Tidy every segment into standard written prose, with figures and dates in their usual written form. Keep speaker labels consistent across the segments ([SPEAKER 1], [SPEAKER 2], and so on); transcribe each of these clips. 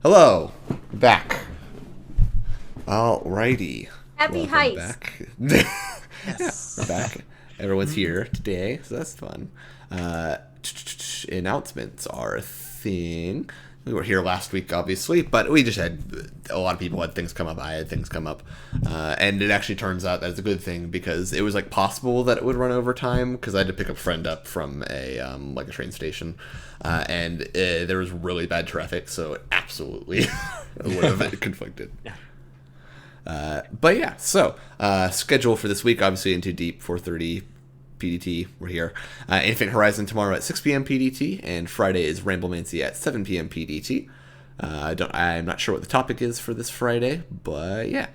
[SPEAKER 1] Hello, back. Alrighty.
[SPEAKER 2] Happy
[SPEAKER 1] Welcome
[SPEAKER 2] Heist.
[SPEAKER 1] back. We're back. Everyone's here today, so that's fun. Announcements are a thing. We were here last week, obviously, but we just had a lot of people had things come up. I had things come up, and it actually turns out that it's a good thing because it was like possible that it would run over time because I had to pick a friend up from a like a train station, and there was really bad traffic, so it absolutely would have conflicted. But yeah, so schedule for this week, obviously into Deep 4:30 PDT. We're here. Infinite Horizon tomorrow at 6 p.m. PDT, and Friday is Ramblemancy at 7 p.m. PDT. I'm not sure what the topic is for this Friday, but yeah.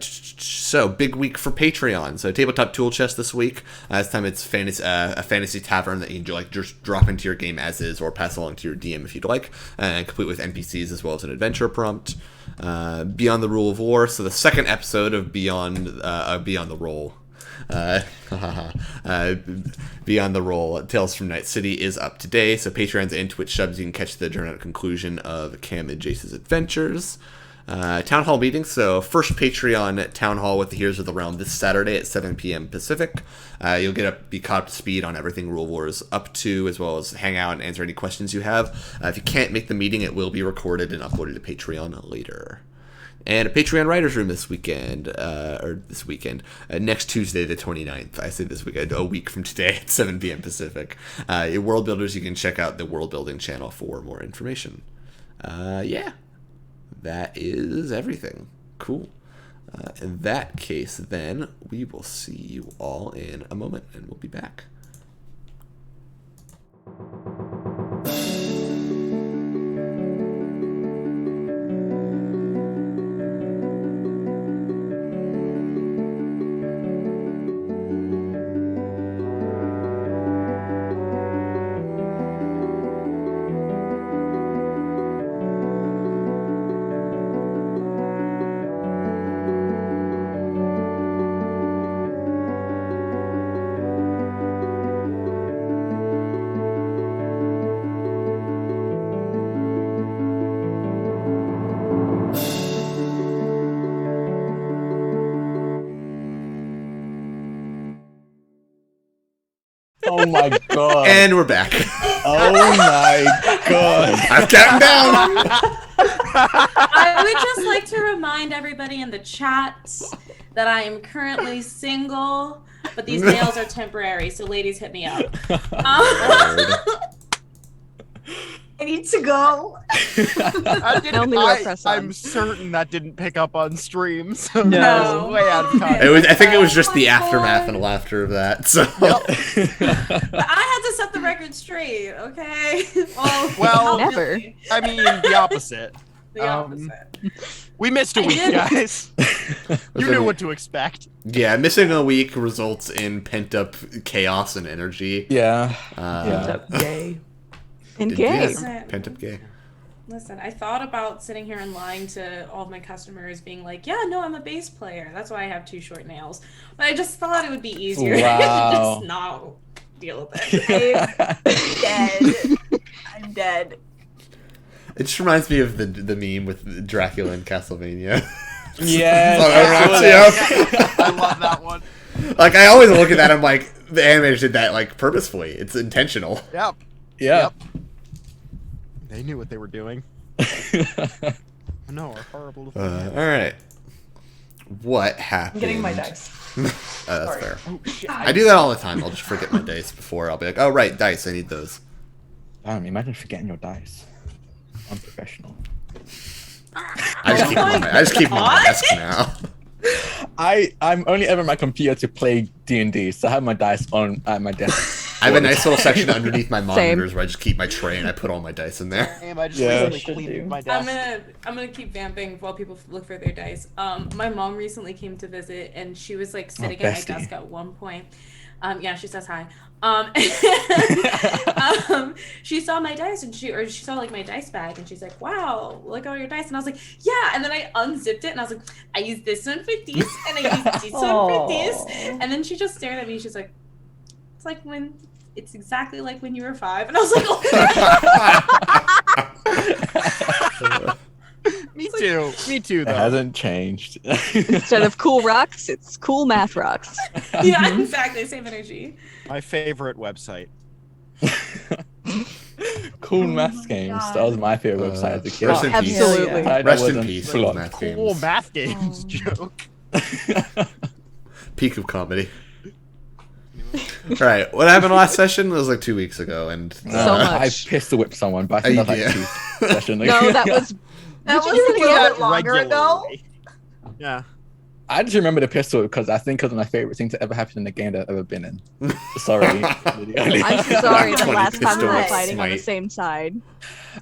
[SPEAKER 1] So big week for Patreon. So tabletop tool chest this week. This time it's a fantasy tavern that you can just drop into your game as is, or pass along to your DM if you'd like, and complete with NPCs as well as an adventure prompt. Beyond the Rule of War. So the second episode of Beyond the Roll. Beyond the Roll, Tales from Night City is up today. So Patreon's and Twitch subs, you can catch the dramatic conclusion of Cam and Jace's adventures. Town Hall meetings. So first Patreon Town Hall with the Heroes of the Realm this Saturday at 7 p.m. Pacific. You'll be caught up to speed on everything Rule of War is up to, as well as hang out and answer any questions you have. If you can't make the meeting, it will be recorded and uploaded to Patreon later. And a Patreon Writers Room this weekend, next Tuesday the 29th. I say this weekend, a week from today at 7 p.m. Pacific. World Builders, you can check out the World Building channel for more information. Yeah, that is everything. Cool. In that case, then, we will see you all in a moment, and we'll be back.
[SPEAKER 3] Oh my god.
[SPEAKER 1] And we're back.
[SPEAKER 3] Oh my god.
[SPEAKER 1] I'm counting down.
[SPEAKER 2] I would just like to remind everybody in the chat that I am currently single, but these nails are temporary, so ladies, hit me up.
[SPEAKER 4] I need to go.
[SPEAKER 5] I'm certain that didn't pick up on stream, so
[SPEAKER 2] No.
[SPEAKER 5] that was way out of time.
[SPEAKER 1] I think it was just the aftermath and laughter of that. So.
[SPEAKER 2] But I had to set the record straight, okay?
[SPEAKER 5] Well,
[SPEAKER 4] never.
[SPEAKER 5] I mean, the opposite.
[SPEAKER 2] The opposite.
[SPEAKER 5] We missed a week, guys. You knew what to expect.
[SPEAKER 1] Yeah, missing a week results in pent-up chaos and energy.
[SPEAKER 3] Yeah.
[SPEAKER 4] Pent-up gay. And
[SPEAKER 1] Yes,
[SPEAKER 4] gay.
[SPEAKER 1] pent-up gay.
[SPEAKER 2] Listen, I thought about sitting here and lying to all of my customers, being like, yeah, no, I'm a bass player. That's why I have 2 short nails. But I just thought it would be easier
[SPEAKER 3] Wow.
[SPEAKER 2] to just not deal with it.
[SPEAKER 4] I'm dead.
[SPEAKER 1] It just reminds me of the meme with Dracula in Castlevania.
[SPEAKER 3] Yes.
[SPEAKER 5] I love that one.
[SPEAKER 1] Like, I always look at that, I'm like, the animators did that, like, purposefully. It's intentional.
[SPEAKER 5] Yep.
[SPEAKER 3] Yeah.
[SPEAKER 5] Yep. They knew what they were doing. No, our horrible.
[SPEAKER 1] Alright. What happened?
[SPEAKER 4] I'm getting my dice.
[SPEAKER 1] That's
[SPEAKER 4] Sorry.
[SPEAKER 1] fair.
[SPEAKER 5] Oh shit!
[SPEAKER 1] I do that all the time. I'll just forget my dice before. I'll be like, oh, right, dice, I need those.
[SPEAKER 3] Damn, imagine forgetting your dice. Unprofessional.
[SPEAKER 1] I just keep them on my desk now.
[SPEAKER 3] I'm only ever on my computer to play D&D, so I have my dice at my desk.
[SPEAKER 1] I have a nice little section underneath my monitors where I just keep my tray and I put all my dice in there.
[SPEAKER 5] Damn, I just
[SPEAKER 3] Yeah.
[SPEAKER 5] recently cleaned my desk.
[SPEAKER 2] I'm gonna keep vamping while people look for their dice. My mom recently came to visit, and she was like sitting at my
[SPEAKER 3] bestie.
[SPEAKER 2] desk at one point. Yeah, she says hi. She saw my dice, and she saw like my dice bag, and she's like, "Wow, look at all your dice." And I was like, "Yeah." And then I unzipped it, and I was like, "I used this one for this, and I used this one for this." And then she just stared at me. She's like, "It's like when." It's exactly like when you were 5. And I was like, oh.
[SPEAKER 5] too. Me too,
[SPEAKER 3] It
[SPEAKER 5] though.
[SPEAKER 3] hasn't changed.
[SPEAKER 6] Instead of cool rocks, it's cool math rocks.
[SPEAKER 2] Yeah, exactly. Same energy.
[SPEAKER 5] My favorite website.
[SPEAKER 3] Cool
[SPEAKER 4] Oh
[SPEAKER 3] math
[SPEAKER 4] my
[SPEAKER 3] games.
[SPEAKER 4] God.
[SPEAKER 3] That was my favorite website as a kid.
[SPEAKER 1] Rest in peace.
[SPEAKER 6] Absolutely.
[SPEAKER 1] Rest in peace.
[SPEAKER 5] Like,
[SPEAKER 1] Cool math
[SPEAKER 5] cool
[SPEAKER 1] games.
[SPEAKER 5] math games joke.
[SPEAKER 1] Peak of comedy. Right, what happened last session? It was like 2 weeks ago, and
[SPEAKER 6] So much.
[SPEAKER 3] I pistol whipped someone, but I think that was
[SPEAKER 1] Yeah.
[SPEAKER 3] like two sessions.
[SPEAKER 6] No, that was
[SPEAKER 4] That
[SPEAKER 6] Did you
[SPEAKER 4] was
[SPEAKER 6] do
[SPEAKER 4] a little
[SPEAKER 6] that
[SPEAKER 4] bit longer ago.
[SPEAKER 5] Regularly. Yeah.
[SPEAKER 3] I just remember the pistol because I think it was my favorite thing to ever happen in a game that I've ever been in. Sorry.
[SPEAKER 6] I'm sorry the
[SPEAKER 1] 20
[SPEAKER 6] last time we were
[SPEAKER 1] pistols,
[SPEAKER 6] fighting on the
[SPEAKER 1] smite.
[SPEAKER 6] same side.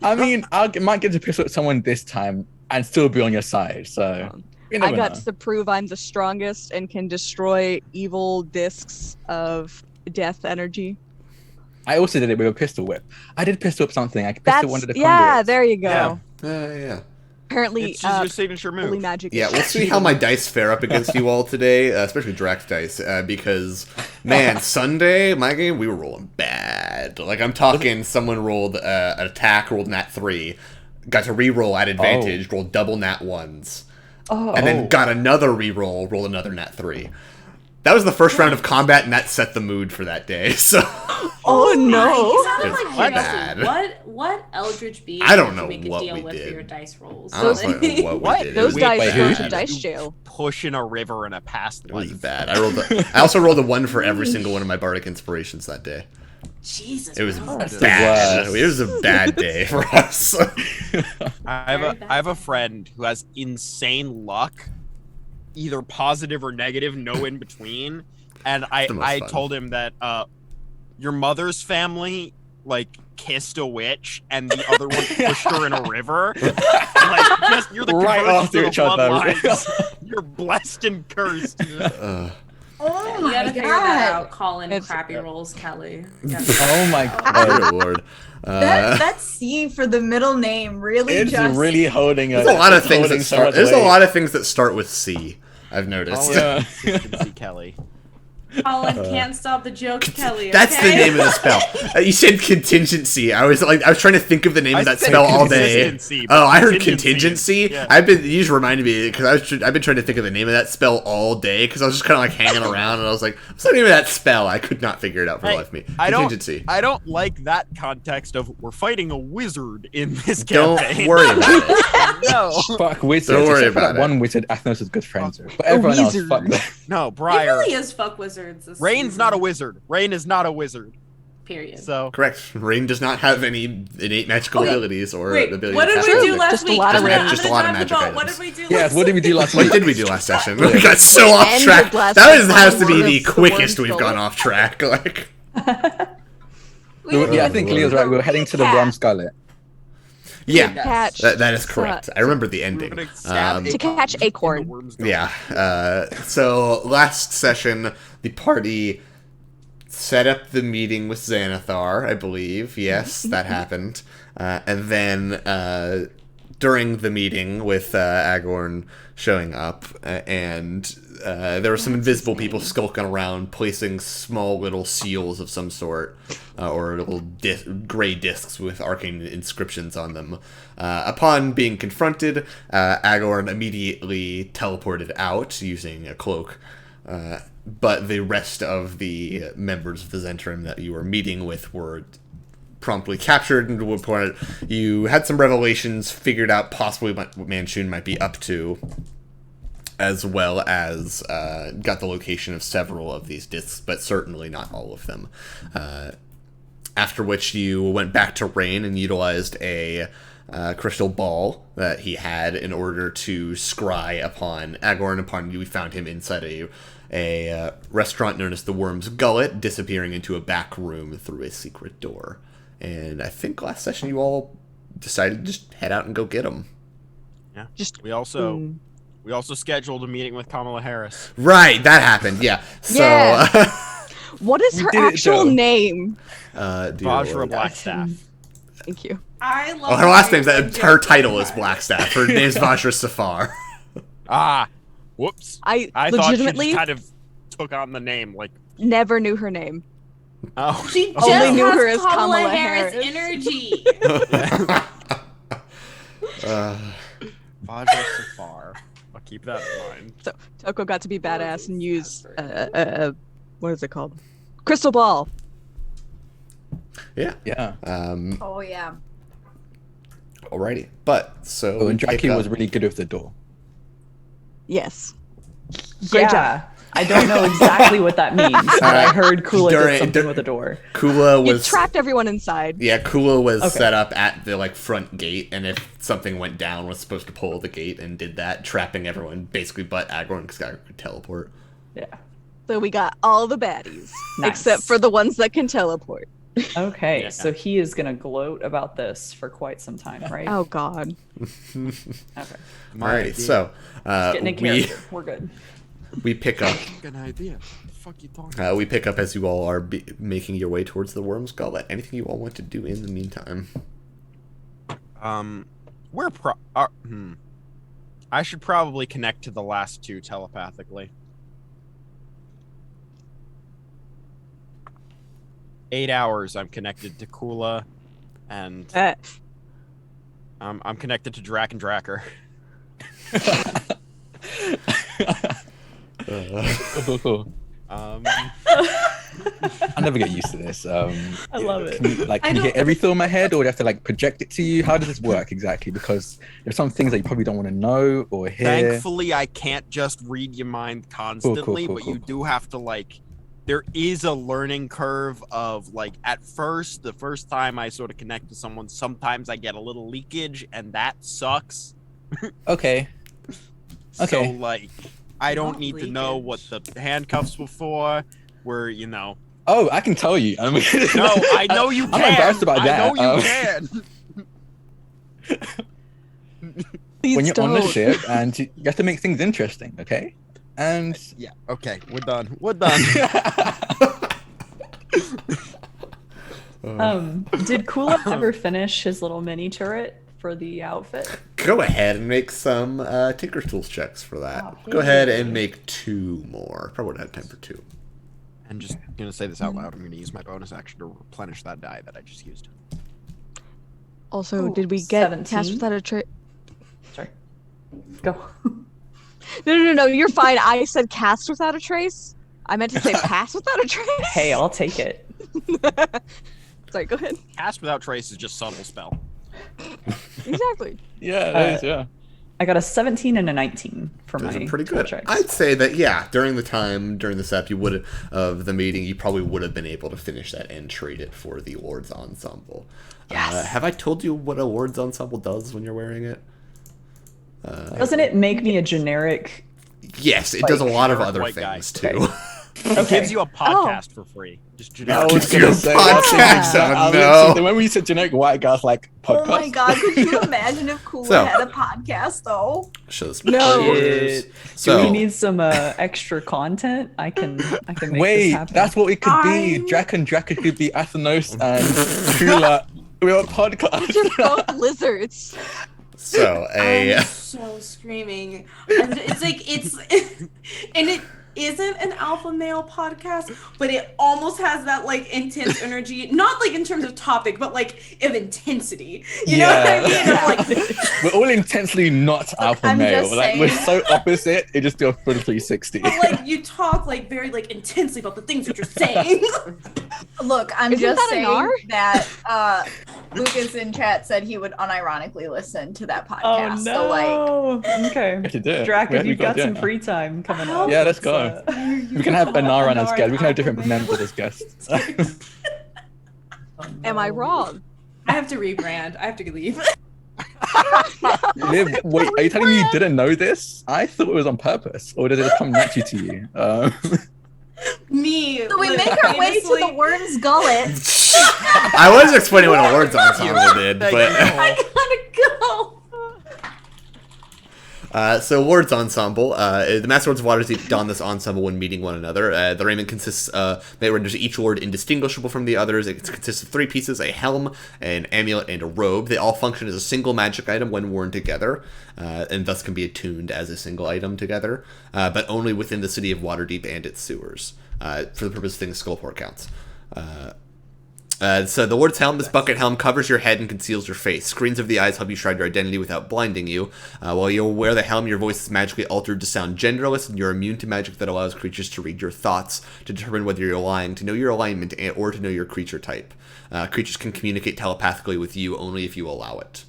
[SPEAKER 3] I mean, I might get to pistol with someone this time and still be on your side. So you
[SPEAKER 6] I
[SPEAKER 3] never
[SPEAKER 6] got
[SPEAKER 3] know.
[SPEAKER 6] to prove I'm the strongest and can destroy evil discs of death energy.
[SPEAKER 3] I also did it with a pistol whip. I did pistol whip something. I pistol one of the
[SPEAKER 6] yeah,
[SPEAKER 3] conduits.
[SPEAKER 6] there you go.
[SPEAKER 5] Yeah.
[SPEAKER 1] Yeah.
[SPEAKER 6] Apparently,
[SPEAKER 5] It's just your signature
[SPEAKER 6] holy
[SPEAKER 5] move.
[SPEAKER 6] magic.
[SPEAKER 1] Yeah,
[SPEAKER 6] is
[SPEAKER 1] we'll see how my dice fare up against you all today, especially Drak's dice, because, man, Sunday, my game, we were rolling bad. Like, I'm talking someone rolled an attack, rolled nat 3, got to re-roll at advantage, rolled double nat 1s, and then got another re-roll, rolled another nat 3. That was the first round of combat, and that set the mood for that day, so...
[SPEAKER 6] Oh
[SPEAKER 2] You
[SPEAKER 6] no!
[SPEAKER 2] sounded
[SPEAKER 1] It's
[SPEAKER 2] like
[SPEAKER 1] bad.
[SPEAKER 2] What Eldritch Beast
[SPEAKER 1] I don't
[SPEAKER 2] did
[SPEAKER 1] know
[SPEAKER 2] you make a
[SPEAKER 1] what
[SPEAKER 2] deal
[SPEAKER 1] we
[SPEAKER 2] with
[SPEAKER 1] did.
[SPEAKER 2] for your dice rolls?
[SPEAKER 1] I don't know what
[SPEAKER 5] What?
[SPEAKER 1] we did. It
[SPEAKER 6] Those
[SPEAKER 1] was
[SPEAKER 6] dice
[SPEAKER 3] wait,
[SPEAKER 6] go
[SPEAKER 3] who-
[SPEAKER 6] to dice jail.
[SPEAKER 5] Push in a river in a past
[SPEAKER 1] It was
[SPEAKER 5] life.
[SPEAKER 1] bad. I also rolled a 1 for every single one of my bardic inspirations that day.
[SPEAKER 2] Jesus.
[SPEAKER 1] It was
[SPEAKER 2] bro.
[SPEAKER 3] That's the
[SPEAKER 1] bad.
[SPEAKER 3] worst.
[SPEAKER 1] It was a bad day for us.
[SPEAKER 5] I have a friend who has insane luck, either positive or negative, no in between. And
[SPEAKER 1] the most
[SPEAKER 5] I
[SPEAKER 1] fun.
[SPEAKER 5] told him that your mother's family like kissed a witch and the other one pushed her in a river. Like just you're the
[SPEAKER 3] Right
[SPEAKER 5] convergence
[SPEAKER 3] after
[SPEAKER 5] of the
[SPEAKER 3] each other.
[SPEAKER 5] bloodlines. You're blessed and cursed.
[SPEAKER 4] Oh
[SPEAKER 2] You
[SPEAKER 4] my
[SPEAKER 2] gotta figure that
[SPEAKER 4] god.
[SPEAKER 2] out. Call in
[SPEAKER 6] It's-
[SPEAKER 2] crappy rolls, Kelly. Yeah.
[SPEAKER 3] Oh my
[SPEAKER 1] Oh,
[SPEAKER 3] god.
[SPEAKER 1] good lord.
[SPEAKER 4] That C for the middle name really
[SPEAKER 3] It's
[SPEAKER 4] just
[SPEAKER 3] really holding
[SPEAKER 1] There's a lot of things
[SPEAKER 3] holding
[SPEAKER 1] that
[SPEAKER 3] so
[SPEAKER 1] start.
[SPEAKER 3] much
[SPEAKER 1] There's a
[SPEAKER 3] weight.
[SPEAKER 1] lot of things that start with C. I've noticed.
[SPEAKER 3] Yeah.
[SPEAKER 5] Consistency, Kelly.
[SPEAKER 2] Colin can't stop the joke, Kelly.
[SPEAKER 1] That's
[SPEAKER 2] okay?
[SPEAKER 1] the name of the spell. You said contingency. I was trying to think of the name of that
[SPEAKER 5] said
[SPEAKER 1] spell all day.
[SPEAKER 5] consistency, but
[SPEAKER 1] Oh, I heard contingency.
[SPEAKER 5] Yeah.
[SPEAKER 1] You just reminded me because I've been trying to think of the name of that spell all day because I was just kind of like hanging around and I was like, what's the name of that spell? I could not figure it out for the
[SPEAKER 5] Hey,
[SPEAKER 1] life of me.
[SPEAKER 5] I
[SPEAKER 1] Contingency.
[SPEAKER 5] don't like that context of we're fighting a wizard in this
[SPEAKER 1] Don't
[SPEAKER 5] campaign.
[SPEAKER 1] worry about it.
[SPEAKER 5] No,
[SPEAKER 3] Fuck wizards.
[SPEAKER 1] Don't worry
[SPEAKER 3] Except for
[SPEAKER 1] about
[SPEAKER 3] that
[SPEAKER 1] it.
[SPEAKER 3] one wizard Athos is good friends with. But everyone else,
[SPEAKER 6] wizard.
[SPEAKER 3] fuck them.
[SPEAKER 5] no,
[SPEAKER 2] He
[SPEAKER 5] Briar.
[SPEAKER 2] really is fuck wizards. This
[SPEAKER 5] Rain's
[SPEAKER 2] season.
[SPEAKER 5] not a wizard. Rain is not a wizard.
[SPEAKER 2] Period.
[SPEAKER 5] So
[SPEAKER 1] Correct. Rain does not have any innate magical
[SPEAKER 2] Okay,
[SPEAKER 1] abilities or
[SPEAKER 2] Wait,
[SPEAKER 1] the ability
[SPEAKER 2] what
[SPEAKER 1] to
[SPEAKER 2] did
[SPEAKER 1] cast
[SPEAKER 2] we do
[SPEAKER 1] magic.
[SPEAKER 2] last
[SPEAKER 6] Just a
[SPEAKER 2] week?
[SPEAKER 6] lot of
[SPEAKER 2] I'm
[SPEAKER 6] magic.
[SPEAKER 2] gonna
[SPEAKER 1] Just a lot of
[SPEAKER 2] talk
[SPEAKER 1] magic
[SPEAKER 2] about
[SPEAKER 1] items.
[SPEAKER 2] What did we do
[SPEAKER 3] Yeah,
[SPEAKER 2] last
[SPEAKER 3] what did we do last
[SPEAKER 1] What
[SPEAKER 3] week?
[SPEAKER 1] did we do last session? We got so off
[SPEAKER 6] end
[SPEAKER 1] track.
[SPEAKER 6] of last
[SPEAKER 1] That
[SPEAKER 6] week
[SPEAKER 1] has to
[SPEAKER 6] on
[SPEAKER 1] be
[SPEAKER 6] the
[SPEAKER 1] the
[SPEAKER 6] worms
[SPEAKER 1] quickest we've
[SPEAKER 6] gullet.
[SPEAKER 1] gone off track. Like,
[SPEAKER 3] Yeah, I think Leo's right. We were heading to the Worm's Gullet.
[SPEAKER 1] yeah,
[SPEAKER 6] Catch.
[SPEAKER 1] that is correct. I remember the
[SPEAKER 5] we're
[SPEAKER 1] ending.
[SPEAKER 5] gonna stab
[SPEAKER 6] To catch Acorn.
[SPEAKER 5] in the worm's gullet.
[SPEAKER 1] Yeah. So last session, the party set up the meeting with Xanathar, I believe. Yes, that happened. And then during the meeting with Agorn showing up, and there were some invisible people skulking around, placing small little seals of some sort, or little gray discs with arcane inscriptions on them. Upon being confronted, Agorn immediately teleported out using a cloak. But the rest of the members of the Zentrum that you were meeting with were promptly captured, and would point out you had some revelations, figured out possibly what Manchun might be up to, as well as got the location of several of these discs, but certainly not all of them. After which you went back to Rain and utilized a crystal ball that he had in order to scry upon Agorn. Upon you, we found him inside a restaurant known as the Worm's Gullet, disappearing into a back room through a secret door. And I think last session you all decided to just head out and go get him.
[SPEAKER 5] Yeah.
[SPEAKER 6] Just
[SPEAKER 5] We also scheduled a meeting with Kamala Harris.
[SPEAKER 1] Right, that happened. Yeah. So,
[SPEAKER 6] Yeah. What is her
[SPEAKER 3] did it,
[SPEAKER 6] actual
[SPEAKER 3] Joe.
[SPEAKER 6] name?
[SPEAKER 1] dear
[SPEAKER 5] Vajra
[SPEAKER 1] Lord.
[SPEAKER 5] Blackstaff.
[SPEAKER 6] Thank you.
[SPEAKER 2] I love.
[SPEAKER 1] Oh, her last
[SPEAKER 2] how
[SPEAKER 1] name's
[SPEAKER 2] you
[SPEAKER 1] her
[SPEAKER 2] joke
[SPEAKER 1] title
[SPEAKER 2] so
[SPEAKER 1] is
[SPEAKER 2] hard.
[SPEAKER 1] Blackstaff. Her name's Vajra Safar.
[SPEAKER 5] Ah, whoops.
[SPEAKER 6] I
[SPEAKER 5] I thought she
[SPEAKER 6] legitimately
[SPEAKER 5] just kind of took on the name. Like,
[SPEAKER 6] never knew her name.
[SPEAKER 5] oh,
[SPEAKER 2] She just
[SPEAKER 6] Only knew
[SPEAKER 2] has
[SPEAKER 6] her as
[SPEAKER 2] Kamala
[SPEAKER 6] Kamala
[SPEAKER 2] Harris
[SPEAKER 6] Harris.
[SPEAKER 2] energy.
[SPEAKER 5] 5 so far. I'll keep that in mind.
[SPEAKER 6] So Toko got to be badass and use what is it called? Crystal ball.
[SPEAKER 1] Yeah.
[SPEAKER 3] Yeah.
[SPEAKER 4] Oh yeah.
[SPEAKER 1] Alrighty. But so
[SPEAKER 3] Oh, and
[SPEAKER 1] we pick
[SPEAKER 3] Draki
[SPEAKER 1] up-
[SPEAKER 3] was really good with the door.
[SPEAKER 6] Yes. Great
[SPEAKER 7] Yeah. I don't know exactly what that means, but I heard Kula did something with the door.
[SPEAKER 1] Kula
[SPEAKER 6] You
[SPEAKER 1] was
[SPEAKER 6] trapped everyone inside.
[SPEAKER 1] Yeah, Kula was
[SPEAKER 7] Okay.
[SPEAKER 1] set up at the front gate, and if something went down, was supposed to pull the gate and did that, trapping everyone basically but Agorn because Agorn could teleport.
[SPEAKER 7] Yeah.
[SPEAKER 6] So we got all the baddies,
[SPEAKER 7] Nice.
[SPEAKER 6] except for the ones that can teleport.
[SPEAKER 7] Okay,
[SPEAKER 5] Yeah.
[SPEAKER 7] so he is gonna gloat about this for quite some time, right?
[SPEAKER 6] Oh God.
[SPEAKER 7] Okay.
[SPEAKER 1] Alright, so
[SPEAKER 7] Getting in character. We're good.
[SPEAKER 1] we pick up
[SPEAKER 5] Good idea. What the fuck you talking
[SPEAKER 1] we pick up as you all are making your way towards the Worm's Gullet. Anything you all want to do in the meantime?
[SPEAKER 5] We're I should probably connect to the last two telepathically. 8 hours I'm connected to Kula, and I'm connected to Drak and Dracker.
[SPEAKER 3] I never get used to this.
[SPEAKER 7] I love it.
[SPEAKER 3] Can you hear everything in my head, or do you have to project it to you? How does this work exactly? Because there's some things that you probably don't want to know or hear.
[SPEAKER 5] Thankfully, I can't just read your mind constantly, but you do have to there is a learning curve of at first, the first time I sort of connect to someone, sometimes I get a little leakage, and that sucks.
[SPEAKER 3] Okay. Okay.
[SPEAKER 5] So I don't need to know what the handcuffs were for. Where
[SPEAKER 3] Oh, I can tell you.
[SPEAKER 5] No, I know you can.
[SPEAKER 3] I'm embarrassed about that.
[SPEAKER 5] I know you can.
[SPEAKER 6] Please
[SPEAKER 3] when you're on the
[SPEAKER 6] don't.
[SPEAKER 3] ship, and you have to make things interesting, okay? And
[SPEAKER 5] Yeah. Okay. We're done. We're done.
[SPEAKER 7] Did Kula ever finish his little mini turret for the outfit?
[SPEAKER 1] Go ahead and make some Tinker Tools checks for that.
[SPEAKER 7] Oh,
[SPEAKER 1] Go ahead and make 2 more. Probably would have time for 2.
[SPEAKER 5] I'm just gonna say this out loud. I'm gonna use my bonus action to replenish that die that I just used.
[SPEAKER 6] Also,
[SPEAKER 7] Ooh,
[SPEAKER 6] did we get
[SPEAKER 7] 17?
[SPEAKER 6] cast without a trace?
[SPEAKER 7] Sorry. Go.
[SPEAKER 6] No. You're fine. I said cast without a trace. I meant to say pass without a trace.
[SPEAKER 7] Hey, I'll take it.
[SPEAKER 6] Sorry. Go ahead.
[SPEAKER 5] Cast without trace is just subtle spell.
[SPEAKER 6] Exactly.
[SPEAKER 3] yeah, that is, yeah.
[SPEAKER 7] I got a 17 and a 19 for
[SPEAKER 1] Those
[SPEAKER 7] my
[SPEAKER 1] are pretty
[SPEAKER 7] tool
[SPEAKER 1] good.
[SPEAKER 7] checks.
[SPEAKER 1] I'd say that during the step you would of the meeting, you probably would have been able to finish that and trade it for the awards ensemble.
[SPEAKER 7] Yes.
[SPEAKER 1] Have I told you what awards ensemble does when you're wearing it?
[SPEAKER 7] Doesn't it make me a generic?
[SPEAKER 1] Yes, it does a lot of
[SPEAKER 5] generic
[SPEAKER 1] other
[SPEAKER 5] white guy.
[SPEAKER 1] things too.
[SPEAKER 5] It gives you a podcast for free. Just
[SPEAKER 3] I
[SPEAKER 5] generic.
[SPEAKER 3] was
[SPEAKER 1] Your
[SPEAKER 3] gonna say
[SPEAKER 1] podcast,
[SPEAKER 3] that.
[SPEAKER 1] oh, no.
[SPEAKER 3] When we said generic white guys, podcast.
[SPEAKER 4] Oh my god, could you imagine if Kula
[SPEAKER 1] So-
[SPEAKER 4] had a podcast though?
[SPEAKER 1] Shows
[SPEAKER 6] No.
[SPEAKER 1] pictures.
[SPEAKER 7] Do
[SPEAKER 1] So
[SPEAKER 7] we need some extra content? I can make this
[SPEAKER 3] Wait,
[SPEAKER 7] happen.
[SPEAKER 3] that's what it could be.
[SPEAKER 4] I'm-
[SPEAKER 3] Drac and Draca could be Athenos and Kula. We're a podcast.
[SPEAKER 6] You're both lizards.
[SPEAKER 1] so a
[SPEAKER 2] I'm so screaming. And it's and it isn't an alpha male podcast, but it almost has that intense energy. Not in terms of topic, but of intensity. You know what I mean? Of,
[SPEAKER 3] We're all intensely not alpha
[SPEAKER 4] I'm
[SPEAKER 3] male.
[SPEAKER 4] just
[SPEAKER 3] We're
[SPEAKER 4] saying.
[SPEAKER 3] so opposite. It just do a full 360.
[SPEAKER 2] but you talk very intensely about the things that you're saying.
[SPEAKER 4] Look, I'm
[SPEAKER 6] Isn't
[SPEAKER 4] just
[SPEAKER 6] that an
[SPEAKER 4] saying
[SPEAKER 6] R?
[SPEAKER 4] that Lucas in chat said he would unironically listen to that
[SPEAKER 7] Oh
[SPEAKER 4] podcast.
[SPEAKER 7] no! Okay,
[SPEAKER 3] have to do it.
[SPEAKER 7] Drac,
[SPEAKER 3] We-
[SPEAKER 7] if
[SPEAKER 3] we
[SPEAKER 7] you've got
[SPEAKER 3] gotta do
[SPEAKER 7] some
[SPEAKER 3] it now.
[SPEAKER 7] free time coming up,
[SPEAKER 3] Yeah, let's go. We can have Anaran as guests. We can have different
[SPEAKER 2] Alpha
[SPEAKER 3] members
[SPEAKER 2] male.
[SPEAKER 3] as guests.
[SPEAKER 6] Am I wrong?
[SPEAKER 2] I have to rebrand. I have to leave.
[SPEAKER 3] Liv, wait, are you telling me you didn't know this? I thought it was on purpose, or did it just come naturally to you?
[SPEAKER 2] Me.
[SPEAKER 4] So we
[SPEAKER 2] Liv,
[SPEAKER 4] make our way to the
[SPEAKER 2] famously-
[SPEAKER 4] Worm's Gullet.
[SPEAKER 1] I was explaining what awards ensemble did,
[SPEAKER 5] Thank
[SPEAKER 1] but
[SPEAKER 5] you.
[SPEAKER 2] I gotta go.
[SPEAKER 1] so awards ensemble. The Master Lords of Waterdeep don this ensemble when meeting one another. The raiment consists. They renders each ward indistinguishable from the others. It consists of 3 pieces: a helm, an amulet, and a robe. They all function as a single magic item when worn together, and thus can be attuned as a single item together, but only within the city of Waterdeep and its sewers, for the purpose of things Skullport counts. So the Lord's Helm, this bucket helm, covers your head and conceals your face. Screens of the eyes help you shroud your identity without blinding you. While you wear the helm, your voice is magically altered to sound genderless, and you're immune to magic that allows creatures to read your thoughts, to determine whether you're lying, to know your alignment, or to know your creature type. Creatures can communicate telepathically with you only if you allow it.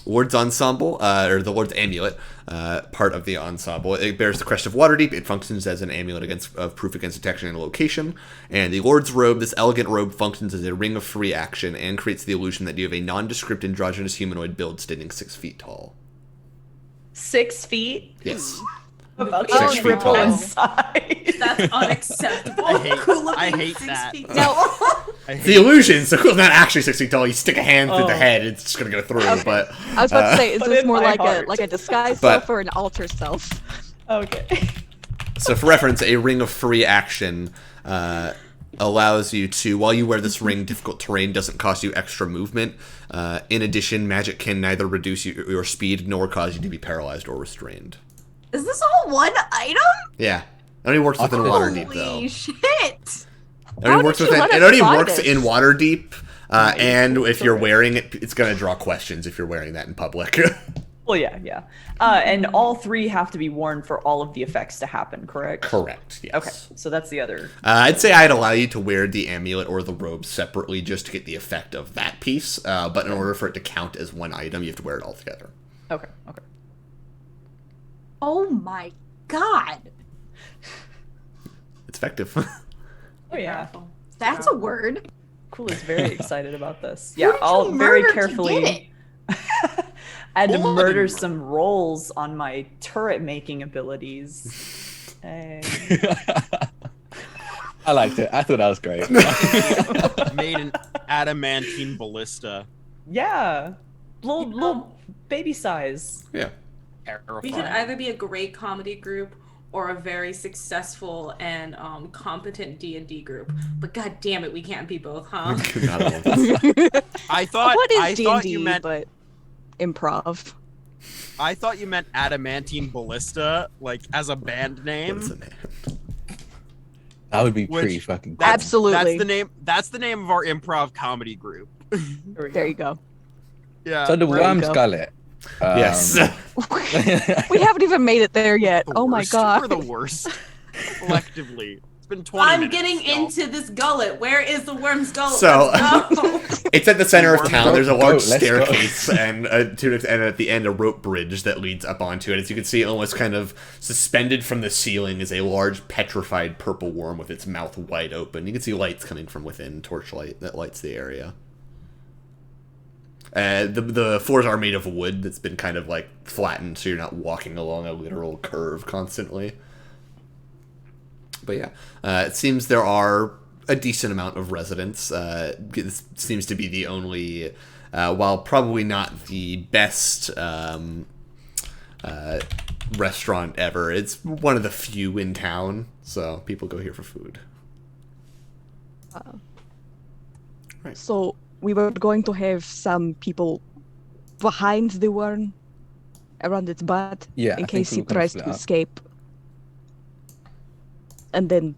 [SPEAKER 1] Lord's Ensemble, or the Lord's Amulet, part of the ensemble. It bears the crest of Waterdeep. It functions as an amulet of proof against detection and location. And the Lord's Robe, this elegant robe, functions as a ring of free action and creates the illusion that you have a nondescript androgynous humanoid build standing 6 feet tall.
[SPEAKER 7] 6 feet?
[SPEAKER 1] Yes.
[SPEAKER 7] About
[SPEAKER 1] 6 feet
[SPEAKER 7] triple
[SPEAKER 1] tall.
[SPEAKER 7] in size.
[SPEAKER 2] That's unacceptable.
[SPEAKER 5] I hate that.
[SPEAKER 1] The illusion, so it's not actually 6 feet tall. You stick a hand through the head, it's just gonna go through.
[SPEAKER 6] Okay.
[SPEAKER 1] But
[SPEAKER 6] I was about to say, is
[SPEAKER 7] But
[SPEAKER 6] this
[SPEAKER 7] in
[SPEAKER 6] more
[SPEAKER 7] my
[SPEAKER 6] like
[SPEAKER 7] heart.
[SPEAKER 6] a disguise
[SPEAKER 1] But-
[SPEAKER 6] self or an alter self?
[SPEAKER 7] Okay.
[SPEAKER 1] So for reference, a ring of free action allows you to, while you wear this ring, difficult terrain doesn't cost you extra movement. In addition, magic can neither reduce your speed nor cause you to be paralyzed or restrained.
[SPEAKER 4] Is this all one item?
[SPEAKER 1] Yeah. It only works within Waterdeep,
[SPEAKER 4] Holy
[SPEAKER 1] though.
[SPEAKER 4] shit!
[SPEAKER 1] It
[SPEAKER 6] How
[SPEAKER 1] only works
[SPEAKER 6] did you
[SPEAKER 1] within.
[SPEAKER 6] let
[SPEAKER 1] It
[SPEAKER 6] us
[SPEAKER 1] only
[SPEAKER 6] buy
[SPEAKER 1] works
[SPEAKER 6] this?
[SPEAKER 1] in Waterdeep, and if you're wearing it, it's gonna draw questions if you're wearing that in public.
[SPEAKER 7] Well, yeah. And all 3 have to be worn for all of the effects to happen, correct?
[SPEAKER 1] Correct. Yes.
[SPEAKER 7] Okay, so that's the other.
[SPEAKER 1] I'd say I'd allow you to wear the amulet or the robe separately just to get the effect of that piece. But in order for it to count as one item, you have to wear it all together.
[SPEAKER 7] Okay.
[SPEAKER 4] Oh my god!
[SPEAKER 1] It's effective.
[SPEAKER 7] Oh yeah.
[SPEAKER 4] That's a word.
[SPEAKER 7] Cool is very excited about this.
[SPEAKER 4] Who
[SPEAKER 7] Yeah,
[SPEAKER 4] did
[SPEAKER 7] I'll
[SPEAKER 4] you
[SPEAKER 7] very
[SPEAKER 4] murder to
[SPEAKER 7] carefully.
[SPEAKER 4] get it?
[SPEAKER 7] I had to
[SPEAKER 5] Blood.
[SPEAKER 7] murder some rolls on my turret making abilities. Hey.
[SPEAKER 3] I liked it. I thought that was great.
[SPEAKER 5] Made an adamantine ballista.
[SPEAKER 7] Yeah, little baby size.
[SPEAKER 1] Yeah.
[SPEAKER 2] We could either be a great comedy group or a very successful and competent D&D group. But god damn it, we can't be both, huh?
[SPEAKER 1] Not all of us.
[SPEAKER 5] I thought
[SPEAKER 6] What is
[SPEAKER 5] I thought
[SPEAKER 6] D&D,
[SPEAKER 5] you meant
[SPEAKER 6] but improv?
[SPEAKER 5] I thought you meant adamantine ballista, like as a band name.
[SPEAKER 1] What's the name?
[SPEAKER 3] That would be
[SPEAKER 5] Which-
[SPEAKER 3] pretty fucking.
[SPEAKER 5] That's-
[SPEAKER 6] Absolutely.
[SPEAKER 5] That's the name of our improv comedy group.
[SPEAKER 6] There you go.
[SPEAKER 5] Yeah.
[SPEAKER 3] So the
[SPEAKER 6] There you
[SPEAKER 3] worm
[SPEAKER 6] go.
[SPEAKER 3] skullet.
[SPEAKER 1] Yes.
[SPEAKER 6] We haven't even made it there yet.
[SPEAKER 5] The
[SPEAKER 6] Oh my
[SPEAKER 5] worst.
[SPEAKER 6] god.
[SPEAKER 5] We're the worst. Collectively. It's been 20
[SPEAKER 2] I'm
[SPEAKER 5] minutes.
[SPEAKER 2] getting
[SPEAKER 5] y'all.
[SPEAKER 2] into this gullet. Where is the worm's gullet?
[SPEAKER 1] So-
[SPEAKER 2] Let's go.
[SPEAKER 1] It's at the center of town. There's a large
[SPEAKER 3] Let's go.
[SPEAKER 1] staircase and at the end a rope bridge that leads up onto it. As you can see, almost kind of suspended from the ceiling is a large petrified purple worm with its mouth wide open. You can see lights coming from within, torchlight that lights the area. The floors are made of wood that's been kind of like flattened, so you're not walking along a literal curve constantly. But yeah, it seems there are a decent amount of residents. This seems to be the only, while probably not the best restaurant ever, it's one of the few in town, so people go here for food.
[SPEAKER 6] So we were going to have some people behind the worm, around its butt,
[SPEAKER 3] Yeah, I
[SPEAKER 6] in
[SPEAKER 3] think
[SPEAKER 6] case
[SPEAKER 3] we
[SPEAKER 6] he
[SPEAKER 3] were gonna
[SPEAKER 6] tries
[SPEAKER 3] split
[SPEAKER 6] to
[SPEAKER 3] up.
[SPEAKER 6] escape, and then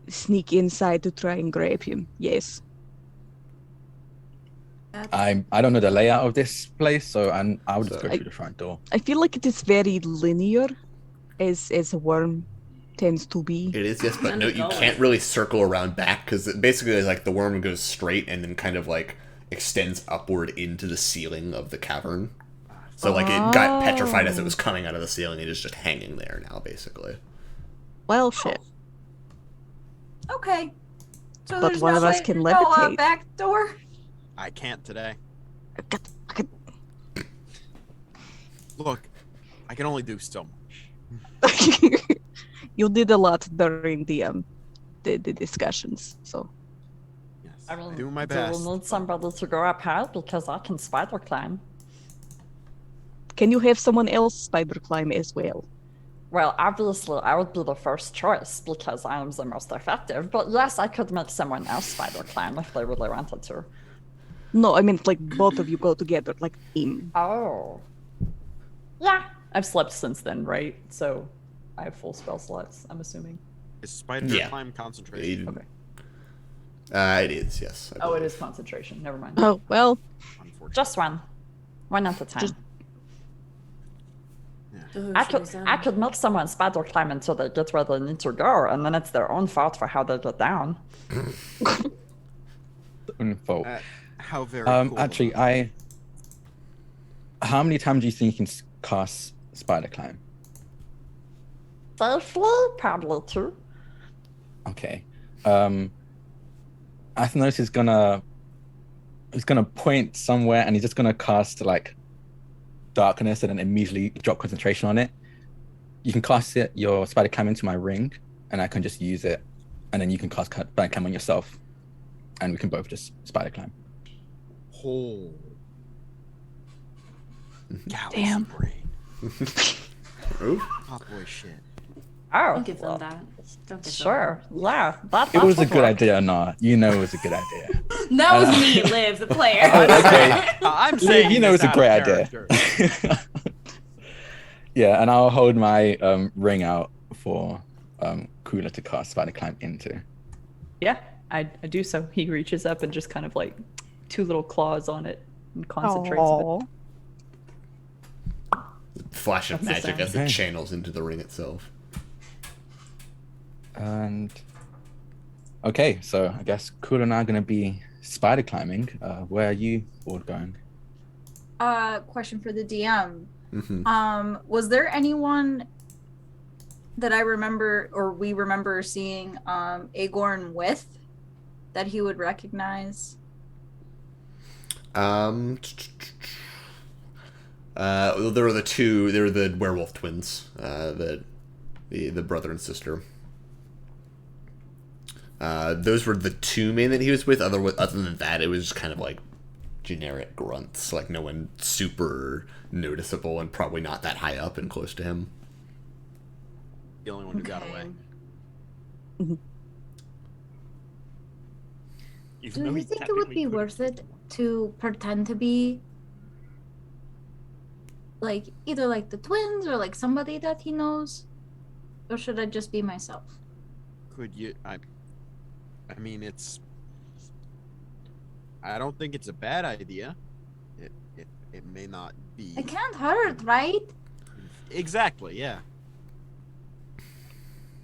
[SPEAKER 6] sneak inside to try and grab him. Yes.
[SPEAKER 3] I don't know the layout of this place, so I would just go
[SPEAKER 6] I-
[SPEAKER 3] through the front door.
[SPEAKER 6] I feel like it is very linear, as a worm tends to be.
[SPEAKER 1] It is, yes, but
[SPEAKER 2] And
[SPEAKER 1] no,
[SPEAKER 2] the
[SPEAKER 1] you
[SPEAKER 2] gullet.
[SPEAKER 1] can't really circle around back, because basically it's like the worm goes straight and then kind of like extends upward into the ceiling of the cavern. So like it got petrified as it was coming out of the ceiling. It is just hanging there now, basically.
[SPEAKER 6] Well, shit.
[SPEAKER 4] Okay. So
[SPEAKER 6] But
[SPEAKER 4] there's
[SPEAKER 6] one
[SPEAKER 4] no
[SPEAKER 6] of us
[SPEAKER 4] way
[SPEAKER 6] can
[SPEAKER 4] to go out
[SPEAKER 6] levitate.
[SPEAKER 4] back door.
[SPEAKER 5] I can't today.
[SPEAKER 6] I could-
[SPEAKER 5] Look, I can only do so much.
[SPEAKER 6] You did a lot during the discussions, so
[SPEAKER 5] Yes.
[SPEAKER 8] I mean,
[SPEAKER 5] do my
[SPEAKER 8] do
[SPEAKER 5] best.
[SPEAKER 8] we need somebody to go up high because I can spider climb?
[SPEAKER 6] can you have someone else spider climb as well?
[SPEAKER 8] Well, obviously, I would be the first choice because I am the most effective. But yes, I could make someone else spider climb if they really wanted to.
[SPEAKER 6] No, I meant like both of you go together, like team.
[SPEAKER 8] Oh,
[SPEAKER 7] Yeah. I've slept since then, right? So I have full spell slots, I'm assuming.
[SPEAKER 5] Is spider
[SPEAKER 1] Yeah.
[SPEAKER 5] climb concentration?
[SPEAKER 7] Okay.
[SPEAKER 1] It is, yes. I
[SPEAKER 7] Oh, it
[SPEAKER 1] believe.
[SPEAKER 7] is concentration. Never mind.
[SPEAKER 6] Oh, well.
[SPEAKER 5] Unfortunately.
[SPEAKER 8] Just one. One at a time.
[SPEAKER 6] Just-
[SPEAKER 2] Ooh,
[SPEAKER 8] I
[SPEAKER 2] she
[SPEAKER 8] could
[SPEAKER 2] was,
[SPEAKER 8] I could make someone spider climb until they get where they need to go, and then it's their own fault for how they get down.
[SPEAKER 3] Fault.
[SPEAKER 5] How very cool.
[SPEAKER 3] Actually, how many times do you think you can cast spider climb?
[SPEAKER 8] Safely, probably two.
[SPEAKER 3] Okay. Athenos is gonna point somewhere, and he's just gonna cast like darkness, and then immediately drop concentration on it. You can cast your spider climb into my ring, and I can just use it, and then you can cast spider climb on yourself, and we can both just spider climb.
[SPEAKER 5] Oh. Galaxy
[SPEAKER 6] Damn.
[SPEAKER 5] brain.
[SPEAKER 1] Ooh.
[SPEAKER 5] Hot boy shit.
[SPEAKER 8] Oh,
[SPEAKER 2] Don't give
[SPEAKER 8] well,
[SPEAKER 2] them that. Don't give
[SPEAKER 8] sure. Yeah,
[SPEAKER 3] It was a good idea or not? You know it was a good idea.
[SPEAKER 2] Them that. That was me, Liv, the player.
[SPEAKER 3] Okay.
[SPEAKER 5] I'm saying
[SPEAKER 3] You know
[SPEAKER 5] this
[SPEAKER 3] it's a
[SPEAKER 5] out
[SPEAKER 3] great
[SPEAKER 5] of
[SPEAKER 3] idea.
[SPEAKER 5] character.
[SPEAKER 3] Yeah, and I'll hold my ring out for Kula to cast spider climb into.
[SPEAKER 7] Yeah, I do so. He reaches up and just kind of like 2 little claws on it and concentrates a bit.
[SPEAKER 6] Aw.
[SPEAKER 1] Flash of
[SPEAKER 7] That's the
[SPEAKER 1] magic as
[SPEAKER 3] sound.
[SPEAKER 1] it channels into the ring itself.
[SPEAKER 3] And okay, so I guess Kula and I are gonna be spider climbing. Where are you all going?
[SPEAKER 4] Question for the DM.
[SPEAKER 1] Mm-hmm.
[SPEAKER 4] Was there anyone that I remember or we remember seeing Agorn with that he would recognize?
[SPEAKER 1] There were the werewolf twins, the brother and sister. Those were the 2 men that he was with. Other than that, it was just kind of like generic grunts, like no one super noticeable and probably not that high up and close to him.
[SPEAKER 5] The only one who got away. Even
[SPEAKER 4] Do
[SPEAKER 5] though
[SPEAKER 4] you
[SPEAKER 5] he
[SPEAKER 4] think it would
[SPEAKER 5] technically
[SPEAKER 4] be
[SPEAKER 5] could've.
[SPEAKER 4] worth it to pretend to be like either like the twins or like somebody that he knows? Or should I just be myself?
[SPEAKER 5] Could you? I mean, I don't think it's a bad idea. It may not be.
[SPEAKER 4] It can't hurt, right?
[SPEAKER 5] Exactly. Yeah.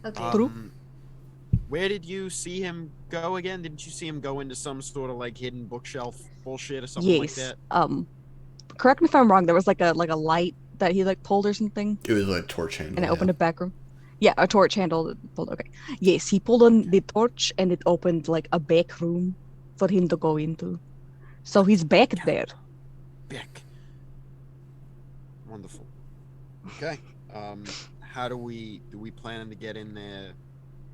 [SPEAKER 4] Okay.
[SPEAKER 6] True.
[SPEAKER 5] Where did you see him go again? Didn't you see him go into some sort of like hidden bookshelf bullshit or something like
[SPEAKER 6] Yes.
[SPEAKER 5] that?
[SPEAKER 6] Correct me if I'm wrong. There was like a light that he like pulled or something,
[SPEAKER 1] It was like a torch handle.
[SPEAKER 6] and it opened a back room. Yeah, a torch handle that pulled. Okay. Yes, he pulled on the torch, and it opened like a back room for him to go into. So he's back there.
[SPEAKER 5] Bick. Wonderful. Okay. How do we plan to get in there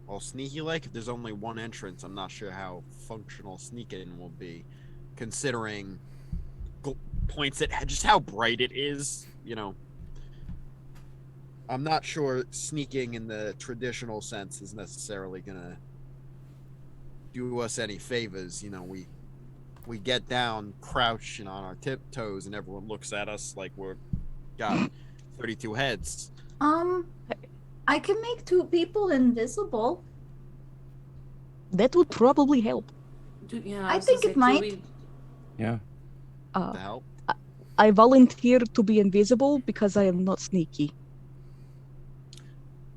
[SPEAKER 5] all sneaky like? If there's only one entrance, I'm not sure how functional sneaking will be, considering points at just how bright it is, you know. I'm not sure sneaking in the traditional sense is necessarily gonna do us any favors. You know, we get down crouching on our tiptoes and everyone looks at us like we're got 32 heads.
[SPEAKER 4] I can make 2 people invisible.
[SPEAKER 6] That would probably help.
[SPEAKER 2] Yeah,
[SPEAKER 4] I
[SPEAKER 2] was
[SPEAKER 4] think
[SPEAKER 2] gonna
[SPEAKER 4] it
[SPEAKER 2] say,
[SPEAKER 4] might.
[SPEAKER 3] Yeah.
[SPEAKER 5] To help.
[SPEAKER 6] I volunteer to be invisible because I am not sneaky,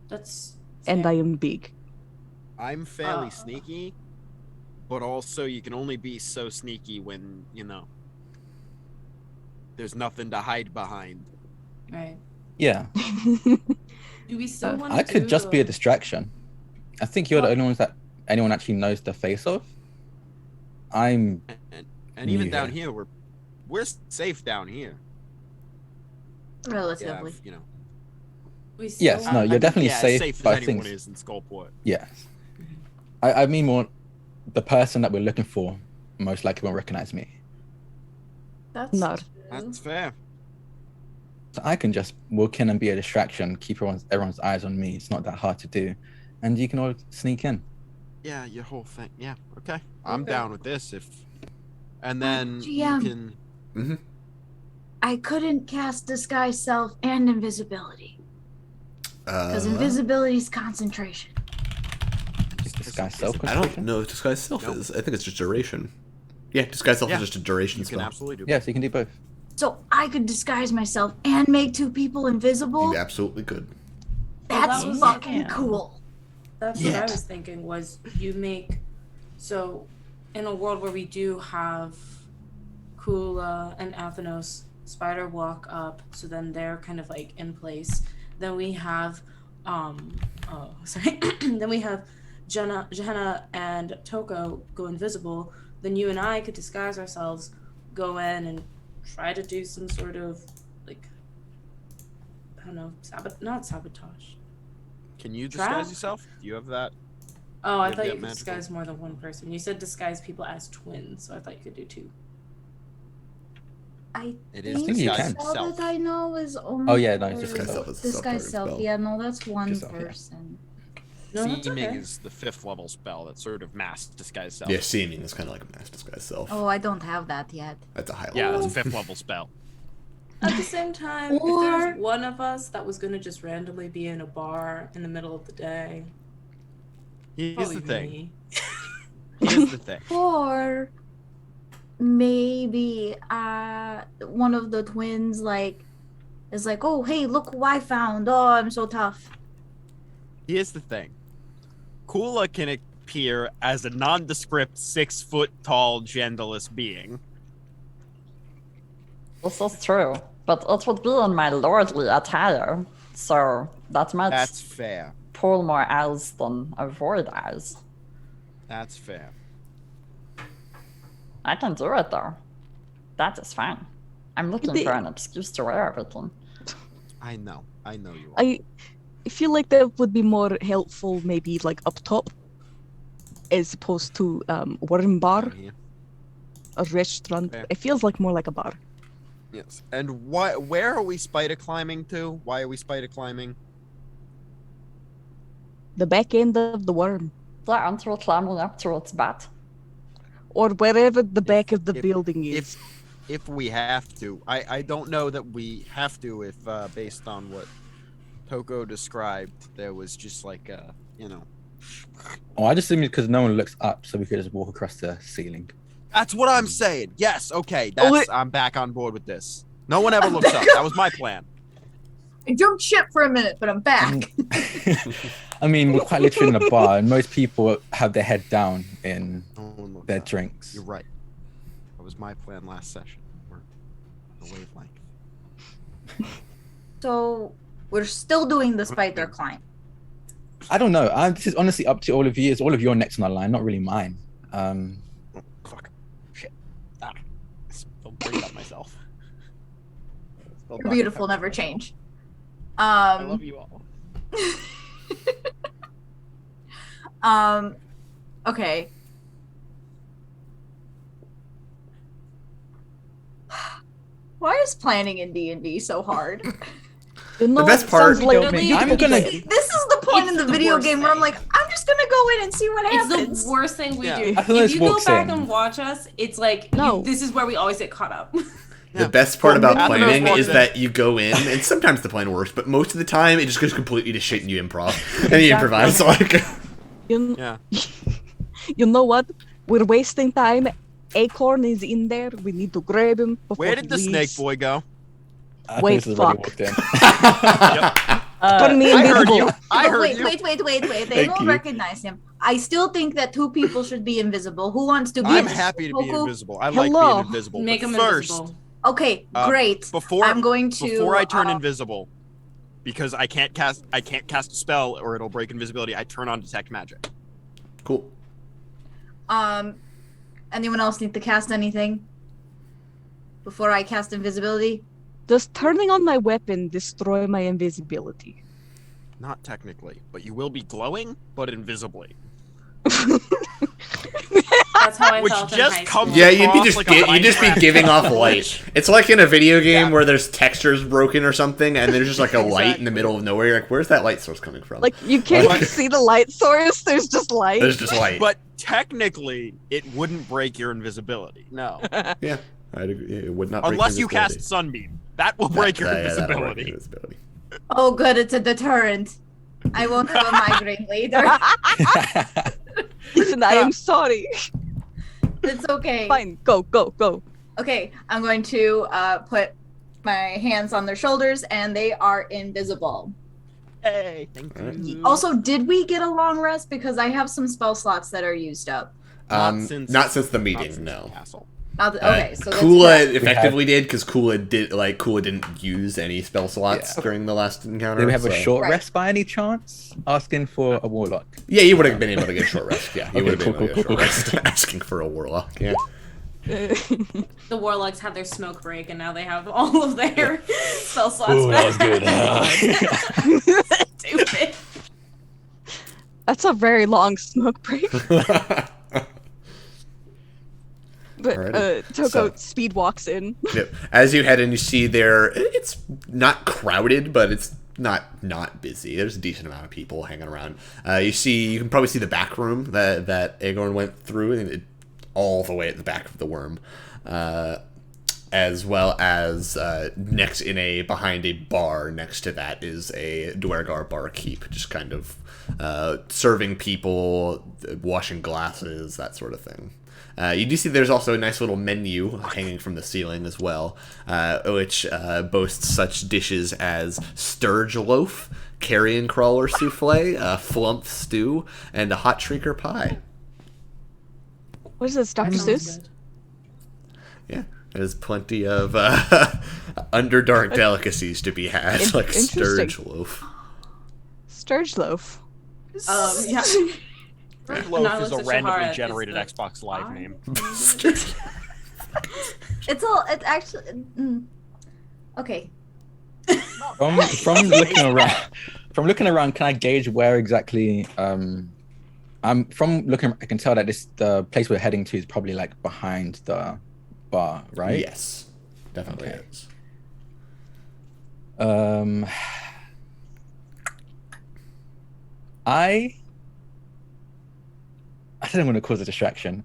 [SPEAKER 2] That's
[SPEAKER 6] and
[SPEAKER 2] fair.
[SPEAKER 6] I am big.
[SPEAKER 5] I'm fairly sneaky, but also you can only be so sneaky when, you know, there's nothing to hide behind.
[SPEAKER 2] Right.
[SPEAKER 3] Yeah.
[SPEAKER 2] Do we still want to
[SPEAKER 3] I could just be a distraction. I think you're the only ones that anyone actually knows the face of. I'm
[SPEAKER 5] And even
[SPEAKER 3] Yeah.
[SPEAKER 5] down here, we're safe down here.
[SPEAKER 4] Relatively.
[SPEAKER 5] You know.
[SPEAKER 2] We still
[SPEAKER 3] Yes,
[SPEAKER 2] want-
[SPEAKER 3] no, you're definitely
[SPEAKER 5] yeah,
[SPEAKER 3] safe,
[SPEAKER 5] as safe
[SPEAKER 3] but
[SPEAKER 5] as
[SPEAKER 3] I think-
[SPEAKER 5] anyone is in Skullport.
[SPEAKER 3] yes. I mean more the person that we're looking for most likely won't recognize me.
[SPEAKER 4] That's
[SPEAKER 6] No.
[SPEAKER 5] That's fair.
[SPEAKER 3] So I can just walk in and be a distraction, keep everyone's eyes on me. It's not that hard to do. And you can all sneak in.
[SPEAKER 5] Yeah, your whole thing. Yeah, okay. I'm
[SPEAKER 2] Okay.
[SPEAKER 5] down with this. And then you
[SPEAKER 4] GM.
[SPEAKER 5] can.
[SPEAKER 1] Mm-hmm.
[SPEAKER 4] I couldn't cast disguise self and invisibility because invisibility is concentration.
[SPEAKER 3] disguise self?
[SPEAKER 1] I don't know if disguise self is. I think it's just duration. Yeah, disguise self is just a duration
[SPEAKER 5] You
[SPEAKER 1] spell.
[SPEAKER 5] can absolutely do.
[SPEAKER 3] Yeah, so you can do both.
[SPEAKER 4] So I could disguise myself and make 2 people invisible?
[SPEAKER 1] You absolutely could.
[SPEAKER 4] That's
[SPEAKER 2] that was-
[SPEAKER 4] fucking
[SPEAKER 7] yeah.
[SPEAKER 4] cool.
[SPEAKER 2] That's what I was thinking was you make so in a world where we do have Kula and Athanos spider walk up, so then they're kind of like in place. Then we have then we have Jenna and Toko go invisible. Then you and I could disguise ourselves, go in and try to do some sort of like I don't know, not sabotage.
[SPEAKER 5] Can you
[SPEAKER 2] Trap?
[SPEAKER 5] disguise yourself? Do you have that?
[SPEAKER 2] Oh, I
[SPEAKER 5] Yeah,
[SPEAKER 2] thought
[SPEAKER 5] yeah,
[SPEAKER 2] you could
[SPEAKER 5] magical.
[SPEAKER 2] disguise more than one person. You said disguise people as twins, so I thought you could do 2.
[SPEAKER 4] I
[SPEAKER 5] It is
[SPEAKER 4] think
[SPEAKER 3] you
[SPEAKER 5] disguise
[SPEAKER 3] can.
[SPEAKER 4] all
[SPEAKER 5] self.
[SPEAKER 4] that I know is only
[SPEAKER 3] Oh, yeah, no, it's
[SPEAKER 4] for
[SPEAKER 3] just
[SPEAKER 1] Disguise self is a
[SPEAKER 4] disguise
[SPEAKER 1] self-target
[SPEAKER 4] self.
[SPEAKER 1] spell.
[SPEAKER 4] Yeah, no, that's one
[SPEAKER 3] Just self, yeah.
[SPEAKER 4] person.
[SPEAKER 2] No, that's
[SPEAKER 5] Seeming
[SPEAKER 2] okay.
[SPEAKER 5] is the 5th level spell that sort of mass disguise self.
[SPEAKER 1] Yeah, seeming is kind of like a mass disguise self.
[SPEAKER 4] Oh, I don't have that yet.
[SPEAKER 1] That's a high
[SPEAKER 5] Yeah,
[SPEAKER 1] level.
[SPEAKER 5] that's a 5th level spell.
[SPEAKER 2] At the same time, if
[SPEAKER 4] Or-
[SPEAKER 2] there's one of us that was gonna just randomly be in a bar in the middle of the day,
[SPEAKER 5] Here's
[SPEAKER 2] probably
[SPEAKER 5] the thing.
[SPEAKER 2] me.
[SPEAKER 5] Here's the thing.
[SPEAKER 4] Or maybe one of the twins is like, oh hey, look who I found. Oh, I'm so tough.
[SPEAKER 5] Here's the thing. Kula can appear as a nondescript 6-foot-tall genderless being.
[SPEAKER 8] This is true, but it would be in my lordly attire, so that might
[SPEAKER 5] That's fair.
[SPEAKER 8] pull more eyes than avoid eyes.
[SPEAKER 5] That's fair.
[SPEAKER 8] I can do it though. That is fine. I'm looking for an excuse to wear everything.
[SPEAKER 5] I know you are.
[SPEAKER 6] I feel like that would be more helpful, maybe like up top, as opposed to worm bar,
[SPEAKER 5] Down here.
[SPEAKER 6] a restaurant.
[SPEAKER 5] Fair.
[SPEAKER 6] It feels like more like a bar.
[SPEAKER 5] Yes. And where are we spider climbing to? Why are we spider climbing?
[SPEAKER 6] The back end of the worm,
[SPEAKER 8] Yeah, aren't we climbing up to its butt?
[SPEAKER 6] or wherever the back of the
[SPEAKER 5] if-
[SPEAKER 6] building is.
[SPEAKER 5] If we have to. I don't know that we have to if based on what Toko described, there was just like
[SPEAKER 3] Oh, I just assumed because no one looks up, so we could just walk across the ceiling.
[SPEAKER 5] That's what I'm saying. Yes, okay.
[SPEAKER 6] Oh, wait.
[SPEAKER 5] I'm back on board with this. No one ever looks up. That was my plan.
[SPEAKER 4] I jumped ship for a minute, but I'm back.
[SPEAKER 3] I mean, we're quite literally in a bar, and most people have their head down in
[SPEAKER 5] No one looked
[SPEAKER 3] their
[SPEAKER 5] up.
[SPEAKER 3] drinks.
[SPEAKER 5] You're right. That was my plan last session. We're a wavelength.
[SPEAKER 4] So we're still doing the spider climb.
[SPEAKER 3] I don't know. This is honestly up to all of you. It's all of your necks on the line, not really mine.
[SPEAKER 5] Oh, fuck. Shit. Ah. I spilled drink on myself. Spilled
[SPEAKER 4] You're
[SPEAKER 5] Dr.
[SPEAKER 4] beautiful,
[SPEAKER 5] Pepper
[SPEAKER 4] never
[SPEAKER 5] on myself.
[SPEAKER 4] change.
[SPEAKER 5] I love you all.
[SPEAKER 4] Okay. Why is planning in D&D so hard?
[SPEAKER 6] You know,
[SPEAKER 1] The best
[SPEAKER 6] it
[SPEAKER 1] part-
[SPEAKER 6] sounds like
[SPEAKER 2] Literally,
[SPEAKER 3] I'm gonna-
[SPEAKER 4] This is the point in
[SPEAKER 2] It's
[SPEAKER 4] the
[SPEAKER 2] the
[SPEAKER 4] video
[SPEAKER 2] worst
[SPEAKER 4] game where I'm
[SPEAKER 2] thing.
[SPEAKER 4] like, I'm just gonna go in and see what happens.
[SPEAKER 2] It's the worst thing we
[SPEAKER 5] Yeah.
[SPEAKER 2] do.
[SPEAKER 3] Athanos
[SPEAKER 2] If you go
[SPEAKER 3] walks
[SPEAKER 2] back
[SPEAKER 3] in.
[SPEAKER 2] and watch us, it's like
[SPEAKER 6] No.
[SPEAKER 2] this is where we always get caught up.
[SPEAKER 1] The best part about
[SPEAKER 5] Athanos
[SPEAKER 1] planning
[SPEAKER 5] walks
[SPEAKER 1] is
[SPEAKER 5] in.
[SPEAKER 1] that you go in, and sometimes the plan works, but most of the time it just goes completely to shit and you improv. And you improvise. Like,
[SPEAKER 6] You,
[SPEAKER 5] Yeah.
[SPEAKER 6] you know what? We're wasting time. Acorn is in there. We need to grab him before
[SPEAKER 5] Where did the
[SPEAKER 6] he
[SPEAKER 5] snake
[SPEAKER 6] leaves.
[SPEAKER 5] boy go?
[SPEAKER 3] I
[SPEAKER 6] Wait,
[SPEAKER 3] think this is already
[SPEAKER 6] fuck.
[SPEAKER 3] walked in.
[SPEAKER 6] Turn me
[SPEAKER 5] I heard
[SPEAKER 6] invisible.
[SPEAKER 5] you. I
[SPEAKER 4] But
[SPEAKER 5] heard
[SPEAKER 4] wait,
[SPEAKER 5] you.
[SPEAKER 4] wait. They
[SPEAKER 1] Thank
[SPEAKER 4] won't
[SPEAKER 1] you.
[SPEAKER 4] recognize him. I still think that 2 people should be invisible. Who wants to be
[SPEAKER 5] I'm
[SPEAKER 4] invisible?
[SPEAKER 5] happy to be
[SPEAKER 4] Poku?
[SPEAKER 5] invisible. I like
[SPEAKER 6] Hello.
[SPEAKER 5] being invisible.
[SPEAKER 2] Make
[SPEAKER 5] but
[SPEAKER 2] him
[SPEAKER 5] first,
[SPEAKER 2] invisible.
[SPEAKER 4] Okay, great.
[SPEAKER 5] Before
[SPEAKER 4] I'm going to
[SPEAKER 5] before I turn invisible, because I can't cast a spell or it'll break invisibility. I turn on detect magic.
[SPEAKER 1] cool.
[SPEAKER 4] Anyone else need to cast anything before I cast invisibility?
[SPEAKER 6] Does turning on my weapon destroy my invisibility?
[SPEAKER 5] Not technically, but you will be glowing, but invisibly.
[SPEAKER 2] That's how I
[SPEAKER 5] Which
[SPEAKER 2] felt in
[SPEAKER 5] just
[SPEAKER 2] high
[SPEAKER 5] comes-
[SPEAKER 2] school.
[SPEAKER 1] Yeah, you'd be
[SPEAKER 5] across
[SPEAKER 1] just
[SPEAKER 5] like a
[SPEAKER 1] you'd just be
[SPEAKER 5] Minecraft
[SPEAKER 1] giving off
[SPEAKER 5] glitch.
[SPEAKER 1] light. It's like in a video game
[SPEAKER 5] Yeah.
[SPEAKER 1] where there's textures broken or something, and there's just like a light in
[SPEAKER 5] Exactly.
[SPEAKER 1] the middle of nowhere. You're like, where's that light source coming from?
[SPEAKER 6] Like you can't
[SPEAKER 1] Like-
[SPEAKER 6] see the light source. There's just light.
[SPEAKER 1] there's just light.
[SPEAKER 5] But technically, it wouldn't break your invisibility. No,
[SPEAKER 1] Yeah, I'd agree. It would not break
[SPEAKER 5] unless you
[SPEAKER 1] invisibility.
[SPEAKER 5] cast Sunbeam. That will break your
[SPEAKER 1] Yeah, that'll break
[SPEAKER 5] invisibility.
[SPEAKER 1] invisibility.
[SPEAKER 4] Oh, good, it's a deterrent. I won't have a migraine later.
[SPEAKER 6] Listen, I am sorry.
[SPEAKER 4] It's okay.
[SPEAKER 6] Fine, go.
[SPEAKER 4] Okay, I'm going to put my hands on their shoulders, and they are invisible.
[SPEAKER 5] Hey, thank you.
[SPEAKER 4] Also, did we get a long rest? Because I have some spell slots that are used up.
[SPEAKER 1] Not since the meeting, no.
[SPEAKER 5] Castle.
[SPEAKER 4] Okay, so
[SPEAKER 1] Kula effectively did, because Kula didn't use any spell slots during the last encounter.
[SPEAKER 3] Did we have a short rest by any chance? Asking for a warlock.
[SPEAKER 1] Yeah, you would have been able to get a short rest. Yeah, you would have been able to get a short rest. Asking for a warlock. Yeah.
[SPEAKER 2] The warlocks had their smoke break, and now they have all of their spell slots
[SPEAKER 3] Ooh,
[SPEAKER 2] back.
[SPEAKER 3] that was good.
[SPEAKER 2] Stupid.
[SPEAKER 6] That's a very long smoke break. But Toko speed walks in.
[SPEAKER 1] Yep. As you head in, you see there, it's not crowded, but it's not busy. There's a decent amount of people hanging around. You can probably see the back room that Agorn went through, all the way at the back of the worm, as well as behind a bar next to that is a Dwergar barkeep, just kind of serving people, washing glasses, that sort of thing. You do see there's also a nice little menu hanging from the ceiling as well, which boasts such dishes as sturge loaf, carrion crawler souffle, flump stew, and a hot shrieker pie.
[SPEAKER 6] What is this, Dr. Seuss?
[SPEAKER 1] Yeah, there's plenty of Underdark delicacies to be had, like sturge loaf.
[SPEAKER 6] Sturge loaf.
[SPEAKER 2] Yeah.
[SPEAKER 5] Sturge loaf is a randomly generated Xbox Live name.
[SPEAKER 4] It's actually okay.
[SPEAKER 3] From looking around, can I gauge where exactly? I'm from looking. I can tell that the place we're heading to is probably like behind the bar, right?
[SPEAKER 1] Yes, definitely is.
[SPEAKER 3] I don't want to cause a distraction.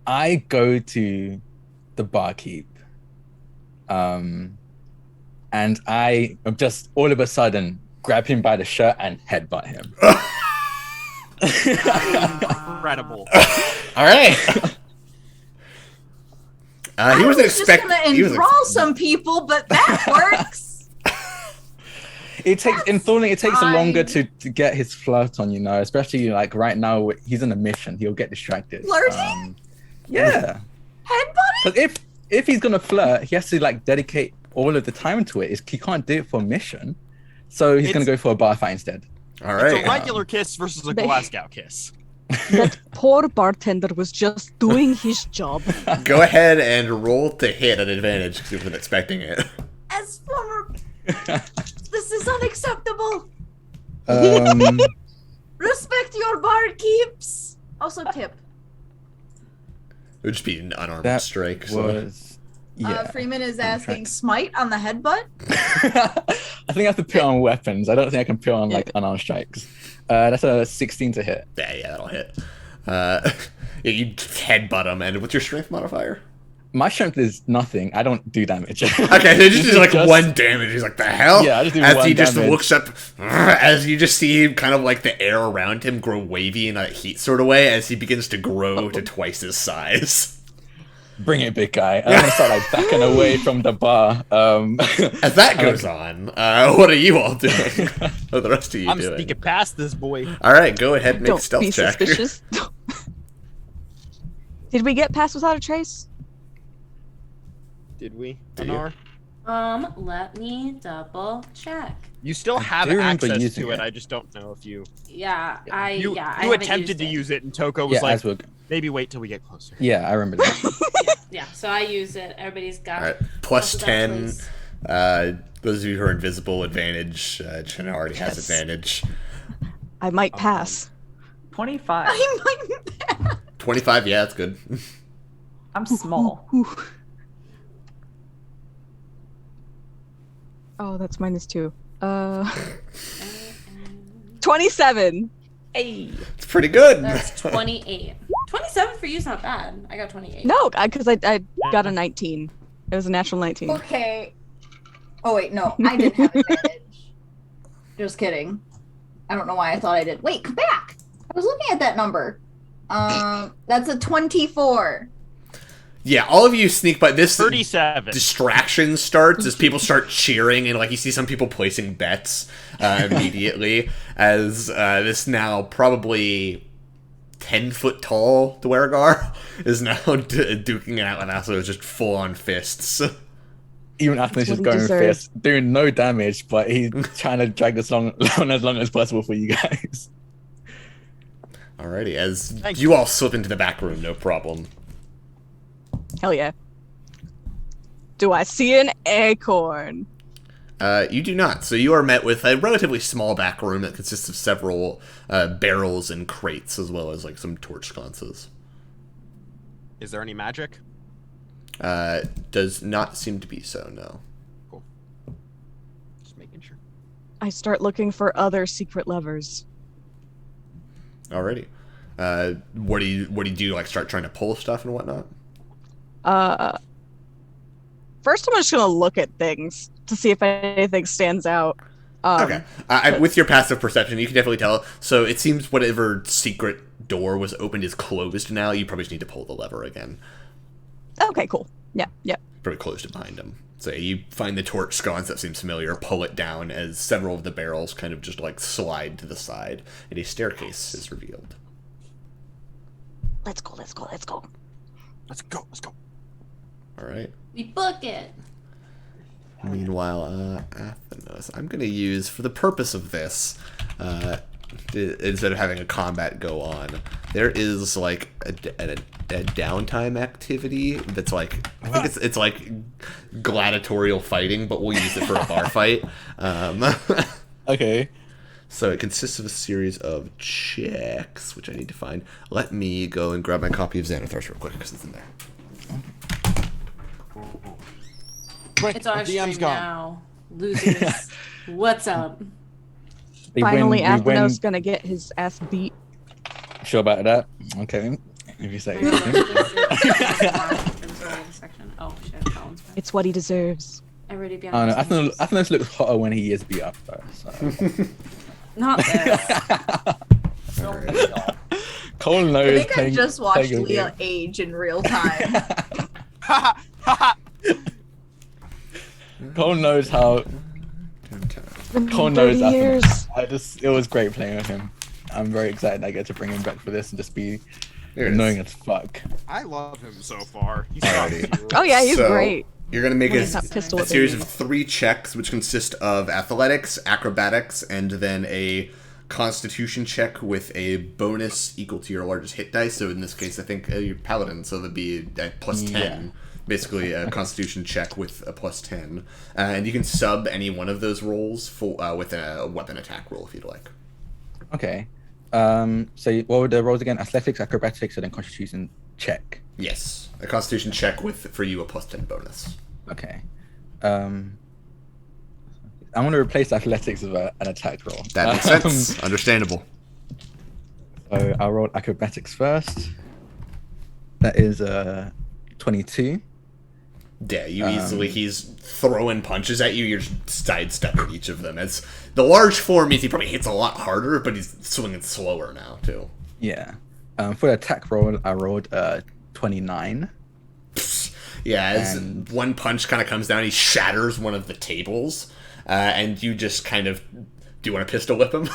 [SPEAKER 3] I go to the barkeep, and I just all of a sudden grab him by the shirt and headbutt him.
[SPEAKER 5] Incredible.
[SPEAKER 1] All right. He wasn't expecting.
[SPEAKER 4] Just gonna enthrall some people, but that works.
[SPEAKER 3] It takes longer to get his flirt on, especially like right now he's on a mission. He'll get distracted.
[SPEAKER 4] Flirting?
[SPEAKER 3] Yeah.
[SPEAKER 4] Headbutting?
[SPEAKER 3] Because if he's gonna flirt, he has to like dedicate all of the time to it. He can't do it for a mission, so he's gonna go for a bar fight instead.
[SPEAKER 1] All right.
[SPEAKER 5] It's a regular kiss versus a Glasgow kiss.
[SPEAKER 6] That poor bartender was just doing his job.
[SPEAKER 1] Go ahead and roll to hit at advantage because he wasn't expecting it.
[SPEAKER 4] As former, this is unacceptable. Respect your barkeeps. Also tip.
[SPEAKER 1] It would just be an unarmed strike.
[SPEAKER 4] Freeman is asking smite on the headbutt.
[SPEAKER 3] I think I have to put on weapons. I don't think I can put on like unarmed strikes. That's a 16 to hit.
[SPEAKER 1] Yeah, that'll hit. You headbutt him, and what's your strength modifier?
[SPEAKER 3] My strength is nothing. I don't do damage.
[SPEAKER 1] Okay, so just like one damage. He's like, the hell?
[SPEAKER 3] Yeah, I just do
[SPEAKER 1] as
[SPEAKER 3] one
[SPEAKER 1] he just
[SPEAKER 3] damage.
[SPEAKER 1] looks up, as you just see him kind of like the air around him grow wavy in a heat sort of way as he begins to grow to twice his size.
[SPEAKER 3] Bring it, big guy. I'm gonna start like backing away from the bar.
[SPEAKER 1] As that goes on, what are you all doing? What are the rest of you doing?
[SPEAKER 5] I'm sneaking past this boy.
[SPEAKER 1] All right, go ahead and make a
[SPEAKER 6] Don't
[SPEAKER 1] stealth
[SPEAKER 6] be
[SPEAKER 1] check.
[SPEAKER 6] suspicious. Did we get past without a trace?
[SPEAKER 5] Did we?
[SPEAKER 1] Did you?
[SPEAKER 5] Anar?
[SPEAKER 2] Let me double check.
[SPEAKER 5] You still have
[SPEAKER 3] do remember
[SPEAKER 5] access
[SPEAKER 3] using
[SPEAKER 5] to it.
[SPEAKER 3] it.
[SPEAKER 5] I just don't know if you.
[SPEAKER 2] Yeah,
[SPEAKER 5] You
[SPEAKER 2] I haven't
[SPEAKER 5] attempted
[SPEAKER 2] used
[SPEAKER 5] to
[SPEAKER 2] it.
[SPEAKER 5] use it, and Toko was
[SPEAKER 3] Yeah,
[SPEAKER 5] like, maybe wait till we get closer.
[SPEAKER 3] Yeah, I remember that.
[SPEAKER 2] Yeah, so I use it. Everybody's got
[SPEAKER 1] All right,
[SPEAKER 2] it.
[SPEAKER 1] plus
[SPEAKER 2] Also got
[SPEAKER 1] 10.
[SPEAKER 2] place.
[SPEAKER 1] Those of you who are invisible, advantage. Jenna already has
[SPEAKER 6] Yes.
[SPEAKER 1] advantage.
[SPEAKER 6] I might pass.
[SPEAKER 7] 25.
[SPEAKER 4] I might
[SPEAKER 1] 25, yeah, that's good.
[SPEAKER 7] I'm small.
[SPEAKER 6] Oh, that's -2. 27.
[SPEAKER 7] Hey.
[SPEAKER 1] It's pretty good.
[SPEAKER 2] That's 28. 27 for you is not bad. I got 28.
[SPEAKER 6] No, because I got a 19. It was a natural 19.
[SPEAKER 4] Okay. Oh wait, no, I did have advantage. Just kidding. I don't know why I thought I did. Wait, come back. was looking at that number. That's a 24.
[SPEAKER 1] Yeah, all of you sneak by. This
[SPEAKER 5] 37.
[SPEAKER 1] distraction starts as people start cheering, and like you see some people placing bets immediately as this now probably 10-foot tall Dwergar is now duking it out, and also is just full on fists.
[SPEAKER 3] Even Athens
[SPEAKER 6] That's
[SPEAKER 3] is
[SPEAKER 6] what he
[SPEAKER 3] going
[SPEAKER 6] deserves.
[SPEAKER 3] fist, doing no damage, but he's trying to drag this on as long as possible for you guys.
[SPEAKER 1] Alrighty, as
[SPEAKER 5] Thank
[SPEAKER 1] you all slip into the back room, no problem.
[SPEAKER 6] Hell yeah. Do I see an acorn?
[SPEAKER 1] You do not. So you are met with a relatively small back room that consists of several barrels and crates, as well as like some torch sconces.
[SPEAKER 5] Is there any magic?
[SPEAKER 1] Does not seem to be so, no.
[SPEAKER 5] Cool. Just making sure.
[SPEAKER 6] I start looking for other secret levers.
[SPEAKER 1] Alrighty. What do you do? Like start trying to pull stuff and whatnot?
[SPEAKER 6] First I'm just gonna look at things to see if anything stands out.
[SPEAKER 1] Okay. With your passive perception, you can definitely tell. So it seems whatever secret door was opened is closed now. You probably just need to pull the lever again.
[SPEAKER 6] Okay, cool. Yeah.
[SPEAKER 1] Probably closed it behind him. So you find the torch sconce that seems familiar, pull it down as several of the barrels kind of just like slide to the side, and a staircase is revealed.
[SPEAKER 6] Let's go.
[SPEAKER 5] Let's go.
[SPEAKER 1] Alright.
[SPEAKER 2] We book it.
[SPEAKER 1] Meanwhile, Athenos, I'm going to use, for the purpose of this, instead of having a combat go on, there is like a downtime activity that's like, I think it's like gladiatorial fighting, but we'll use it for a bar fight.
[SPEAKER 3] Okay.
[SPEAKER 1] So it consists of a series of checks, which I need to find. Let me go and grab my copy of Xanathars real quick, because it's in there.
[SPEAKER 5] Quick,
[SPEAKER 2] It's our
[SPEAKER 5] the
[SPEAKER 2] stream
[SPEAKER 5] DM's gone.
[SPEAKER 2] now. Losers. What's up?
[SPEAKER 6] Finally,
[SPEAKER 3] we win.
[SPEAKER 6] Athenos gonna get his ass beat.
[SPEAKER 3] Sure about that? Okay. If you say.
[SPEAKER 2] Oh shit, Colin's back.
[SPEAKER 6] It's what he deserves.
[SPEAKER 2] I already be
[SPEAKER 3] I
[SPEAKER 2] on
[SPEAKER 3] don't know.
[SPEAKER 2] his
[SPEAKER 3] Athenos looks hotter when he is beat up, though. So.
[SPEAKER 2] Not this.
[SPEAKER 3] Cole
[SPEAKER 4] I
[SPEAKER 3] knows.
[SPEAKER 4] think I just watched Leah age in real time.
[SPEAKER 3] Cole knows how. Cole
[SPEAKER 6] In
[SPEAKER 3] knows
[SPEAKER 6] 30
[SPEAKER 3] Athenos.
[SPEAKER 6] years.
[SPEAKER 3] It was great playing with him. I'm very excited I get to bring him back for this and just be
[SPEAKER 1] There it
[SPEAKER 3] annoying
[SPEAKER 1] is.
[SPEAKER 3] as fuck.
[SPEAKER 5] I love him so far. He's
[SPEAKER 1] Alrighty.
[SPEAKER 6] Oh yeah, he's
[SPEAKER 1] So,
[SPEAKER 6] great.
[SPEAKER 1] You're going to make
[SPEAKER 6] When
[SPEAKER 1] a
[SPEAKER 6] he's not pistol
[SPEAKER 1] a
[SPEAKER 6] whipping
[SPEAKER 1] series
[SPEAKER 6] you.
[SPEAKER 1] of 3 checks, which consist of athletics, acrobatics, and then a constitution check with a bonus equal to your largest hit dice. So in this case, I think you're paladin, so that'd be a plus 10.
[SPEAKER 3] Yeah.
[SPEAKER 1] Basically, a constitution check with a plus 10. And you can sub any one of those rolls with a weapon attack roll if you'd like.
[SPEAKER 3] Okay. So what were the rolls again? Athletics, acrobatics, and then constitution check.
[SPEAKER 1] Yes. A constitution check with, for you, a plus 10 bonus.
[SPEAKER 3] Okay. I'm gonna replace athletics with an attack roll.
[SPEAKER 1] That makes sense. Understandable.
[SPEAKER 3] So I'll roll acrobatics first. That is 22.
[SPEAKER 1] Yeah, you easily, he's throwing punches at you, you're just sidestepping each of them. As the large form means he probably hits a lot harder, but he's swinging slower now, too.
[SPEAKER 3] Yeah. For the attack roll, I rolled 29.
[SPEAKER 1] Yeah, as
[SPEAKER 3] And-
[SPEAKER 1] one punch kind of comes down, he shatters one of the tables, and you just kind of, do you want to pistol whip him?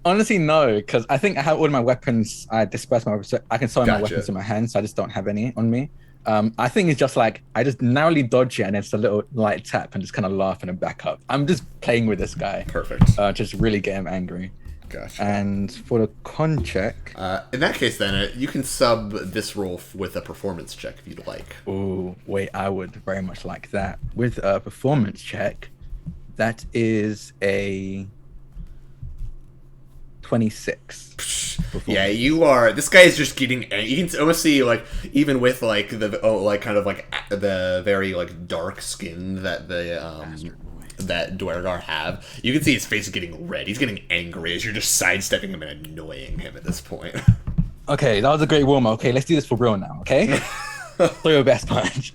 [SPEAKER 3] Honestly, no, because I think I have all my weapons. I disperse my weapons. I can summon my
[SPEAKER 1] Gotcha.
[SPEAKER 3] weapons in my hand, so I just don't have any on me. I think it's just like I just narrowly dodge it, and it's a little light tap, and just kind of laugh and then back up. I'm just playing with this guy,
[SPEAKER 1] Perfect.
[SPEAKER 3] just really get him angry.
[SPEAKER 1] Gotcha.
[SPEAKER 3] And for the con check,
[SPEAKER 1] In that case, then, you can sub this roll with a performance check if you'd like.
[SPEAKER 3] oh wait, I would very much like that. With a performance check, that is a 26.
[SPEAKER 1] Yeah, you are. This guy is just getting. You can almost see, like, even with like the very like dark skin that that Dwergar have, you can see his face getting red. He's getting angry as you're just sidestepping him and annoying him at this point.
[SPEAKER 3] Okay, that was a great warm up. Okay, let's do this for real now. Okay, throw your best punch.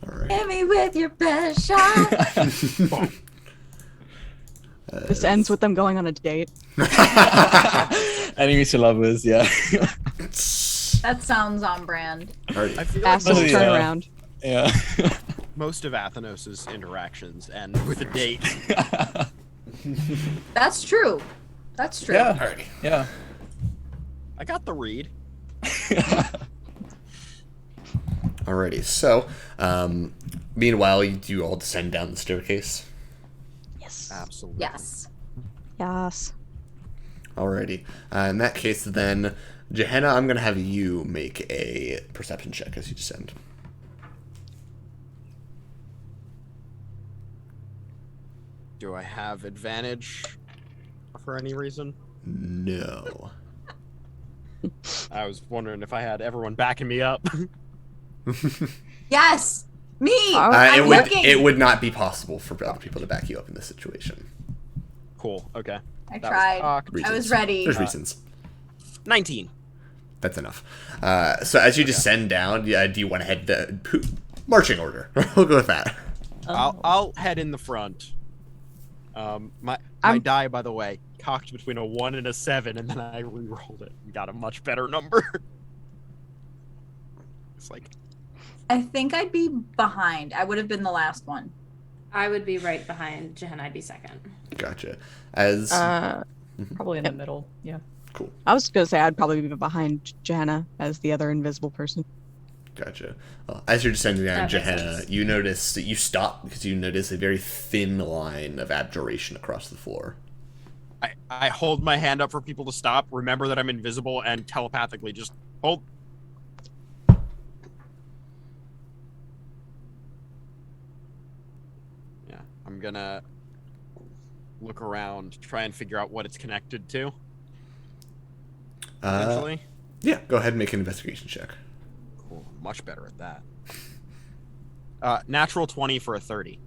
[SPEAKER 1] All right.
[SPEAKER 4] Hit me with your best shot.
[SPEAKER 6] This ends with them going on a date.
[SPEAKER 3] Enemies to lovers, yeah.
[SPEAKER 4] That sounds on brand.
[SPEAKER 1] Alrighty.
[SPEAKER 5] I feel like
[SPEAKER 6] Fastest
[SPEAKER 3] Oh, yeah.
[SPEAKER 6] turnaround.
[SPEAKER 3] Yeah.
[SPEAKER 5] most of Athenos's interactions end with a date.
[SPEAKER 4] That's true. That's true.
[SPEAKER 3] Yeah.
[SPEAKER 1] Alrighty.
[SPEAKER 3] Yeah.
[SPEAKER 5] I got the read.
[SPEAKER 1] Alrighty. So, meanwhile, you all descend down the staircase.
[SPEAKER 6] Yes.
[SPEAKER 5] Absolutely.
[SPEAKER 4] Yes.
[SPEAKER 6] Yes.
[SPEAKER 1] Alrighty. In that case, then, Gehenna, I'm going to have you make a perception check as you descend.
[SPEAKER 5] Do I have advantage for any reason?
[SPEAKER 1] No.
[SPEAKER 5] I was wondering if I had everyone backing me up.
[SPEAKER 4] Yes. Me.
[SPEAKER 6] Oh.
[SPEAKER 4] I'm looking.
[SPEAKER 1] It would not be possible for other people to back you up in this situation.
[SPEAKER 5] Cool. Okay.
[SPEAKER 4] I
[SPEAKER 5] That was
[SPEAKER 4] tried.
[SPEAKER 5] cocked.
[SPEAKER 4] I was
[SPEAKER 1] Reasons.
[SPEAKER 4] ready.
[SPEAKER 1] There's reasons.
[SPEAKER 5] 19.
[SPEAKER 1] That's enough. So as you descend down, do you want to head to marching order? We'll go with that.
[SPEAKER 5] I'll head in the front. My die, by the way, cocked between a 1 and a 7, and then I re-rolled it and got a much better number. It's like,
[SPEAKER 4] I think I'd be behind. I would have been the last one.
[SPEAKER 2] I would be right behind Jen. I'd be second.
[SPEAKER 1] Gotcha. As
[SPEAKER 7] Probably in the middle. Yeah.
[SPEAKER 1] cool.
[SPEAKER 6] I was gonna say I'd probably be behind Johanna as the other invisible person.
[SPEAKER 1] Gotcha. Well, as you're descending down,
[SPEAKER 2] That makes
[SPEAKER 1] Gehenna,
[SPEAKER 2] sense.
[SPEAKER 1] you notice that you stop because you notice a very thin line of abjuration across the floor.
[SPEAKER 5] I hold my hand up for people to stop, remember that I'm invisible, and telepathically just hold. Yeah, I'm gonna look around, try and figure out what it's connected to. Eventually.
[SPEAKER 1] Yeah, go ahead and make an investigation check.
[SPEAKER 5] Cool, much better at that. Natural 20 for a 30.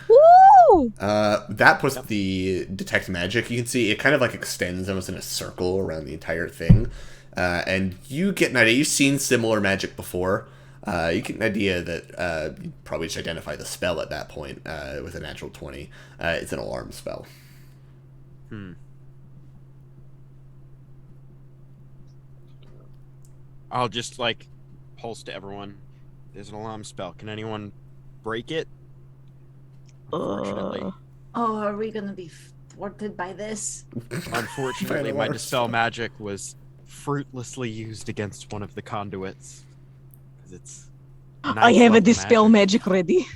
[SPEAKER 6] Woo!
[SPEAKER 1] That plus the detect magic, you can see it kind of like extends almost in a circle around the entire thing. And you get an idea. You've seen similar magic before. You get an idea that you probably just identify the spell at that point with a natural 20. It's an alarm spell.
[SPEAKER 5] I'll just like pulse to everyone. There's an alarm spell. Can anyone break it? Unfortunately,
[SPEAKER 4] Oh, are we gonna be thwarted by this?
[SPEAKER 5] unfortunately, my
[SPEAKER 1] alarm
[SPEAKER 5] dispel
[SPEAKER 1] spell.
[SPEAKER 5] magic was fruitlessly used against one of the conduits. Because it's.
[SPEAKER 6] I
[SPEAKER 5] ninth
[SPEAKER 6] have a
[SPEAKER 5] level
[SPEAKER 6] dispel magic ready.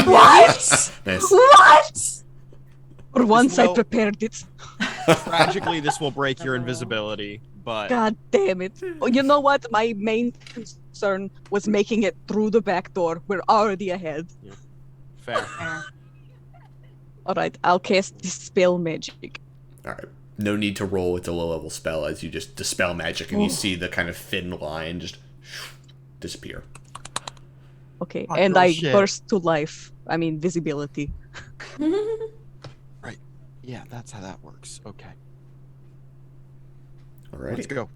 [SPEAKER 4] What?
[SPEAKER 1] Nice.
[SPEAKER 4] What?
[SPEAKER 6] For once I
[SPEAKER 5] will-
[SPEAKER 6] prepared it.
[SPEAKER 5] Tragically, this will break your invisibility, but
[SPEAKER 6] God damn it. Oh, you know what? My main concern was making it through the back door. We're already ahead.
[SPEAKER 5] fair.
[SPEAKER 6] Alright, I'll cast Dispel Magic.
[SPEAKER 1] Alright. No need to roll. It's a low level spell as you just dispel magic and you see the kind of thin line just disappear.
[SPEAKER 6] Okay,
[SPEAKER 5] Fuck
[SPEAKER 6] and
[SPEAKER 5] your
[SPEAKER 6] I
[SPEAKER 5] shit.
[SPEAKER 6] burst to life. I mean, visibility.
[SPEAKER 5] Yeah, that's how that works. Okay.
[SPEAKER 1] Alrighty.
[SPEAKER 5] Let's go.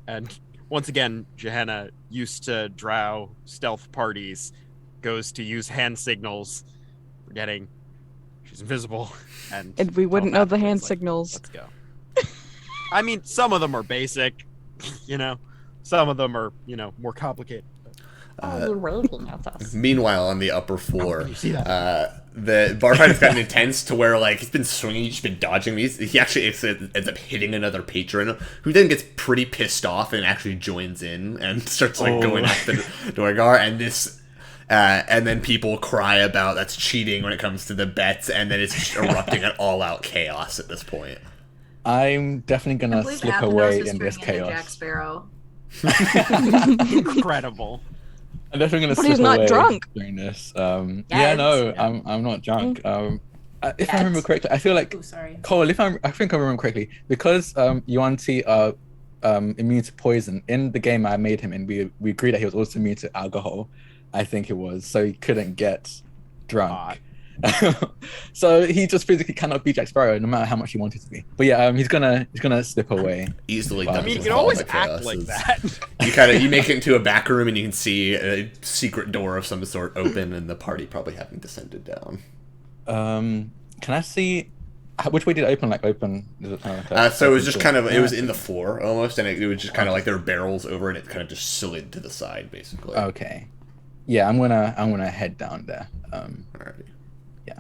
[SPEAKER 5] And once again, Gehenna, used to drow stealth parties, goes to use hand signals, forgetting she's invisible. And
[SPEAKER 6] We wouldn't know the
[SPEAKER 5] telepathically
[SPEAKER 6] hand
[SPEAKER 5] is like,
[SPEAKER 6] signals.
[SPEAKER 5] Let's go. I mean, some of them are basic, you know. Some of them are, you know, more complicated.
[SPEAKER 8] Oh, you're waving at us.
[SPEAKER 1] Meanwhile, on the upper floor,
[SPEAKER 5] you see that?
[SPEAKER 1] the bar fight has gotten intense to where, like, he's been swinging, he's just been dodging these. He actually ends up hitting another patron, who then gets pretty pissed off and actually joins in and starts, like, going after Dorgar. And this, and then people cry about that's cheating when it comes to the bets, and then it's just erupting at all-out chaos at this point.
[SPEAKER 3] I'm definitely
[SPEAKER 4] I
[SPEAKER 3] gonna
[SPEAKER 4] believe
[SPEAKER 3] slip
[SPEAKER 4] Athenos
[SPEAKER 3] away
[SPEAKER 4] is
[SPEAKER 3] in this
[SPEAKER 4] turning into Jack
[SPEAKER 3] chaos.
[SPEAKER 4] Sparrow.
[SPEAKER 5] Incredible.
[SPEAKER 3] I'm definitely gonna
[SPEAKER 6] But
[SPEAKER 3] slip
[SPEAKER 6] he's not
[SPEAKER 3] away
[SPEAKER 6] drunk.
[SPEAKER 3] during this.
[SPEAKER 4] Yes.
[SPEAKER 3] Yeah, no,
[SPEAKER 4] Yeah.
[SPEAKER 3] I'm not drunk. If I
[SPEAKER 4] Yes.
[SPEAKER 3] remember correctly, I feel like
[SPEAKER 2] Oh, sorry.
[SPEAKER 3] Cole, I think I remember correctly, because Yuan-Ti are immune to poison. In the game I made him in, we agreed that he was also immune to alcohol. I think it was, so he couldn't get drunk. So he just physically cannot be Jack Sparrow, no matter how much he wanted to be. But yeah, he's gonna slip away.
[SPEAKER 1] Easily
[SPEAKER 3] I
[SPEAKER 1] done.
[SPEAKER 5] I mean, you
[SPEAKER 1] with
[SPEAKER 5] can
[SPEAKER 1] all
[SPEAKER 5] always
[SPEAKER 1] the
[SPEAKER 5] act
[SPEAKER 1] chaos
[SPEAKER 5] like
[SPEAKER 1] is-
[SPEAKER 5] that.
[SPEAKER 1] You make it into a back room and you can see a secret door of some sort open and the party probably having descended down.
[SPEAKER 3] Can I see Which way did it open? Like open? Is it kind of like
[SPEAKER 1] So it was just
[SPEAKER 3] open
[SPEAKER 1] kind of,
[SPEAKER 3] door?
[SPEAKER 1] it was in the floor almost, and it was just kind of like there were barrels over it, and it kind of just slid to the side, basically.
[SPEAKER 3] Okay. Yeah, I'm gonna head down there.
[SPEAKER 1] Alrighty.
[SPEAKER 3] Yeah.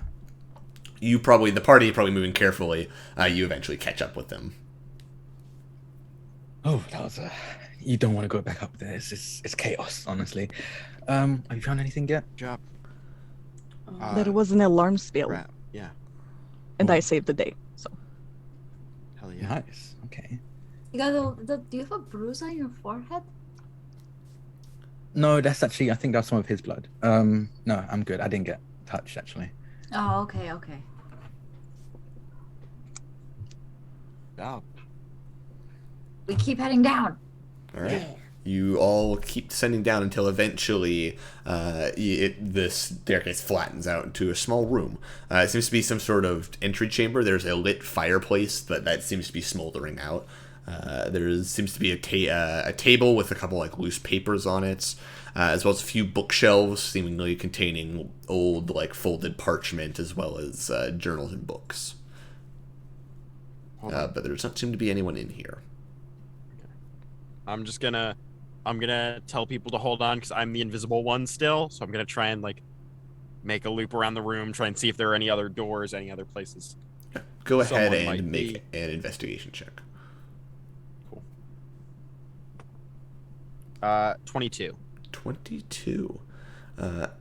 [SPEAKER 1] The party probably moving carefully, you eventually catch up with them.
[SPEAKER 3] Oh, that was you don't want to go back up there. It's chaos, honestly. Have you found anything yet?
[SPEAKER 5] Good job.
[SPEAKER 6] There was an alarm spell,
[SPEAKER 5] Crap. Yeah.
[SPEAKER 6] and I saved the day. So
[SPEAKER 5] Hell yeah.
[SPEAKER 3] Nice. Okay.
[SPEAKER 4] You got do you have a bruise on your forehead?
[SPEAKER 3] No, that's actually, I think that's some of his blood. No, I'm good. I didn't get touched, actually.
[SPEAKER 4] Oh, okay, okay.
[SPEAKER 5] Oh.
[SPEAKER 4] We keep heading down.
[SPEAKER 1] All right. You all keep descending down until eventually this staircase flattens out into a small room. It seems to be some sort of entry chamber. There's a lit fireplace that seems to be smoldering out. There seems to be a table with a couple like loose papers on it, as well as a few bookshelves seemingly containing old like folded parchment as well as journals and books. But there does not seem to be anyone in here.
[SPEAKER 5] I'm gonna tell people to hold on because I'm the invisible one still. So I'm gonna try and like make a loop around the room, try and see if there are any other doors, any other places.
[SPEAKER 1] Go ahead
[SPEAKER 5] Someone might
[SPEAKER 1] and make
[SPEAKER 5] be.
[SPEAKER 1] an investigation check.
[SPEAKER 5] Cool. 22.
[SPEAKER 1] 22.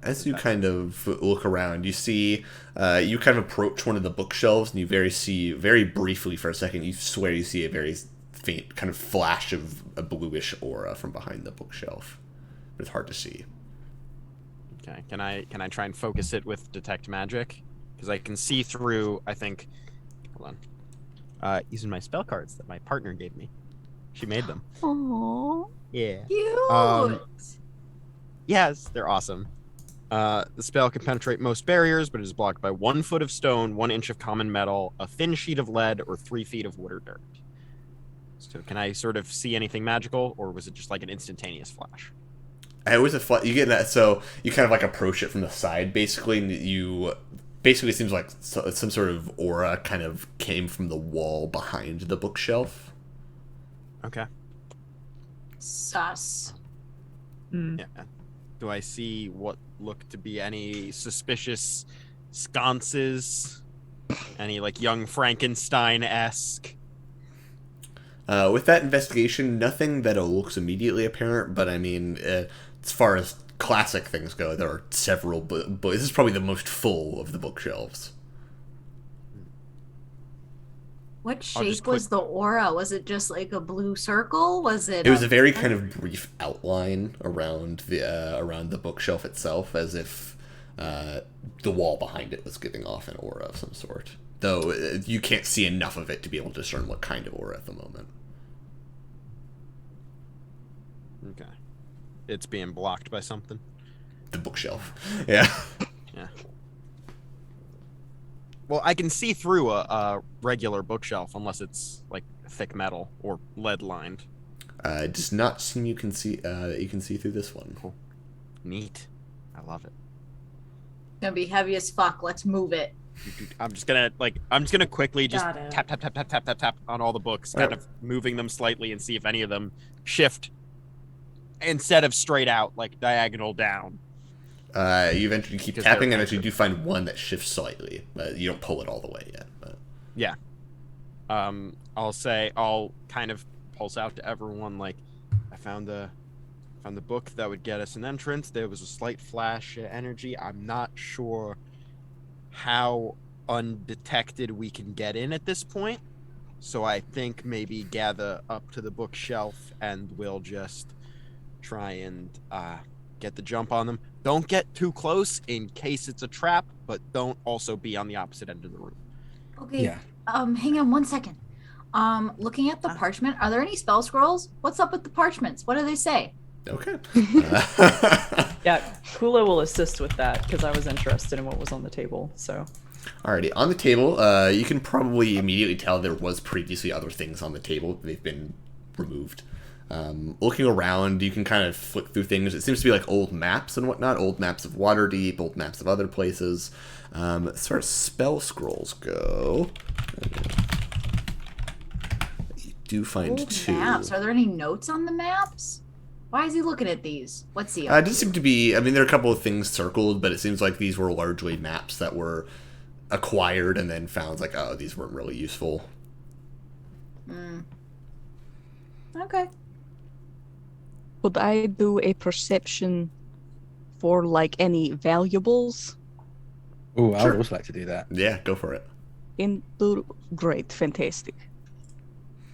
[SPEAKER 1] As you kind of look around, you see, you kind of approach one of the bookshelves, and you see very briefly for a second, you swear you see a very faint kind of flash of a bluish aura from behind the bookshelf. But it's hard to see.
[SPEAKER 5] Okay. Can I try and focus it with detect magic? Because I can see through. I think. Hold on. Using my spell cards that my partner gave me. She made them.
[SPEAKER 6] Aww.
[SPEAKER 5] Yeah.
[SPEAKER 4] Cute.
[SPEAKER 5] Yes, they're awesome. The spell can penetrate most barriers, but it is blocked by 1 foot of stone, 1 inch of common metal, a thin sheet of lead, or 3 feet of wood or dirt. So can I sort of see anything magical, or was it just like an instantaneous flash?
[SPEAKER 1] It was you get that, so you kind of like approach it from the side, basically, and it seems like some sort of aura kind of came from the wall behind the bookshelf.
[SPEAKER 5] Okay.
[SPEAKER 4] Sus.
[SPEAKER 5] Yeah. Do I see what look to be any suspicious sconces? Any like young Frankenstein-esque?
[SPEAKER 1] With that investigation, nothing that looks immediately apparent, but I mean, as far as classic things go, there are several books. This is probably the most full of the bookshelves.
[SPEAKER 4] What shape was the aura? Was it just like a blue circle? Was it?
[SPEAKER 1] It was a very kind of brief outline around the bookshelf itself, as if the wall behind it was giving off an aura of some sort. Though you can't see enough of it to be able to discern what kind of aura at the moment.
[SPEAKER 5] Okay. It's being blocked by something.
[SPEAKER 1] The bookshelf. Yeah.
[SPEAKER 5] Yeah. Well, I can see through a regular bookshelf unless it's like thick metal or lead lined.
[SPEAKER 1] It does not seem you can see through this one.
[SPEAKER 5] Cool. Neat. I love it.
[SPEAKER 4] It's gonna be heavy as fuck. Let's move it.
[SPEAKER 5] I'm just gonna quickly just
[SPEAKER 2] Got it.
[SPEAKER 5] tap on all the books, kind of moving them slightly and see if any of them shift instead of straight out, like diagonal down.
[SPEAKER 1] You eventually keep
[SPEAKER 5] Because
[SPEAKER 1] tapping,
[SPEAKER 5] they're
[SPEAKER 1] and eventually do find one that shifts slightly. You don't pull it all the way yet. But.
[SPEAKER 5] Yeah. I'll kind of pulse out to everyone like, I found the book that would get us an entrance. There was a slight flash of energy. I'm not sure how undetected we can get in at this point. So I think maybe gather up to the bookshelf and we'll just try and get the jump on them. Don't get too close in case it's a trap, but don't also be on the opposite end of the room.
[SPEAKER 4] Okay.
[SPEAKER 3] Yeah.
[SPEAKER 4] Hang on one second. Looking at the parchment, are there any spell scrolls? What's up with the parchments? What do they say?
[SPEAKER 1] Okay.
[SPEAKER 7] Yeah, Kula will assist with that because I was interested in what was on the table. So,
[SPEAKER 1] Alrighty, on the table, you can probably immediately tell there was previously other things on the table. They've been removed. Looking around, you can kind of flick through things. It seems to be like old maps and whatnot, old maps of Waterdeep, old maps of other places. As far as spell scrolls go, you do find
[SPEAKER 4] Old
[SPEAKER 1] two.
[SPEAKER 4] maps. Are there any notes on the maps? Why is he looking at these? What's he?
[SPEAKER 1] It does seem to be. I mean, there are a couple of things circled, but it seems like these were largely maps that were acquired and then found. Like, oh, these weren't really useful.
[SPEAKER 4] Okay.
[SPEAKER 6] Could I do a perception for like any valuables?
[SPEAKER 3] Ooh, I
[SPEAKER 1] Sure.
[SPEAKER 3] would also like to do that.
[SPEAKER 1] Yeah, go for it.
[SPEAKER 6] Great, fantastic.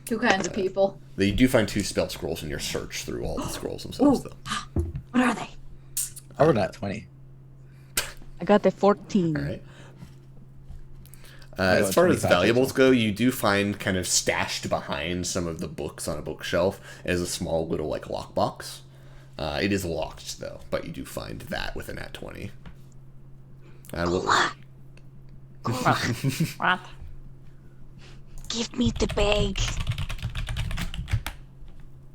[SPEAKER 4] Two kinds of people.
[SPEAKER 1] You do find two spell scrolls in your search through all the scrolls themselves,
[SPEAKER 4] Ooh.
[SPEAKER 1] though.
[SPEAKER 4] What are they?
[SPEAKER 3] I rolled that 20.
[SPEAKER 6] I got a 14.
[SPEAKER 1] All right.
[SPEAKER 3] I got
[SPEAKER 1] As far as
[SPEAKER 3] 25
[SPEAKER 1] valuables go, you do find kind of stashed behind some of the books on a bookshelf is a small little like lockbox. It is locked though, but you do find that with a nat 20.
[SPEAKER 8] What?
[SPEAKER 6] Give me the bag.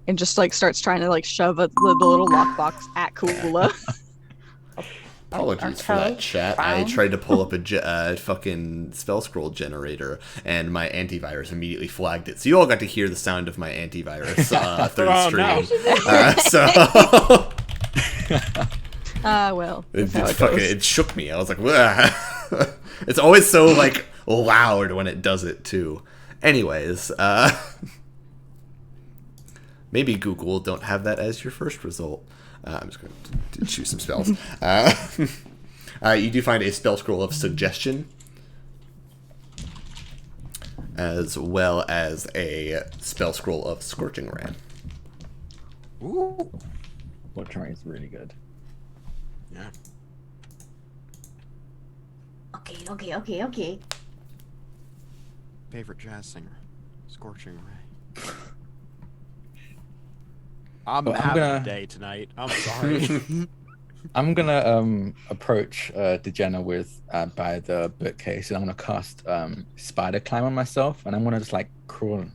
[SPEAKER 6] And just like starts trying to like shove the little lockbox at Kula.
[SPEAKER 1] Apologies for that, chat. I tried to pull up a fucking spell scroll generator, and my antivirus immediately flagged it. So you all got to hear the sound of my antivirus through the stream.
[SPEAKER 6] Well.
[SPEAKER 1] It shook me. I was like, "Wah." It's always so like loud when it does it too. Anyways, maybe Google don't have that as your first result. I'm just going to choose some spells. You do find a spell scroll of suggestion, as well as a spell scroll of scorching ray.
[SPEAKER 5] Ooh.
[SPEAKER 3] Scorching ray is really good.
[SPEAKER 5] Yeah.
[SPEAKER 4] Okay.
[SPEAKER 5] Favorite jazz singer, Scorching Ray. I'm having a day tonight. I'm sorry.
[SPEAKER 3] I'm gonna approach Dejena with by the bookcase, and I'm gonna cast spider climb on myself, and I'm gonna just like crawl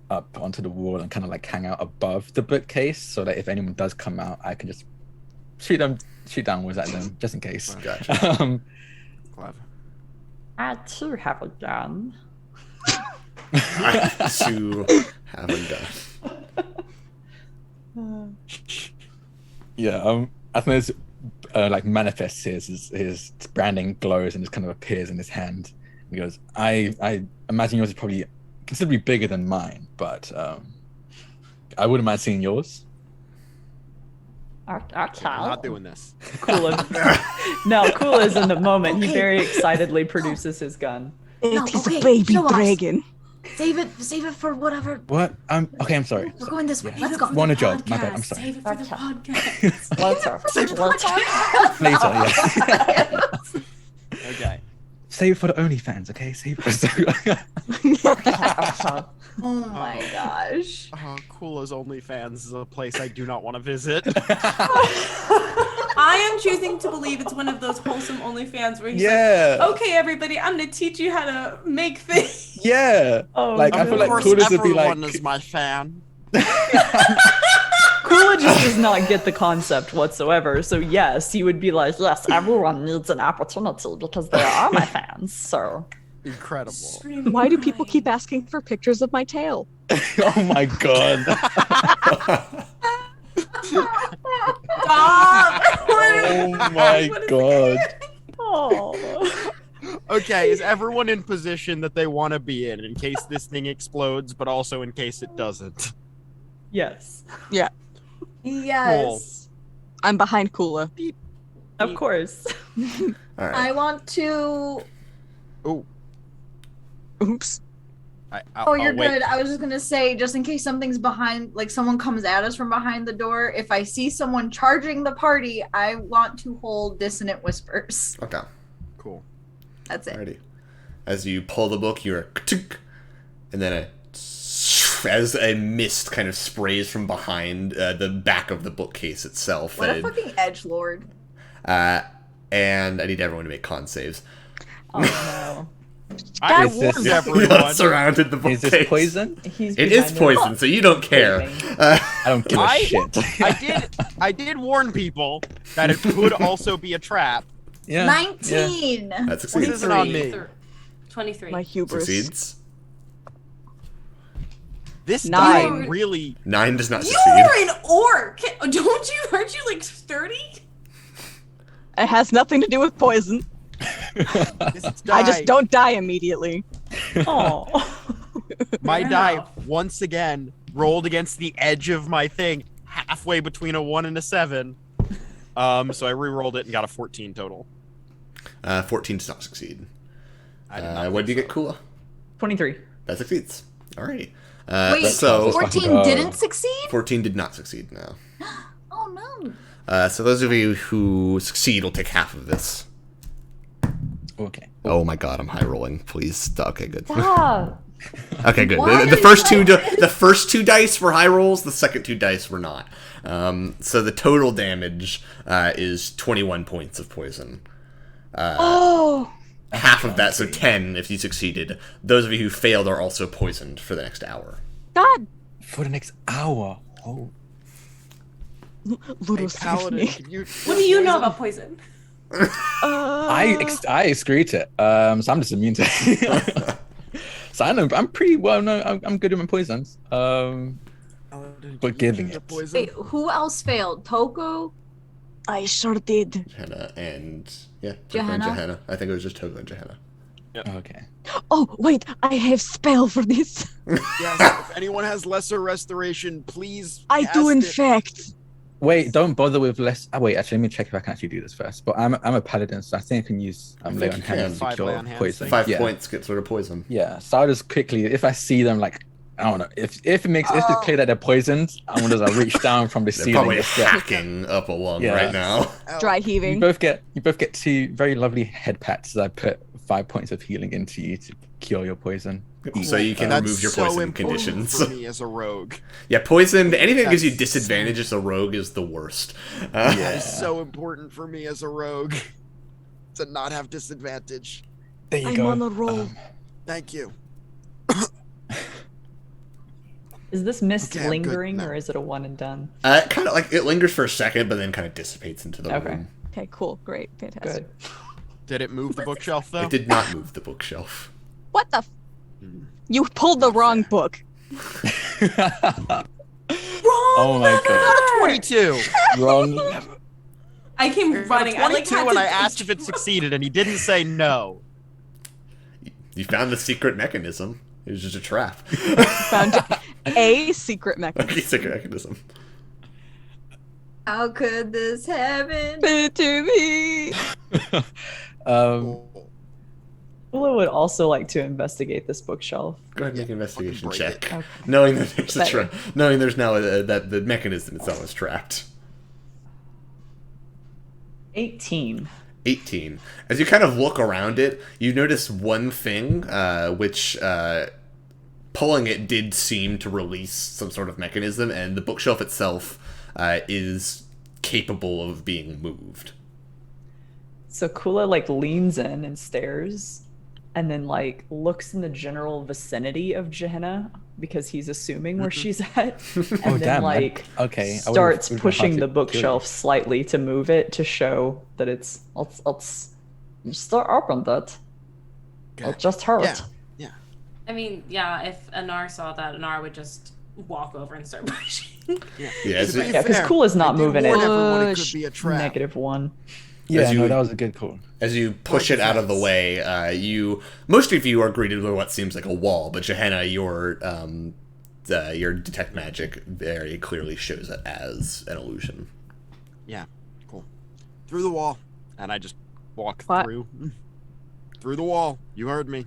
[SPEAKER 3] up onto the wall and kind of like hang out above the bookcase, so that if anyone does come out, I can just shoot downwards at them, just in case.
[SPEAKER 1] Gotcha.
[SPEAKER 5] Clever.
[SPEAKER 8] I too have a gun.
[SPEAKER 1] To have a gun.
[SPEAKER 3] Yeah, I think it's like manifests his branding glows and just kind of appears in his hand. He goes, I imagine yours is probably considerably bigger than mine, but I wouldn't mind seeing yours.
[SPEAKER 8] Okay.
[SPEAKER 5] I'm not doing this.
[SPEAKER 7] Kula's in the moment. He very excitedly produces his gun.
[SPEAKER 6] It is
[SPEAKER 4] okay,
[SPEAKER 6] a baby
[SPEAKER 4] show us.
[SPEAKER 6] dragon.
[SPEAKER 4] Save it for whatever.
[SPEAKER 3] What? Okay, I'm sorry.
[SPEAKER 4] We're going this way.
[SPEAKER 3] Yeah.
[SPEAKER 4] Let's go.
[SPEAKER 3] One a job. My bad. I'm sorry.
[SPEAKER 2] Save it for the
[SPEAKER 8] Okay.
[SPEAKER 2] podcast.
[SPEAKER 8] Later.
[SPEAKER 3] Later, yeah.
[SPEAKER 5] Okay.
[SPEAKER 3] Save it for the OnlyFans, okay? Save it.
[SPEAKER 4] Oh my gosh.
[SPEAKER 5] Kula's OnlyFans is a place I do not want to visit.
[SPEAKER 2] I am choosing to believe it's one of those wholesome OnlyFans where he's
[SPEAKER 3] Yeah.
[SPEAKER 2] like, okay, everybody, I'm going to teach you how to make things.
[SPEAKER 3] Yeah.
[SPEAKER 7] Oh,
[SPEAKER 3] Like, I
[SPEAKER 5] Of
[SPEAKER 3] feel like
[SPEAKER 5] course,
[SPEAKER 3] Kula's would be
[SPEAKER 5] everyone
[SPEAKER 3] like.
[SPEAKER 5] is my fan.
[SPEAKER 7] Kula just does not get the concept whatsoever. So yes, he would be like,
[SPEAKER 8] Yes, everyone needs an opportunity because they are my fans. So
[SPEAKER 5] Incredible.
[SPEAKER 2] Screaming
[SPEAKER 6] Why do people
[SPEAKER 2] crying.
[SPEAKER 6] keep asking for pictures of my tail?
[SPEAKER 3] Oh my god.
[SPEAKER 2] Stop!
[SPEAKER 3] Oh my god.
[SPEAKER 7] oh.
[SPEAKER 5] Okay, is everyone in position that they want to be in case this thing explodes, but also in case it doesn't?
[SPEAKER 7] Yes,
[SPEAKER 4] Yes.
[SPEAKER 6] I'm behind Kula.
[SPEAKER 7] of course.
[SPEAKER 1] All right.
[SPEAKER 4] I want to.
[SPEAKER 5] Oh,
[SPEAKER 6] Oops.
[SPEAKER 4] Oh, you're
[SPEAKER 5] wait.
[SPEAKER 4] good. I was just gonna say, just in case something's behind, like someone comes at us from behind the door. If I see someone charging the party, I want to hold dissonant whispers.
[SPEAKER 1] Okay.
[SPEAKER 5] Cool.
[SPEAKER 4] That's it.
[SPEAKER 1] Alrighty. As you pull the book, you're and then as a mist kind of sprays from behind the back of the bookcase itself.
[SPEAKER 4] What a fucking edgelord.
[SPEAKER 1] And I need everyone to make con saves.
[SPEAKER 7] Oh no.
[SPEAKER 5] I
[SPEAKER 6] Is
[SPEAKER 3] this-
[SPEAKER 5] warned
[SPEAKER 3] Yeah.
[SPEAKER 5] everyone.
[SPEAKER 1] Surrounded the
[SPEAKER 3] Is
[SPEAKER 1] bookcase.
[SPEAKER 3] this poison?
[SPEAKER 7] He's
[SPEAKER 1] It is
[SPEAKER 7] behind
[SPEAKER 1] poison, so you don't care.
[SPEAKER 3] I don't give a
[SPEAKER 5] I-
[SPEAKER 3] shit.
[SPEAKER 5] I did warn people that it could also be a trap.
[SPEAKER 3] Yeah.
[SPEAKER 4] 19.
[SPEAKER 1] That
[SPEAKER 5] This
[SPEAKER 1] succeeds.
[SPEAKER 5] isn't on me.
[SPEAKER 2] 23.
[SPEAKER 6] My hubris.
[SPEAKER 1] Succeeds.
[SPEAKER 5] This
[SPEAKER 6] 9.
[SPEAKER 5] die really
[SPEAKER 1] 9 does not
[SPEAKER 2] You're
[SPEAKER 1] succeed.
[SPEAKER 2] an orc! Aren't you like 30?
[SPEAKER 6] It has nothing to do with poison.
[SPEAKER 5] this
[SPEAKER 6] I
[SPEAKER 5] die,
[SPEAKER 6] just don't die immediately.
[SPEAKER 7] Oh.
[SPEAKER 5] my
[SPEAKER 2] Fair
[SPEAKER 5] die
[SPEAKER 2] enough.
[SPEAKER 5] once again rolled against the edge of my thing, halfway between a 1 and a 7. So I re-rolled it and got a 14 total.
[SPEAKER 1] 14 does not succeed.
[SPEAKER 5] I did not
[SPEAKER 1] What did you
[SPEAKER 5] think
[SPEAKER 1] get, Kula?
[SPEAKER 7] 23.
[SPEAKER 1] That succeeds. Alrighty.
[SPEAKER 4] Wait,
[SPEAKER 1] So
[SPEAKER 4] 14
[SPEAKER 3] fucking
[SPEAKER 4] didn't
[SPEAKER 3] go.
[SPEAKER 4] succeed?
[SPEAKER 1] 14 did not succeed now.
[SPEAKER 4] Oh no.
[SPEAKER 1] So those of you who succeed will take half of this.
[SPEAKER 3] Okay.
[SPEAKER 1] Oh my god, I'm high rolling. Please. Okay, good.
[SPEAKER 8] Ah,
[SPEAKER 1] Okay, good.
[SPEAKER 4] Why
[SPEAKER 1] The
[SPEAKER 4] is
[SPEAKER 1] first two dice were high rolls. The second 2 dice were not. So the total damage is 21 points of poison.
[SPEAKER 6] Oh.
[SPEAKER 1] Half of that, so 10 if you succeeded. Those of you who failed are also poisoned for the next hour.
[SPEAKER 6] God.
[SPEAKER 3] For the next hour. Oh.
[SPEAKER 6] Ludo
[SPEAKER 5] Hey,
[SPEAKER 6] saved
[SPEAKER 5] Paladin,
[SPEAKER 6] me.
[SPEAKER 5] can you
[SPEAKER 2] What do you know about poison?
[SPEAKER 3] I excrete it. So I'm just immune to it. So I'm pretty well known. I'm good with my poisons.
[SPEAKER 5] Paladin,
[SPEAKER 3] But
[SPEAKER 5] can you
[SPEAKER 3] giving
[SPEAKER 5] use the
[SPEAKER 3] it.
[SPEAKER 5] poison?
[SPEAKER 4] Wait, who else failed? Toko?
[SPEAKER 6] I sure did.
[SPEAKER 1] Johanna and Toko and
[SPEAKER 4] Johanna?
[SPEAKER 1] Johanna. I think it was just Toko and Johanna.
[SPEAKER 3] Okay.
[SPEAKER 6] Oh, wait. I have spell for this.
[SPEAKER 5] Yes, if anyone has lesser restoration, please.
[SPEAKER 6] I do,
[SPEAKER 5] cast
[SPEAKER 6] in
[SPEAKER 5] it.
[SPEAKER 6] fact.
[SPEAKER 3] Wait, don't bother with less. Oh, wait, actually, let me check if I can actually do this first. But I'm a paladin, so I think I can use
[SPEAKER 1] I
[SPEAKER 3] lay
[SPEAKER 1] think
[SPEAKER 3] on
[SPEAKER 1] you
[SPEAKER 3] hands
[SPEAKER 1] can.
[SPEAKER 3] to
[SPEAKER 5] 5
[SPEAKER 3] cure
[SPEAKER 5] lay on hands
[SPEAKER 3] poison.
[SPEAKER 5] thing.
[SPEAKER 1] 5
[SPEAKER 3] Yeah.
[SPEAKER 1] points get rid of poison.
[SPEAKER 3] Yeah, so I'll just quickly, if I see them, like, I don't know, if it's clear that they're poisoned, I'm gonna just reach down from the
[SPEAKER 1] They're
[SPEAKER 3] ceiling.
[SPEAKER 1] probably
[SPEAKER 3] and just get-
[SPEAKER 1] hacking up a lung
[SPEAKER 3] Yeah.
[SPEAKER 1] right now.
[SPEAKER 5] Ow.
[SPEAKER 6] Dry
[SPEAKER 3] You
[SPEAKER 6] heaving.
[SPEAKER 3] both get 2 very lovely head pats as I put 5 points of healing into you to cure your poison.
[SPEAKER 1] So you can
[SPEAKER 5] That's
[SPEAKER 1] remove your
[SPEAKER 5] so
[SPEAKER 1] poison
[SPEAKER 5] important
[SPEAKER 1] conditions.
[SPEAKER 5] for me as a rogue.
[SPEAKER 1] Yeah, poison. Anything that gives you
[SPEAKER 5] That's
[SPEAKER 1] disadvantage as a rogue is the worst.
[SPEAKER 5] That
[SPEAKER 3] Yeah.
[SPEAKER 5] is so important for me as a rogue to not have disadvantage.
[SPEAKER 3] There you
[SPEAKER 6] I'm
[SPEAKER 3] go.
[SPEAKER 6] on a roll.
[SPEAKER 5] Thank you.
[SPEAKER 7] Is this mist
[SPEAKER 5] Okay, I'm good
[SPEAKER 7] lingering
[SPEAKER 5] now.
[SPEAKER 7] or is it a one and done?
[SPEAKER 1] Kind of like it lingers for a second, but then kind of dissipates into the
[SPEAKER 7] Okay.
[SPEAKER 1] room.
[SPEAKER 6] Okay, cool. Great. Fantastic.
[SPEAKER 7] Good.
[SPEAKER 5] Did it move the bookshelf though?
[SPEAKER 1] It did not move the bookshelf.
[SPEAKER 6] What the? You pulled the wrong book.
[SPEAKER 3] Oh my god.
[SPEAKER 5] 22.
[SPEAKER 3] Wrong.
[SPEAKER 2] I came
[SPEAKER 5] I got a
[SPEAKER 2] running. I like
[SPEAKER 5] 22
[SPEAKER 2] had
[SPEAKER 5] when
[SPEAKER 2] to
[SPEAKER 5] I asked if it succeeded, and he didn't say no.
[SPEAKER 1] You found the secret mechanism. It was just a trap.
[SPEAKER 6] Found a secret mechanism.
[SPEAKER 1] Secret mechanism.
[SPEAKER 4] How could this happen?
[SPEAKER 6] To me.
[SPEAKER 3] um,
[SPEAKER 7] Ula would also like to investigate this bookshelf.
[SPEAKER 1] Go ahead and make an investigation
[SPEAKER 5] fucking break
[SPEAKER 1] check.
[SPEAKER 7] Okay.
[SPEAKER 1] Knowing that there's a
[SPEAKER 7] Better.
[SPEAKER 1] knowing there's now that the mechanism itself is trapped.
[SPEAKER 7] 18.
[SPEAKER 1] 18. As you kind of look around it, you notice one thing, which pulling it did seem to release some sort of mechanism, and the bookshelf itself is capable of being moved.
[SPEAKER 7] So Kula like leans in and stares and then like looks in the general vicinity of Gehenna because he's assuming where she's at. And
[SPEAKER 3] Oh,
[SPEAKER 7] then
[SPEAKER 3] damn,
[SPEAKER 7] like
[SPEAKER 3] okay, I would've-
[SPEAKER 7] starts
[SPEAKER 3] would've
[SPEAKER 7] pushing
[SPEAKER 3] had
[SPEAKER 7] the
[SPEAKER 3] to
[SPEAKER 7] bookshelf
[SPEAKER 3] kill
[SPEAKER 7] slightly to move it to show that it's
[SPEAKER 8] it's still open, that.
[SPEAKER 5] Okay.
[SPEAKER 8] It just hurt.
[SPEAKER 5] Yeah.
[SPEAKER 2] I mean, yeah, if Anar saw that, Anar would just walk over and start pushing.
[SPEAKER 1] Yeah,
[SPEAKER 5] To
[SPEAKER 1] as,
[SPEAKER 5] be
[SPEAKER 7] Yeah, 'cause
[SPEAKER 5] fair,
[SPEAKER 7] Kula's not
[SPEAKER 5] I did
[SPEAKER 7] moving
[SPEAKER 5] warn
[SPEAKER 7] it.
[SPEAKER 5] everyone it
[SPEAKER 6] Push.
[SPEAKER 5] could be a trap.
[SPEAKER 7] -1.
[SPEAKER 3] yeah,
[SPEAKER 1] As you-
[SPEAKER 3] no, that was a good call.
[SPEAKER 1] as you push it out of the way, most of you are greeted with what seems like a wall, but Gehenna, your detect magic very clearly shows it as an illusion.
[SPEAKER 5] Through the wall. And I just walk
[SPEAKER 6] What?
[SPEAKER 5] through. Through the wall. You heard me.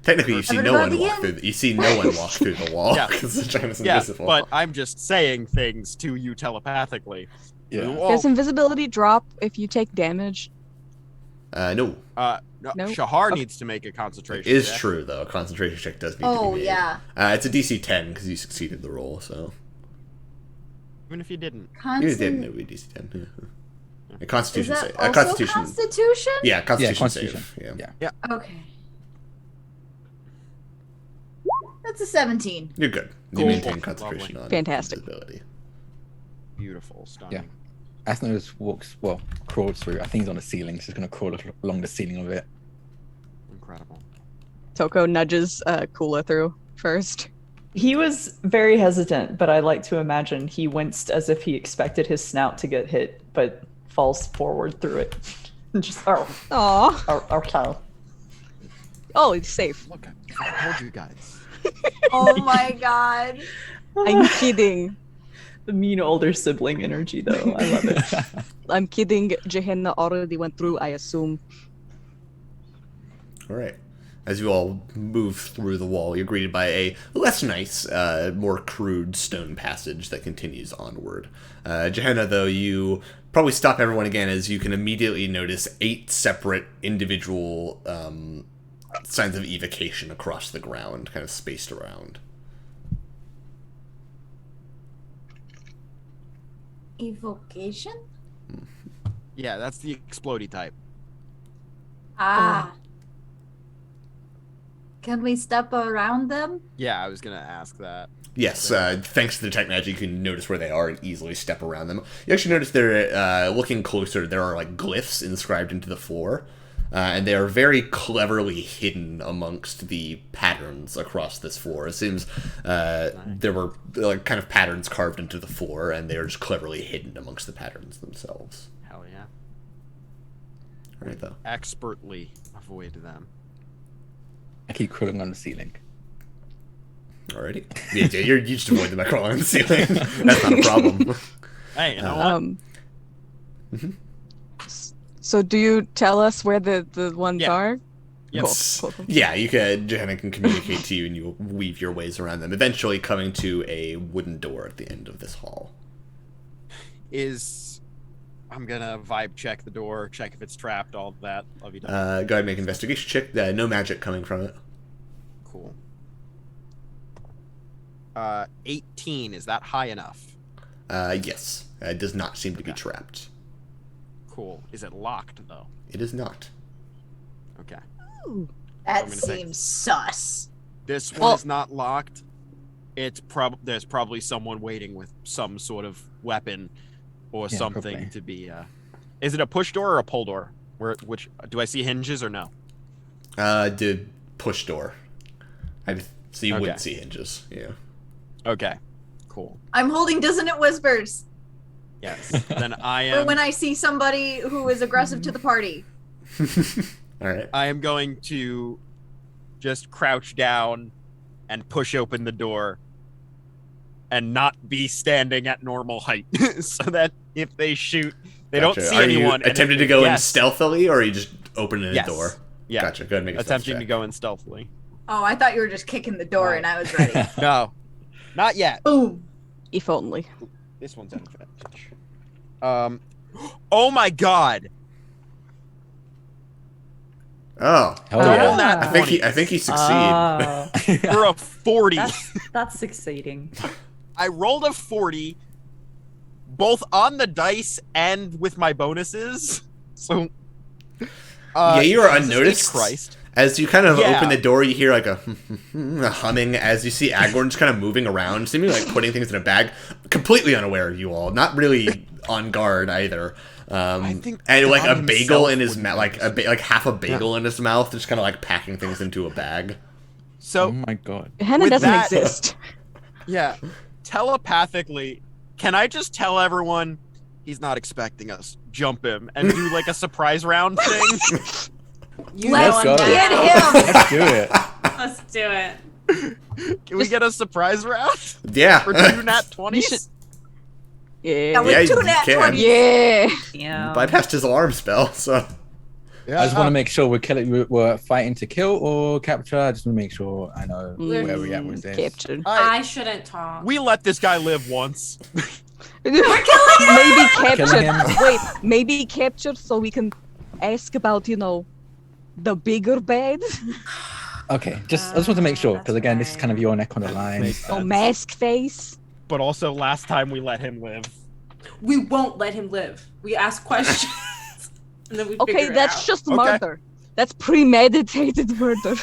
[SPEAKER 1] Technically, you see no one
[SPEAKER 4] Everybody
[SPEAKER 1] walk
[SPEAKER 4] in.
[SPEAKER 1] through. You see no one walk through the wall
[SPEAKER 5] Yeah.
[SPEAKER 1] because the giant is
[SPEAKER 5] Yeah,
[SPEAKER 1] invisible.
[SPEAKER 5] but I'm just saying things to you telepathically. Through the
[SPEAKER 3] Yeah.
[SPEAKER 5] wall.
[SPEAKER 6] Does invisibility drop if you take damage?
[SPEAKER 1] No,
[SPEAKER 5] No,
[SPEAKER 6] Nope.
[SPEAKER 5] Shahar
[SPEAKER 6] Okay.
[SPEAKER 5] needs to make a concentration
[SPEAKER 1] it is
[SPEAKER 5] check.
[SPEAKER 1] true though. A concentration check does need to
[SPEAKER 4] Oh,
[SPEAKER 1] be made.
[SPEAKER 4] yeah.
[SPEAKER 1] It's a DC 10 because you succeeded the roll. So
[SPEAKER 5] Even if you didn't.
[SPEAKER 1] you didn't. It
[SPEAKER 4] Constant.
[SPEAKER 1] would be DC 10. Yeah. A
[SPEAKER 4] Is
[SPEAKER 1] Constitution
[SPEAKER 4] that
[SPEAKER 1] save.
[SPEAKER 4] also
[SPEAKER 1] Constitution.
[SPEAKER 4] Constitution?
[SPEAKER 1] Yeah, Constitution,
[SPEAKER 3] Constitution.
[SPEAKER 1] save. Yeah.
[SPEAKER 3] Yeah.
[SPEAKER 4] Okay. That's a 17.
[SPEAKER 1] You're good. You
[SPEAKER 5] Cool.
[SPEAKER 1] maintain concentration on
[SPEAKER 6] Fantastic.
[SPEAKER 1] invisibility.
[SPEAKER 5] Beautiful, stunning.
[SPEAKER 3] Asnos crawls through. I think he's on the ceiling. So he's gonna crawl along the ceiling of it.
[SPEAKER 5] Incredible.
[SPEAKER 6] Toko nudges Kula through first.
[SPEAKER 7] He was very hesitant, but I like to imagine he winced as if he expected his snout to get hit, but falls forward through it. Just
[SPEAKER 6] Aw.
[SPEAKER 7] okay.
[SPEAKER 6] Oh, it's safe.
[SPEAKER 5] Look, I told you guys.
[SPEAKER 4] Oh my god.
[SPEAKER 6] I'm kidding.
[SPEAKER 7] The mean older sibling energy, though. I love it.
[SPEAKER 6] I'm kidding. Gehenna already went through, I assume.
[SPEAKER 1] All right. As you all move through the wall, you're greeted by a less nice, more crude stone passage that continues onward. Gehenna, though, you probably stop everyone again as you can immediately notice 8 separate individual signs of evocation across the ground, kind of spaced around.
[SPEAKER 4] Evocation?
[SPEAKER 5] Yeah, that's the explodey type.
[SPEAKER 4] Ah. Can we step around them?
[SPEAKER 5] Yeah, I was gonna ask that.
[SPEAKER 1] Yes, thanks to the tech magic, you can notice where they are and easily step around them. You actually notice they're, looking closer, there are, like, glyphs inscribed into the floor, and they are very cleverly hidden amongst the patterns across this floor. It seems there were, like, kind of patterns carved into the floor, and they are just cleverly hidden amongst the patterns themselves.
[SPEAKER 5] Hell yeah.
[SPEAKER 1] All right, though.
[SPEAKER 5] Expertly avoid them.
[SPEAKER 3] I keep crawling on the ceiling.
[SPEAKER 1] Alrighty. Yeah, you just avoid them by crawling on the ceiling. That's not a problem.
[SPEAKER 5] Hey, you know what?
[SPEAKER 6] So do you tell us where the ones
[SPEAKER 5] Yeah.
[SPEAKER 6] are?
[SPEAKER 5] Yep.
[SPEAKER 6] Cool.
[SPEAKER 1] Yeah, Gehenna can communicate to you, and you'll weave your ways around them, eventually coming to a wooden door at the end of this hall.
[SPEAKER 5] I'm gonna vibe check the door, check if it's trapped, all of that. Love you,
[SPEAKER 1] Go ahead and make an investigation check. No magic coming from it.
[SPEAKER 5] Cool. 18, is that high enough?
[SPEAKER 1] Yes. It does not seem to be trapped.
[SPEAKER 5] Cool. Is it locked, though?
[SPEAKER 1] It is not.
[SPEAKER 5] Okay.
[SPEAKER 4] That
[SPEAKER 5] I'm gonna say-
[SPEAKER 4] seems sus.
[SPEAKER 5] This one
[SPEAKER 6] Well-
[SPEAKER 5] is not locked. There's probably someone waiting with some sort of weapon or
[SPEAKER 3] Yeah,
[SPEAKER 5] something
[SPEAKER 3] probably.
[SPEAKER 5] to be. Is it a push door or a pull door? Which do I see hinges or no?
[SPEAKER 1] The push door. So you
[SPEAKER 5] Okay.
[SPEAKER 1] wouldn't see hinges. Yeah.
[SPEAKER 5] Okay. Cool.
[SPEAKER 4] I'm holding Dissonant Whispers
[SPEAKER 5] Yes. Then I
[SPEAKER 4] for
[SPEAKER 5] am.
[SPEAKER 4] when I see somebody who is aggressive to the party.
[SPEAKER 1] All right.
[SPEAKER 5] I am going to just crouch down and push open the door and not be standing at normal height so that if they shoot, they
[SPEAKER 1] Gotcha.
[SPEAKER 5] don't see
[SPEAKER 1] Are
[SPEAKER 5] anyone.
[SPEAKER 1] you attempting to go in
[SPEAKER 5] Yes.
[SPEAKER 1] stealthily, or are you just opening
[SPEAKER 5] Yes.
[SPEAKER 1] the door?
[SPEAKER 5] Yeah.
[SPEAKER 1] Gotcha. Go ahead and make a stealth
[SPEAKER 5] Attempting to
[SPEAKER 1] check.
[SPEAKER 5] go in stealthily.
[SPEAKER 4] Oh, I thought you were just kicking the door and I was ready.
[SPEAKER 5] No, not yet.
[SPEAKER 4] Boom.
[SPEAKER 6] If only.
[SPEAKER 5] This one's an advantage. Oh my god!
[SPEAKER 1] Oh.
[SPEAKER 3] Hell yeah.
[SPEAKER 5] That
[SPEAKER 1] I think he succeeded.
[SPEAKER 5] For a 40.
[SPEAKER 7] That's succeeding.
[SPEAKER 5] I rolled a 40, both on the dice and with my bonuses. So,
[SPEAKER 1] Yeah, you are
[SPEAKER 5] Jesus
[SPEAKER 1] unnoticed.
[SPEAKER 5] Christ.
[SPEAKER 1] As you kind of
[SPEAKER 5] Yeah.
[SPEAKER 1] open the door, you hear like a humming as you see Agorn just kind of moving around, seemingly like putting things in a bag, completely unaware of you all, not really on guard either.
[SPEAKER 5] I think
[SPEAKER 1] And like a
[SPEAKER 5] God
[SPEAKER 1] bagel
[SPEAKER 5] himself
[SPEAKER 1] in his
[SPEAKER 5] would
[SPEAKER 1] mouth, like like half a bagel in his mouth, just kind of like packing things into a bag.
[SPEAKER 5] So,
[SPEAKER 3] Oh my god.
[SPEAKER 6] Gehenna
[SPEAKER 5] With
[SPEAKER 6] doesn't
[SPEAKER 5] that-
[SPEAKER 6] exist.
[SPEAKER 5] yeah, telepathically, can I just tell everyone he's not expecting us? Jump him and do like a surprise round thing?
[SPEAKER 4] Let's
[SPEAKER 3] go.
[SPEAKER 4] get him.
[SPEAKER 3] Let's do it.
[SPEAKER 2] Let's do it.
[SPEAKER 5] Can we get a surprise round
[SPEAKER 1] Yeah.
[SPEAKER 5] for 2 nat 20s?
[SPEAKER 6] should-
[SPEAKER 4] Yeah,
[SPEAKER 6] Yeah.
[SPEAKER 4] with
[SPEAKER 1] Yeah,
[SPEAKER 4] two
[SPEAKER 1] you
[SPEAKER 4] nat
[SPEAKER 1] can.
[SPEAKER 4] 20s.
[SPEAKER 6] Yeah.
[SPEAKER 7] Yeah.
[SPEAKER 1] Bypassed his alarm spell, so
[SPEAKER 5] Yeah.
[SPEAKER 3] I just want to make sure we're fighting to kill or capture. I just want to make sure I know where we're at with this.
[SPEAKER 6] Captured.
[SPEAKER 2] I shouldn't talk.
[SPEAKER 5] We let this guy live once.
[SPEAKER 6] Maybe captured.
[SPEAKER 3] Killing him.
[SPEAKER 6] Wait, maybe captured so we can ask about, the bigger bed.
[SPEAKER 3] Okay, I just want to make sure because
[SPEAKER 2] That's
[SPEAKER 3] again, this is kind of your neck on the line.
[SPEAKER 5] Makes
[SPEAKER 6] Oh,
[SPEAKER 5] sense.
[SPEAKER 6] mask face.
[SPEAKER 5] But also, last time we let him live.
[SPEAKER 2] We won't let him live. We ask questions. And then we
[SPEAKER 6] Okay,
[SPEAKER 2] figure it
[SPEAKER 6] that's
[SPEAKER 2] out.
[SPEAKER 6] just
[SPEAKER 5] Okay.
[SPEAKER 6] murder. That's premeditated murder.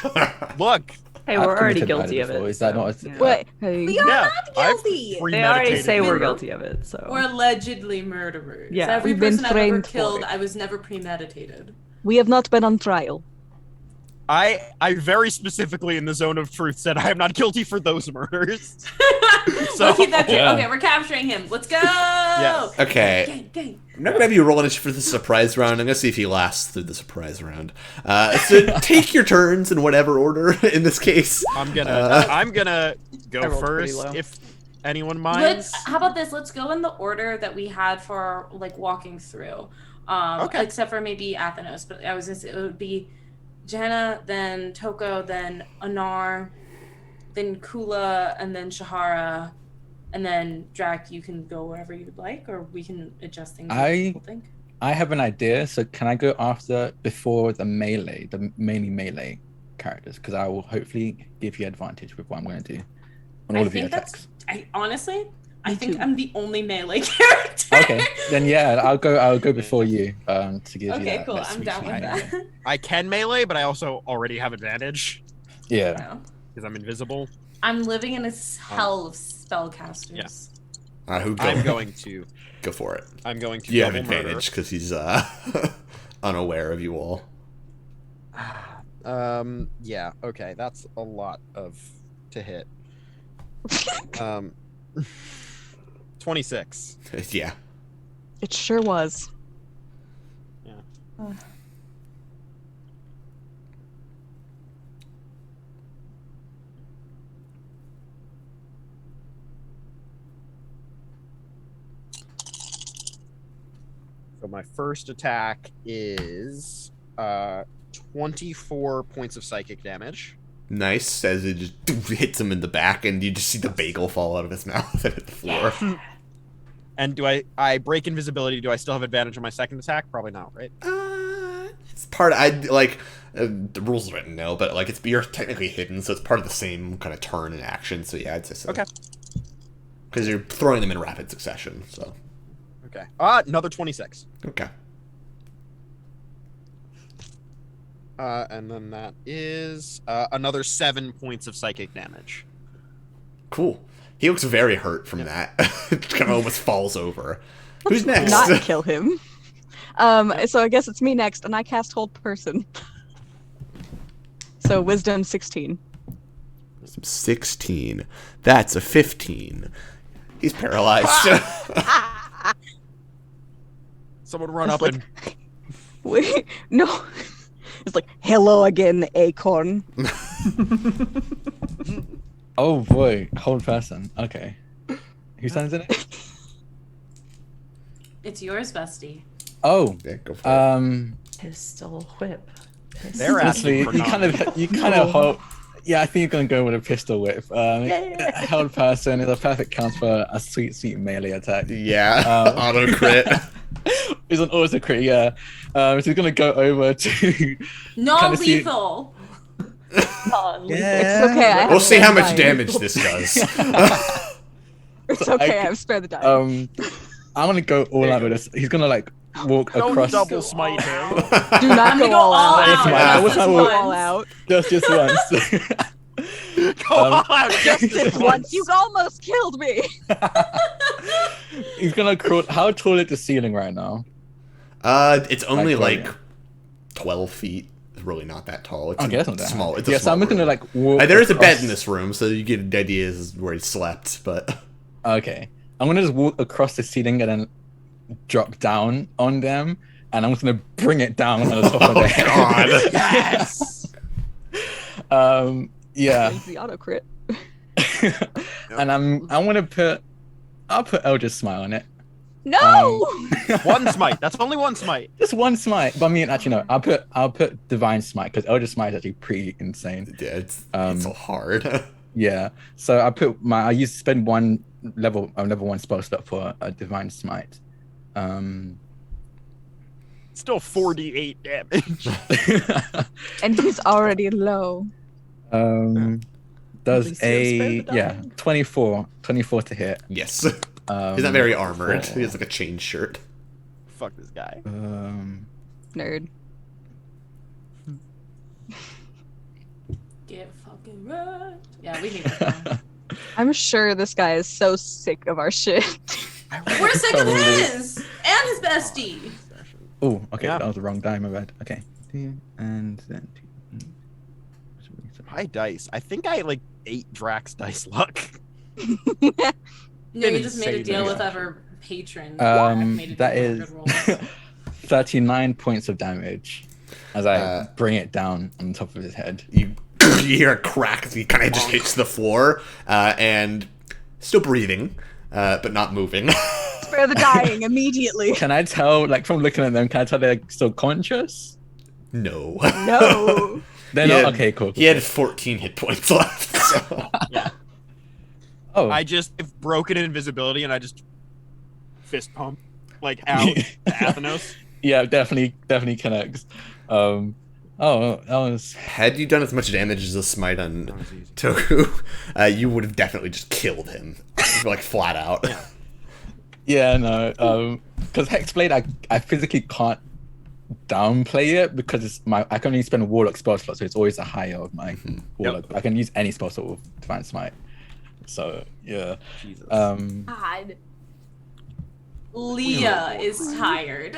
[SPEAKER 5] Look,
[SPEAKER 7] Hey,
[SPEAKER 3] I've
[SPEAKER 7] we're already
[SPEAKER 3] committed murder
[SPEAKER 7] guilty of
[SPEAKER 3] before.
[SPEAKER 7] it.
[SPEAKER 3] Is that
[SPEAKER 7] so,
[SPEAKER 3] not?
[SPEAKER 7] you know.
[SPEAKER 6] Wait, hey.
[SPEAKER 2] We are
[SPEAKER 5] Yeah,
[SPEAKER 2] not
[SPEAKER 5] I've
[SPEAKER 2] guilty.
[SPEAKER 7] They already
[SPEAKER 5] premeditated
[SPEAKER 7] say we're
[SPEAKER 5] murder.
[SPEAKER 7] guilty of it, so.
[SPEAKER 2] We're allegedly murderers.
[SPEAKER 7] Yeah.
[SPEAKER 2] Every
[SPEAKER 6] We've been
[SPEAKER 2] person I've ever
[SPEAKER 6] framed for
[SPEAKER 2] killed,
[SPEAKER 6] it.
[SPEAKER 2] I was never premeditated.
[SPEAKER 6] We have not been on trial.
[SPEAKER 5] I very specifically in the zone of truth said I am not guilty for those murders.
[SPEAKER 2] We'll keep that.
[SPEAKER 3] Yeah.
[SPEAKER 2] Okay, we're capturing him. Let's go.
[SPEAKER 5] Yes.
[SPEAKER 1] Okay.
[SPEAKER 2] Gang.
[SPEAKER 1] I'm not gonna have you roll initiative for the surprise round. I'm gonna see if he lasts through the surprise round. So take your turns in whatever order. In this case,
[SPEAKER 5] I'm gonna go
[SPEAKER 7] I rolled pretty
[SPEAKER 5] first
[SPEAKER 7] low.
[SPEAKER 5] if anyone minds.
[SPEAKER 2] How about this? Let's go in the order that we had for like walking through.
[SPEAKER 5] Okay.
[SPEAKER 2] Except for maybe Athenos, but I was gonna say it would be Jenna, then Toko, then Anar, then Kula, and then Shahara, and then Drak. You can go wherever you'd like, or we can adjust things. as people think.
[SPEAKER 3] I have an idea. So can I go before the melee, the mainly melee characters? Because I will hopefully give you advantage with what I'm going to do on all of your attacks.
[SPEAKER 2] I think I'm the only melee character.
[SPEAKER 3] Okay, then yeah, I'll go before you to give you that.
[SPEAKER 2] Okay, cool.
[SPEAKER 3] that
[SPEAKER 2] I'm
[SPEAKER 3] sweet,
[SPEAKER 2] down
[SPEAKER 3] sweet
[SPEAKER 2] with
[SPEAKER 3] idea.
[SPEAKER 2] that.
[SPEAKER 5] I can melee, but I also already have advantage
[SPEAKER 3] Yeah.
[SPEAKER 2] No.
[SPEAKER 5] because I'm invisible.
[SPEAKER 2] I'm living in a hell of spellcasters.
[SPEAKER 5] Yeah.
[SPEAKER 1] who
[SPEAKER 5] I'm going to
[SPEAKER 1] go for it.
[SPEAKER 5] I'm going to
[SPEAKER 1] You have
[SPEAKER 5] double murder.
[SPEAKER 1] advantage because he's unaware of you all.
[SPEAKER 5] Yeah, okay, that's a lot to hit. 26.
[SPEAKER 1] Yeah.
[SPEAKER 6] It sure was.
[SPEAKER 5] Yeah. So my first attack is 24 points of psychic damage.
[SPEAKER 1] Nice, as it just hits him in the back, and you just see the bagel fall out of his mouth and hit the floor.
[SPEAKER 5] And do I break invisibility? Do I still have advantage on my second attack? Probably not, right?
[SPEAKER 1] It's part. The rules are written no, but like you're technically hidden, so it's part of the same kind of turn and action. So yeah, I'd say so.
[SPEAKER 5] Okay.
[SPEAKER 1] Because you're throwing them in rapid succession. So.
[SPEAKER 5] Okay. Another 26.
[SPEAKER 1] Okay.
[SPEAKER 5] And then that is another 7 points of psychic damage.
[SPEAKER 1] Cool. He looks very hurt from that. It kind of almost falls over. Who's next?
[SPEAKER 6] Not kill him. So I guess it's me next, and I cast Hold Person. So Wisdom 16.
[SPEAKER 1] 16. That's a 15. He's paralyzed.
[SPEAKER 5] Someone run
[SPEAKER 6] It's
[SPEAKER 5] up
[SPEAKER 6] like-
[SPEAKER 5] and
[SPEAKER 6] Wait, no. It's like, hello again, Acorn.
[SPEAKER 3] Oh boy, Hold Person. Okay. Whose turn is it?
[SPEAKER 2] It's yours, bestie.
[SPEAKER 3] Oh.
[SPEAKER 1] Yeah, go for it.
[SPEAKER 7] Pistol whip.
[SPEAKER 5] They're
[SPEAKER 3] Honestly,
[SPEAKER 5] asking for
[SPEAKER 3] you kind of hope. Yeah, I think you're gonna go with a pistol whip. Held Person is a perfect counter for a sweet, sweet melee attack.
[SPEAKER 1] Yeah, auto crit.
[SPEAKER 3] It's an auto crit, yeah. So he's gonna go over to. kinda see-
[SPEAKER 2] Non-lethal.
[SPEAKER 6] It's okay. I
[SPEAKER 1] We'll
[SPEAKER 6] have
[SPEAKER 1] see how much
[SPEAKER 6] spare the
[SPEAKER 1] damage this does.
[SPEAKER 6] die. It's
[SPEAKER 3] So
[SPEAKER 6] okay.
[SPEAKER 3] I-
[SPEAKER 6] I have spare the die.
[SPEAKER 3] I'm gonna go all out with this. He's gonna like walk
[SPEAKER 5] don't
[SPEAKER 3] across.
[SPEAKER 5] double smite him.
[SPEAKER 6] Do not
[SPEAKER 2] I'm gonna
[SPEAKER 6] go all out.
[SPEAKER 3] That's fine. I was
[SPEAKER 2] Just
[SPEAKER 3] not
[SPEAKER 2] once.
[SPEAKER 6] all out.
[SPEAKER 3] Just once.
[SPEAKER 5] Go all out just
[SPEAKER 6] Just
[SPEAKER 5] this
[SPEAKER 6] once. You almost killed me.
[SPEAKER 3] He's gonna crawl. How tall is the ceiling right now?
[SPEAKER 1] It's only
[SPEAKER 3] Like,
[SPEAKER 1] like 12 feet. It's really not that tall. It's
[SPEAKER 3] Okay, that's not that
[SPEAKER 1] small.
[SPEAKER 3] high.
[SPEAKER 1] It's a
[SPEAKER 3] Yeah, so
[SPEAKER 1] small
[SPEAKER 3] I'm just gonna
[SPEAKER 1] room.
[SPEAKER 3] like walk.
[SPEAKER 1] There is a bed
[SPEAKER 3] across-
[SPEAKER 1] in this room, so you get an idea as where he slept. But
[SPEAKER 3] Okay, I'm gonna just walk across the ceiling and then drop down on them, and I'm just gonna bring it down on the top of
[SPEAKER 1] oh
[SPEAKER 3] their head.
[SPEAKER 1] god,
[SPEAKER 5] Yes.
[SPEAKER 3] Yeah,
[SPEAKER 6] The auto crit.
[SPEAKER 3] and I'll put Eldritch Smile on it.
[SPEAKER 6] No.
[SPEAKER 5] One smite. That's only one smite.
[SPEAKER 3] Just one smite, but I mean, actually no. I'll put Divine Smite because Eldritch Smite is actually pretty insane.
[SPEAKER 1] yeah, it's
[SPEAKER 3] Um,
[SPEAKER 1] hard.
[SPEAKER 3] Yeah, so I used to spend one level one spell slot for a Divine Smite.
[SPEAKER 5] Still 48 damage.
[SPEAKER 6] And he's already low.
[SPEAKER 3] Does
[SPEAKER 7] least you have
[SPEAKER 3] a
[SPEAKER 7] spent the
[SPEAKER 3] 24 to hit.
[SPEAKER 1] Yes, he's not very armored. He has like a chain shirt.
[SPEAKER 5] Fuck this guy.
[SPEAKER 6] Nerd.
[SPEAKER 2] Get fucking wrecked. Yeah, we need that.
[SPEAKER 6] I'm sure this guy is so sick of our shit.
[SPEAKER 2] We're sick of his and his bestie.
[SPEAKER 3] Oh, okay,
[SPEAKER 5] Yeah.
[SPEAKER 3] that was the wrong die, my bad. Okay. And then
[SPEAKER 5] High dice. I think I like ate Drak's dice luck.
[SPEAKER 2] No, you just made a
[SPEAKER 5] Insane
[SPEAKER 2] deal with
[SPEAKER 5] reaction.
[SPEAKER 2] our patron.
[SPEAKER 3] that
[SPEAKER 2] That
[SPEAKER 3] is 39 points of damage as I bring it down on top of his head.
[SPEAKER 1] You hear a crack as he kind of just hits the floor, and still breathing, but not moving.
[SPEAKER 6] Spare the dying immediately.
[SPEAKER 3] Can I tell, like, from looking at them, can I tell they're still conscious?
[SPEAKER 1] No.
[SPEAKER 6] No.
[SPEAKER 3] They're
[SPEAKER 1] He
[SPEAKER 3] not?
[SPEAKER 1] had-
[SPEAKER 3] Okay, cool.
[SPEAKER 1] He had 14 hit points left. So.
[SPEAKER 3] Oh.
[SPEAKER 5] I just have broken invisibility and I just fist pump like out to Athenos.
[SPEAKER 3] Yeah, definitely connects. Oh, that was...
[SPEAKER 1] Had you done as much damage as a smite on
[SPEAKER 5] That was easy.
[SPEAKER 1] Toku, you would have definitely just killed him, like flat out.
[SPEAKER 3] Yeah, no. Because Hexblade, I physically can't downplay it because it's I can only spend Warlock spell slot, so it's always a higher of my Warlock. I can use any spell slot with Divine Smite. So yeah.
[SPEAKER 5] Jesus.
[SPEAKER 4] God.
[SPEAKER 2] Leah is tired.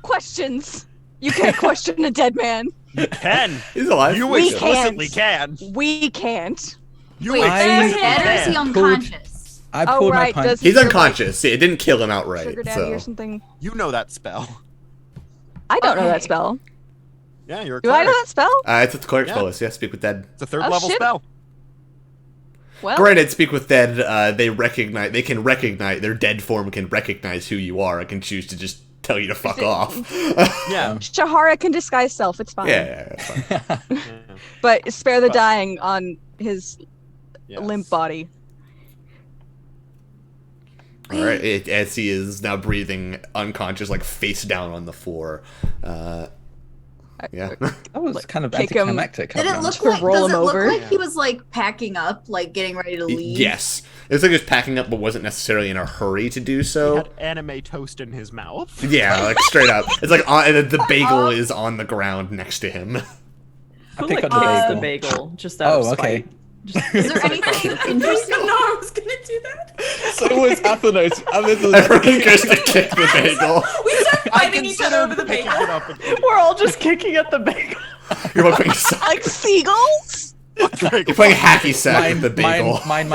[SPEAKER 6] Questions. You can't question a dead man.
[SPEAKER 5] You can.
[SPEAKER 1] He's alive.
[SPEAKER 5] You
[SPEAKER 6] We
[SPEAKER 5] explicitly
[SPEAKER 6] can't.
[SPEAKER 5] can.
[SPEAKER 6] We can't.
[SPEAKER 5] You
[SPEAKER 4] Wait,
[SPEAKER 3] I-
[SPEAKER 4] is he dead or is he
[SPEAKER 5] can.
[SPEAKER 4] unconscious?
[SPEAKER 3] I
[SPEAKER 6] Oh,
[SPEAKER 3] pulled
[SPEAKER 6] right,
[SPEAKER 3] my punch.
[SPEAKER 6] does
[SPEAKER 1] He's
[SPEAKER 6] You're
[SPEAKER 1] unconscious. It didn't kill him outright.
[SPEAKER 6] Sugar daddy
[SPEAKER 1] So.
[SPEAKER 6] or something.
[SPEAKER 5] You know that spell.
[SPEAKER 6] I don't know that
[SPEAKER 4] Okay.
[SPEAKER 6] spell.
[SPEAKER 5] Yeah, you're a
[SPEAKER 6] Do I know
[SPEAKER 5] cleric.
[SPEAKER 6] that spell?
[SPEAKER 1] It's what the cleric
[SPEAKER 5] Yeah.
[SPEAKER 1] spell is. Yeah, speak with dead.
[SPEAKER 5] It's a third
[SPEAKER 6] Oh,
[SPEAKER 5] level
[SPEAKER 6] shit.
[SPEAKER 5] spell.
[SPEAKER 6] Well,
[SPEAKER 1] Granted, speak with dead. They can recognize their dead form can recognize who you are and can choose to just tell you to fuck off.
[SPEAKER 5] Yeah.
[SPEAKER 6] Shahara can disguise self. It's fine.
[SPEAKER 1] Yeah, it's fine.
[SPEAKER 5] Yeah.
[SPEAKER 6] But spare the dying on his
[SPEAKER 5] Yes.
[SPEAKER 6] limp body.
[SPEAKER 1] All right, as he is now breathing unconscious, like face down on the floor. Yeah.
[SPEAKER 3] That was kind of
[SPEAKER 6] kick him.
[SPEAKER 3] anticlimactic.
[SPEAKER 4] Did
[SPEAKER 3] I'll
[SPEAKER 4] it
[SPEAKER 3] be
[SPEAKER 4] look
[SPEAKER 3] honest.
[SPEAKER 4] like?
[SPEAKER 6] roll
[SPEAKER 4] Does
[SPEAKER 6] him
[SPEAKER 4] it look
[SPEAKER 6] over?
[SPEAKER 4] like he was like packing up, like getting ready to leave?
[SPEAKER 1] Yes. It was like he was packing up, but wasn't necessarily in a hurry to do
[SPEAKER 5] He
[SPEAKER 1] so.
[SPEAKER 5] had anime toast in his mouth.
[SPEAKER 1] Yeah, like straight up. It's like the bagel is on the ground next to him.
[SPEAKER 3] I
[SPEAKER 7] Who
[SPEAKER 3] pick
[SPEAKER 7] like
[SPEAKER 3] up the
[SPEAKER 7] kicks
[SPEAKER 3] bagel.
[SPEAKER 7] the bagel just out of
[SPEAKER 3] Oh,
[SPEAKER 7] spite?
[SPEAKER 3] okay.
[SPEAKER 7] Just-
[SPEAKER 4] Is there anything
[SPEAKER 2] I didn't
[SPEAKER 4] interesting?
[SPEAKER 2] even know I was gonna do that.
[SPEAKER 3] So it was Athenos.
[SPEAKER 1] Everyone goes to kick the bagel.
[SPEAKER 2] We start
[SPEAKER 5] I
[SPEAKER 2] fighting each other over the
[SPEAKER 5] picking
[SPEAKER 2] bagel.
[SPEAKER 5] it up and
[SPEAKER 7] We're all just kicking at the bagel.
[SPEAKER 1] You're both playing,
[SPEAKER 6] Like seagulls?
[SPEAKER 1] you're playing hacky sack with the bagel.
[SPEAKER 3] Mine.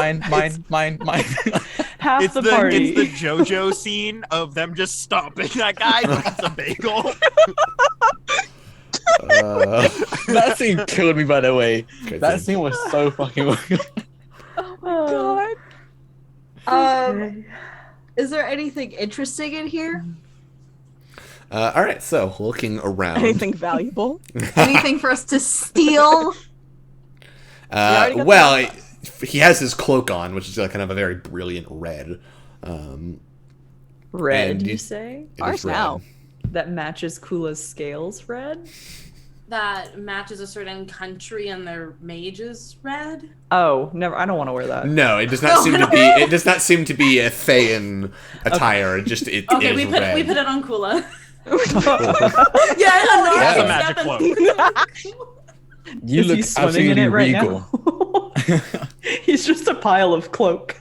[SPEAKER 7] Half
[SPEAKER 5] It's
[SPEAKER 7] the
[SPEAKER 5] the
[SPEAKER 7] party.
[SPEAKER 5] it's the JoJo scene of them just stomping that guy, but it's a bagel.
[SPEAKER 3] That scene killed me, by the way.
[SPEAKER 1] Good
[SPEAKER 3] That
[SPEAKER 1] thing.
[SPEAKER 3] scene was so fucking weird.
[SPEAKER 6] God.
[SPEAKER 4] Is there anything interesting in here?
[SPEAKER 1] All right, so looking around.
[SPEAKER 6] Anything valuable?
[SPEAKER 4] Anything for us to steal?
[SPEAKER 6] already got
[SPEAKER 1] Well, he has his cloak on, which is like kind of a very brilliant red.
[SPEAKER 7] Red,
[SPEAKER 1] And
[SPEAKER 7] you
[SPEAKER 1] you-
[SPEAKER 7] say?
[SPEAKER 1] It
[SPEAKER 6] Ours
[SPEAKER 1] is red.
[SPEAKER 6] now.
[SPEAKER 7] That matches Kula's scales red?
[SPEAKER 2] That matches a certain country and their mages red.
[SPEAKER 7] Oh, never. I don't want to wear that.
[SPEAKER 1] No, it does not seem to be. It does not seem to be a Thayan attire. Just it
[SPEAKER 2] Okay,
[SPEAKER 1] is
[SPEAKER 2] we put
[SPEAKER 1] red.
[SPEAKER 2] it on Kula.
[SPEAKER 6] Yeah,
[SPEAKER 2] Honora
[SPEAKER 5] That's a
[SPEAKER 2] is
[SPEAKER 5] magic
[SPEAKER 2] stepping-
[SPEAKER 3] You
[SPEAKER 7] Is
[SPEAKER 3] look
[SPEAKER 7] he swimming
[SPEAKER 3] absolutely
[SPEAKER 7] in it right
[SPEAKER 3] regal.
[SPEAKER 7] now? He's just a pile of cloak.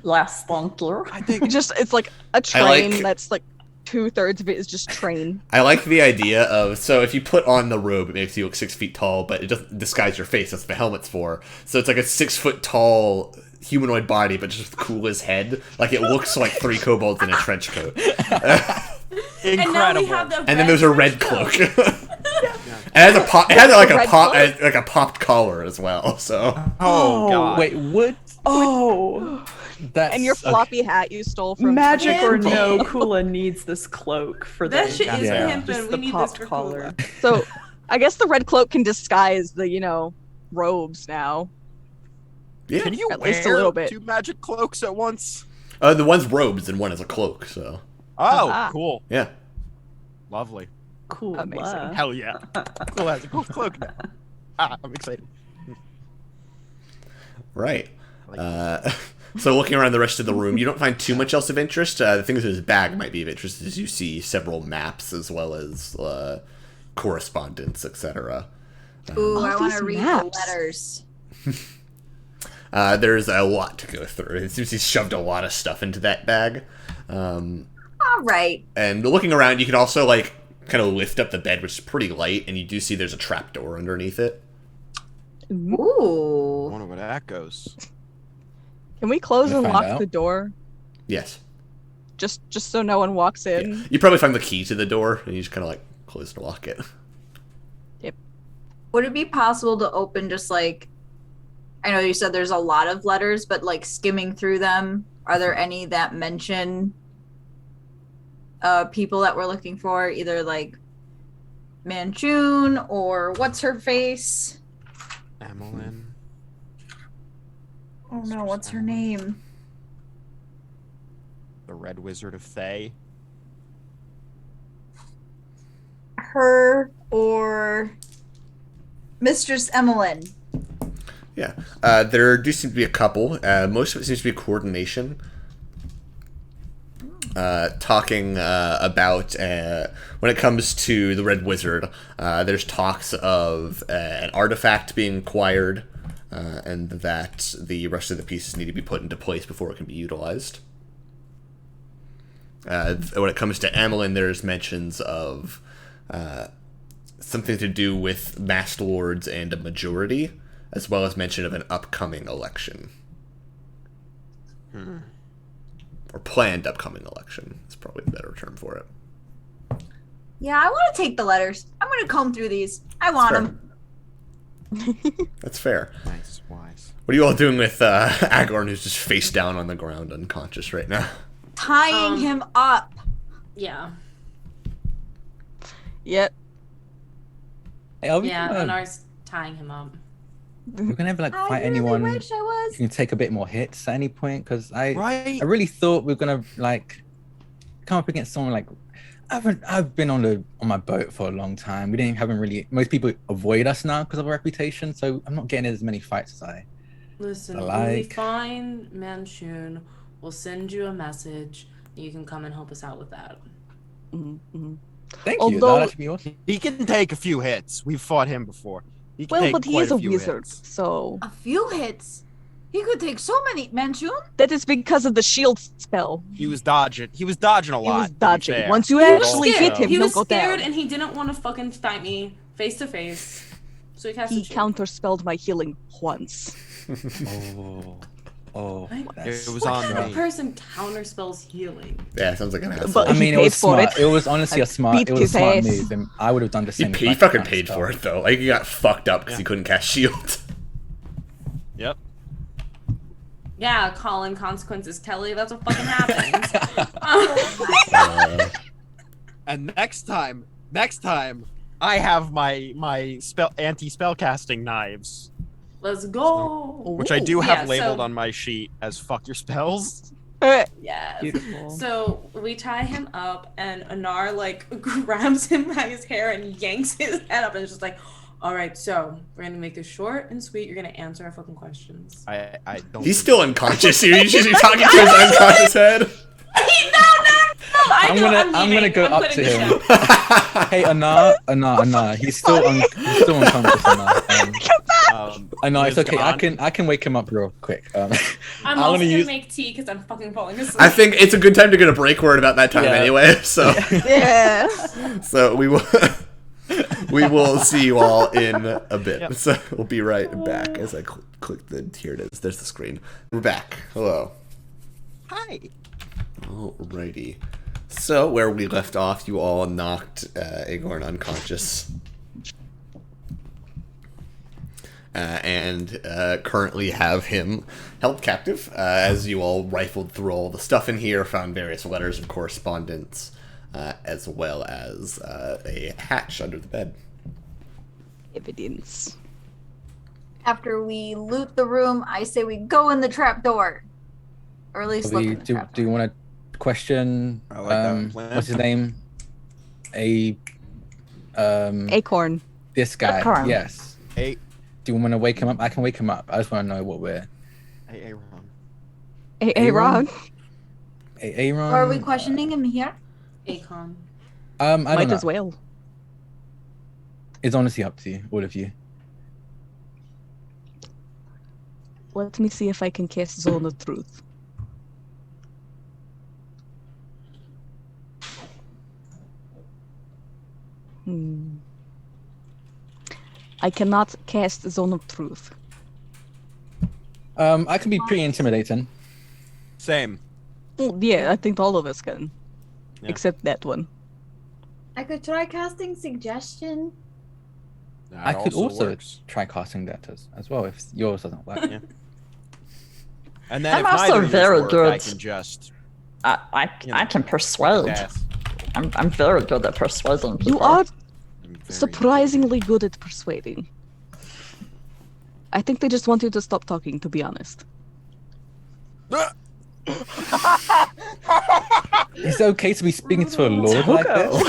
[SPEAKER 8] Last bunker.
[SPEAKER 3] I think
[SPEAKER 6] it's like a
[SPEAKER 1] I
[SPEAKER 6] train
[SPEAKER 1] like-
[SPEAKER 6] that's like 2/3 of it is just train.
[SPEAKER 1] I like the idea of so if you put on the robe, it makes you look 6 feet tall, but it doesn't disguise your face. That's what the helmet's for. So it's like a 6 foot tall humanoid body, but just with Kula's head. Like it looks like 3 kobolds in a trench coat.
[SPEAKER 2] And now we
[SPEAKER 5] Incredible.
[SPEAKER 2] have the
[SPEAKER 1] And then there's a red
[SPEAKER 2] trench
[SPEAKER 1] cloak.
[SPEAKER 2] coat.
[SPEAKER 1] It has a pop. It has like a
[SPEAKER 6] Red
[SPEAKER 1] pop,
[SPEAKER 6] cloak?
[SPEAKER 1] like a popped collar as well. So
[SPEAKER 5] Oh god.
[SPEAKER 3] Wait, what?
[SPEAKER 7] Oh,
[SPEAKER 3] That's
[SPEAKER 6] And your
[SPEAKER 3] okay.
[SPEAKER 6] floppy hat you stole from
[SPEAKER 7] magic or
[SPEAKER 2] Pimpin'.
[SPEAKER 7] no, Kula needs this cloak for
[SPEAKER 2] That
[SPEAKER 7] the
[SPEAKER 2] shit is
[SPEAKER 3] Yeah.
[SPEAKER 2] pimping.
[SPEAKER 7] just
[SPEAKER 2] We
[SPEAKER 7] the
[SPEAKER 2] need this
[SPEAKER 7] popped
[SPEAKER 2] for
[SPEAKER 7] collar.
[SPEAKER 2] Kula.
[SPEAKER 6] So I guess the red cloak can disguise the, robes now.
[SPEAKER 1] yeah,
[SPEAKER 5] Can you
[SPEAKER 6] At
[SPEAKER 5] wear
[SPEAKER 6] least a little bit.
[SPEAKER 5] 2 magic cloaks at once?
[SPEAKER 1] the one's robes and one is a cloak. So
[SPEAKER 5] Oh,
[SPEAKER 6] Ah.
[SPEAKER 5] cool.
[SPEAKER 1] yeah,
[SPEAKER 5] Lovely.
[SPEAKER 7] Cool.
[SPEAKER 6] Amazing.
[SPEAKER 5] Hell yeah. Cool has a cool cloak now. I'm excited.
[SPEAKER 1] right. So looking around the rest of the room, you don't find too much else of interest. The things in his bag might be of interest as you see several maps as well as correspondence, etc.
[SPEAKER 4] Ooh, I want to
[SPEAKER 6] these
[SPEAKER 4] read
[SPEAKER 6] maps.
[SPEAKER 4] the letters.
[SPEAKER 1] There's a lot to go through. It seems he shoved a lot of stuff into that bag.
[SPEAKER 4] All right.
[SPEAKER 1] And looking around, you can also, like, kind of lift up the bed, which is pretty light, and you do see there's a trapdoor underneath it.
[SPEAKER 5] I
[SPEAKER 4] Ooh.
[SPEAKER 5] wonder where that goes.
[SPEAKER 6] Can we close
[SPEAKER 3] Gonna
[SPEAKER 6] and
[SPEAKER 3] find
[SPEAKER 6] lock
[SPEAKER 3] out.
[SPEAKER 6] the door?
[SPEAKER 1] Yes.
[SPEAKER 6] Just so no one walks in.
[SPEAKER 1] Yeah. You probably find the key to the door, and you just kind of, like, close and lock it.
[SPEAKER 4] Would it be possible to open just like, I know you said there's a lot of letters, but like skimming through them, are there any that mention people that we're looking for? Either like Manchun or what's her face?
[SPEAKER 5] Emmeline.
[SPEAKER 4] Oh no, what's her name?
[SPEAKER 5] The Red Wizard of Thay.
[SPEAKER 4] Her or Mistress Emmeline.
[SPEAKER 1] Yeah. There do seem to be a couple. Most of it seems to be coordination. Talking about when it comes to the Red Wizard, there's talks of an artifact being acquired, and that the rest of the pieces need to be put into place before it can be utilized. When it comes to Amelin, there's mentions of something to do with Masked Lords and a majority, as well as mention of an upcoming election. Or planned upcoming election is probably a better term for it.
[SPEAKER 4] Yeah, I want to take the letters. I'm going to comb through these. I want
[SPEAKER 1] Fair.
[SPEAKER 4] them.
[SPEAKER 1] That's fair.
[SPEAKER 5] Nice, wise.
[SPEAKER 1] What are you all doing with Agorn, who's just face down on the ground, unconscious right now?
[SPEAKER 4] Tying him up.
[SPEAKER 2] Yeah.
[SPEAKER 6] Yep.
[SPEAKER 3] Hey, are we
[SPEAKER 2] Yeah,
[SPEAKER 3] gonna,
[SPEAKER 2] Anar's tying him up.
[SPEAKER 3] we're gonna ever like
[SPEAKER 4] I
[SPEAKER 3] fight
[SPEAKER 4] really
[SPEAKER 3] anyone
[SPEAKER 4] wish I was.
[SPEAKER 3] who can take a bit more hits at any point? Because I
[SPEAKER 5] Right.
[SPEAKER 3] really thought we were gonna like come up against someone like I've been on my boat for a long time. We haven't really, most people avoid us now because of our reputation, so I'm not getting as many fights as I
[SPEAKER 2] Listen,
[SPEAKER 3] I
[SPEAKER 2] when we
[SPEAKER 3] like.
[SPEAKER 2] find Manchun, we'll send you a message. You can come and help us out with that.
[SPEAKER 6] Mm-hmm.
[SPEAKER 3] Thank you.
[SPEAKER 6] Although-
[SPEAKER 3] That'd be awesome.
[SPEAKER 5] He can take a few hits. We've fought him before. He can
[SPEAKER 6] Well,
[SPEAKER 5] take
[SPEAKER 6] but he
[SPEAKER 5] quite
[SPEAKER 6] is a
[SPEAKER 5] few
[SPEAKER 6] wizard,
[SPEAKER 5] hits.
[SPEAKER 6] so
[SPEAKER 4] A few hits. He could take so many. Manchun?
[SPEAKER 6] that is because of the shield spell.
[SPEAKER 5] He was dodging. He was dodging a lot.
[SPEAKER 6] He was
[SPEAKER 5] to be
[SPEAKER 6] dodging.
[SPEAKER 5] fair.
[SPEAKER 6] Once you
[SPEAKER 2] He was
[SPEAKER 6] actually
[SPEAKER 2] scared.
[SPEAKER 6] hit him,
[SPEAKER 2] He
[SPEAKER 6] he'll
[SPEAKER 2] was
[SPEAKER 6] go
[SPEAKER 2] scared
[SPEAKER 6] down.
[SPEAKER 2] and he didn't want to fucking fight me face to face. So he cast
[SPEAKER 6] He
[SPEAKER 2] a shield.
[SPEAKER 6] counterspelled my healing once.
[SPEAKER 3] Oh,
[SPEAKER 2] Right?
[SPEAKER 3] that's
[SPEAKER 5] It was
[SPEAKER 2] What
[SPEAKER 5] on
[SPEAKER 2] kind of
[SPEAKER 5] me.
[SPEAKER 2] person counterspells healing?
[SPEAKER 1] Yeah, sounds like an asshole.
[SPEAKER 6] But
[SPEAKER 3] I
[SPEAKER 6] he
[SPEAKER 3] mean, it
[SPEAKER 6] paid
[SPEAKER 3] was
[SPEAKER 6] for
[SPEAKER 3] smart.
[SPEAKER 6] it.
[SPEAKER 3] It was honestly
[SPEAKER 6] I
[SPEAKER 3] a smart.
[SPEAKER 6] beat
[SPEAKER 3] It was a
[SPEAKER 6] his
[SPEAKER 3] smart
[SPEAKER 6] ass.
[SPEAKER 3] move, and I would have done the same.
[SPEAKER 1] He fucking paid for it, though. Like, he got fucked up because he couldn't cast shield.
[SPEAKER 5] Yep.
[SPEAKER 2] Yeah, Colin, consequences, Kelly. That's what fucking happens.
[SPEAKER 5] And next time, I have my anti-spell casting knives,
[SPEAKER 2] Let's go.
[SPEAKER 5] which I do have
[SPEAKER 2] Yeah,
[SPEAKER 5] labeled
[SPEAKER 2] so-
[SPEAKER 5] on my sheet as "fuck your spells."
[SPEAKER 2] Yes.
[SPEAKER 7] Beautiful.
[SPEAKER 2] So we tie him up, and Anar like grabs him by his hair and yanks his head up, and is just like, "All right, so we're gonna make this short and sweet. You're gonna answer our fucking questions."
[SPEAKER 5] I don't.
[SPEAKER 1] He's still unconscious here. You should be talking to his unconscious head.
[SPEAKER 3] I'm gonna go up to him. Hey, Anar, he's still unconscious. Anar, it's okay. I can wake him up real quick.
[SPEAKER 2] I'm
[SPEAKER 3] I'm
[SPEAKER 2] also
[SPEAKER 3] gonna
[SPEAKER 2] gonna
[SPEAKER 3] use-
[SPEAKER 2] make tea because I'm fucking falling asleep.
[SPEAKER 1] I think it's a good time to get a break word about that time
[SPEAKER 3] Yeah.
[SPEAKER 1] anyway. So,
[SPEAKER 6] Yeah.
[SPEAKER 1] so we will see you all in a bit.
[SPEAKER 5] Yep.
[SPEAKER 1] So we'll be right back as I click the. Here it is. There's the screen. We're back. Hello.
[SPEAKER 5] Hi.
[SPEAKER 1] Alrighty. So where we left off, you all knocked Agorn unconscious. And currently have him held captive, as you all rifled through all the stuff in here, found various letters of correspondence, as well as a hatch under the bed.
[SPEAKER 6] Evidence.
[SPEAKER 4] After we loot the room, I say we go in the trapdoor. Or at least look in the
[SPEAKER 3] Do
[SPEAKER 4] trapdoor.
[SPEAKER 3] you want to question?
[SPEAKER 5] I like that plan.
[SPEAKER 3] What's his name?
[SPEAKER 6] Acorn.
[SPEAKER 3] This guy.
[SPEAKER 8] Acorn.
[SPEAKER 3] Yes.
[SPEAKER 5] Hey,
[SPEAKER 3] Do you want to wake him up? I can wake him up. I just want to know what we're.
[SPEAKER 5] hey, Ron.
[SPEAKER 6] Aaron.
[SPEAKER 3] Aaron.
[SPEAKER 4] Or are we questioning him here?
[SPEAKER 2] Akon.
[SPEAKER 3] I don't
[SPEAKER 6] Might
[SPEAKER 3] know.
[SPEAKER 6] as well.
[SPEAKER 3] It's honestly up to you, all of you.
[SPEAKER 6] Let me see if I can cast Zone of Truth. I cannot cast Zone of Truth.
[SPEAKER 3] I can be pretty intimidating.
[SPEAKER 5] Same.
[SPEAKER 6] Well, yeah, I think all of us can.
[SPEAKER 5] Yeah.
[SPEAKER 6] Except that one.
[SPEAKER 4] I could try casting Suggestion.
[SPEAKER 5] That
[SPEAKER 3] I could also
[SPEAKER 5] works.
[SPEAKER 3] try casting that as well if yours doesn't work.
[SPEAKER 5] Yeah. And then
[SPEAKER 8] I'm
[SPEAKER 5] if
[SPEAKER 8] also
[SPEAKER 5] neither of yours
[SPEAKER 8] very
[SPEAKER 5] work,
[SPEAKER 8] good.
[SPEAKER 5] I can just
[SPEAKER 8] I can persuade.
[SPEAKER 5] ask.
[SPEAKER 8] I'm very good at persuading people.
[SPEAKER 6] You are
[SPEAKER 5] I'm very
[SPEAKER 6] surprisingly good at persuading. I think they just want you to stop talking, to be honest.
[SPEAKER 3] Is it okay to be speaking to a lord like this?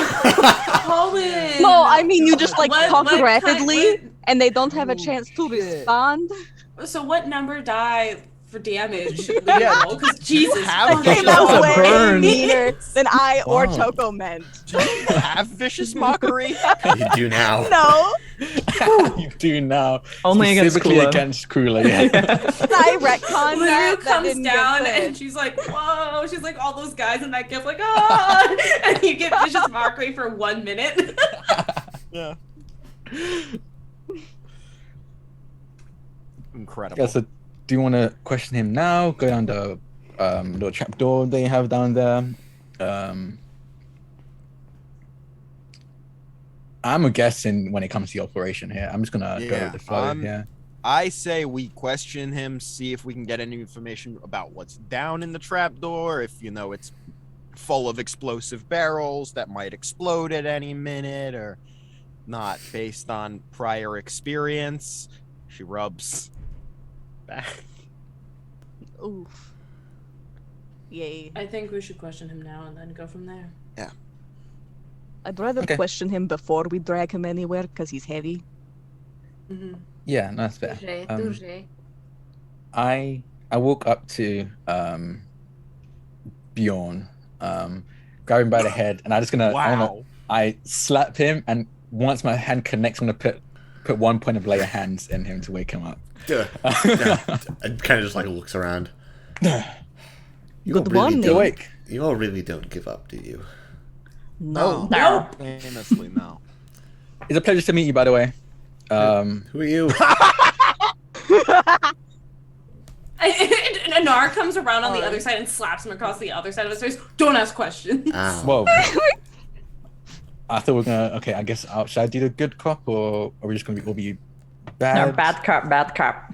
[SPEAKER 2] Colin.
[SPEAKER 6] No, I mean you just like
[SPEAKER 2] What-
[SPEAKER 6] talk
[SPEAKER 2] what
[SPEAKER 6] rapidly
[SPEAKER 2] kind-
[SPEAKER 6] and they don't have a chance to respond.
[SPEAKER 2] So what number die for damage?
[SPEAKER 5] Yeah.
[SPEAKER 2] Because Jesus.
[SPEAKER 5] Have
[SPEAKER 2] fucking
[SPEAKER 5] vicious
[SPEAKER 6] Came out
[SPEAKER 5] a
[SPEAKER 6] way
[SPEAKER 5] burn.
[SPEAKER 6] meaner than I or
[SPEAKER 3] Wow.
[SPEAKER 6] Choco meant.
[SPEAKER 5] Do you have vicious mockery?
[SPEAKER 1] You do now.
[SPEAKER 6] No,
[SPEAKER 3] You do now.
[SPEAKER 7] Only against
[SPEAKER 3] Specifically
[SPEAKER 7] Kula.
[SPEAKER 3] against Kula, yeah.
[SPEAKER 6] I retcon
[SPEAKER 2] Lyra
[SPEAKER 6] that
[SPEAKER 2] comes
[SPEAKER 6] didn't get
[SPEAKER 2] down
[SPEAKER 6] said.
[SPEAKER 2] and she's like, whoa. She's like, all those guys in that gift, like, ah. And you get vicious mockery for 1 minute.
[SPEAKER 5] Yeah. Incredible.
[SPEAKER 3] Yeah, so do you want to question him now? Go down the little trapdoor they have down there. I'm guessing when it comes to the operation here. I'm just gonna go
[SPEAKER 5] Yeah,
[SPEAKER 3] with the flow. Yeah.
[SPEAKER 5] I say we question him, see if we can get any information about what's down in the trapdoor, if it's full of explosive barrels that might explode at any minute or not based on prior experience. She rubs back.
[SPEAKER 6] Oof. Yay.
[SPEAKER 2] I think we should question him now and then go from there.
[SPEAKER 6] I'd rather
[SPEAKER 3] Okay.
[SPEAKER 6] question him before we drag him anywhere because he's heavy.
[SPEAKER 2] Mm-hmm.
[SPEAKER 3] Yeah, no, that's fair.
[SPEAKER 4] Touche, touche.
[SPEAKER 3] I walk up to Bjorn, grab him by the head, and
[SPEAKER 5] Wow.
[SPEAKER 3] I slap him, and once my hand connects, I'm gonna put one point of layer hands in him to wake him up.
[SPEAKER 1] Yeah. And kind of just like looks around. You all
[SPEAKER 6] Good
[SPEAKER 1] really
[SPEAKER 6] morning.
[SPEAKER 1] don't-
[SPEAKER 3] Awake.
[SPEAKER 1] You all really don't give up, do you?
[SPEAKER 6] No.
[SPEAKER 8] No.
[SPEAKER 5] Famously, no.
[SPEAKER 3] It's a pleasure to meet you, by the way.
[SPEAKER 1] Who are you?
[SPEAKER 2] And Anar comes around on the
[SPEAKER 6] Alright.
[SPEAKER 2] other side and slaps him across the other side of the stairs. Don't ask questions.
[SPEAKER 1] Ow.
[SPEAKER 3] Whoa. I thought we're gonna. Okay, I guess should I do the good cop, or are we just gonna be bad?
[SPEAKER 8] No, bad cop, bad cop.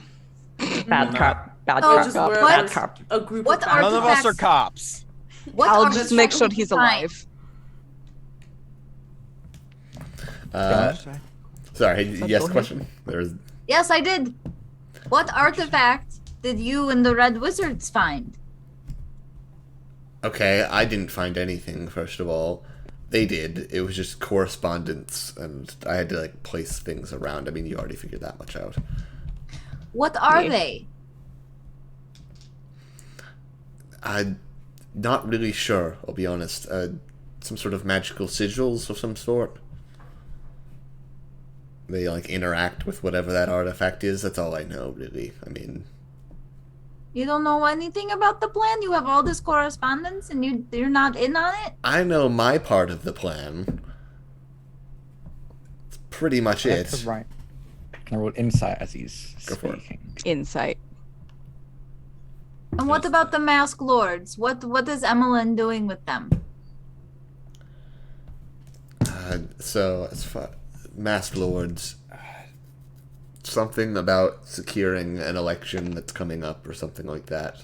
[SPEAKER 8] Bad cop, bad
[SPEAKER 4] Oh,
[SPEAKER 8] cop,
[SPEAKER 2] just
[SPEAKER 8] bad
[SPEAKER 2] we're
[SPEAKER 8] cop.
[SPEAKER 2] a group
[SPEAKER 4] What
[SPEAKER 2] of
[SPEAKER 4] are
[SPEAKER 2] bad
[SPEAKER 5] None of us are
[SPEAKER 4] artifacts?
[SPEAKER 5] cops.
[SPEAKER 4] What
[SPEAKER 6] I'll
[SPEAKER 4] are
[SPEAKER 6] just
[SPEAKER 4] the
[SPEAKER 6] make sure
[SPEAKER 4] artifacts
[SPEAKER 6] he's
[SPEAKER 4] you find?
[SPEAKER 6] alive.
[SPEAKER 1] Sorry, yes,
[SPEAKER 6] go ahead.
[SPEAKER 1] question? There's
[SPEAKER 4] Yes, I did. What artifact did you and the Red Wizards find?
[SPEAKER 1] Okay, I didn't find anything, first of all. They did. It was just correspondence, and I had to, like, place things around. I mean, you already figured that much out.
[SPEAKER 4] What are
[SPEAKER 6] Yeah.
[SPEAKER 4] they?
[SPEAKER 1] I'm not really sure, I'll be honest. Some sort of magical sigils of some sort. They, like, interact with whatever that artifact is. That's all I know, really. I mean,
[SPEAKER 4] You don't know anything about the plan? You have all this correspondence and you're not in on it?
[SPEAKER 1] I know my part of the plan. That's pretty much
[SPEAKER 3] That's
[SPEAKER 1] it.
[SPEAKER 3] right. Can I roll insight as he's
[SPEAKER 1] Go for it.
[SPEAKER 3] speaking?
[SPEAKER 6] Insight.
[SPEAKER 4] And what about the Mask Lords? What is Emmeline doing with them?
[SPEAKER 1] So, as far Masked Lords, something about securing an election that's coming up or something like that.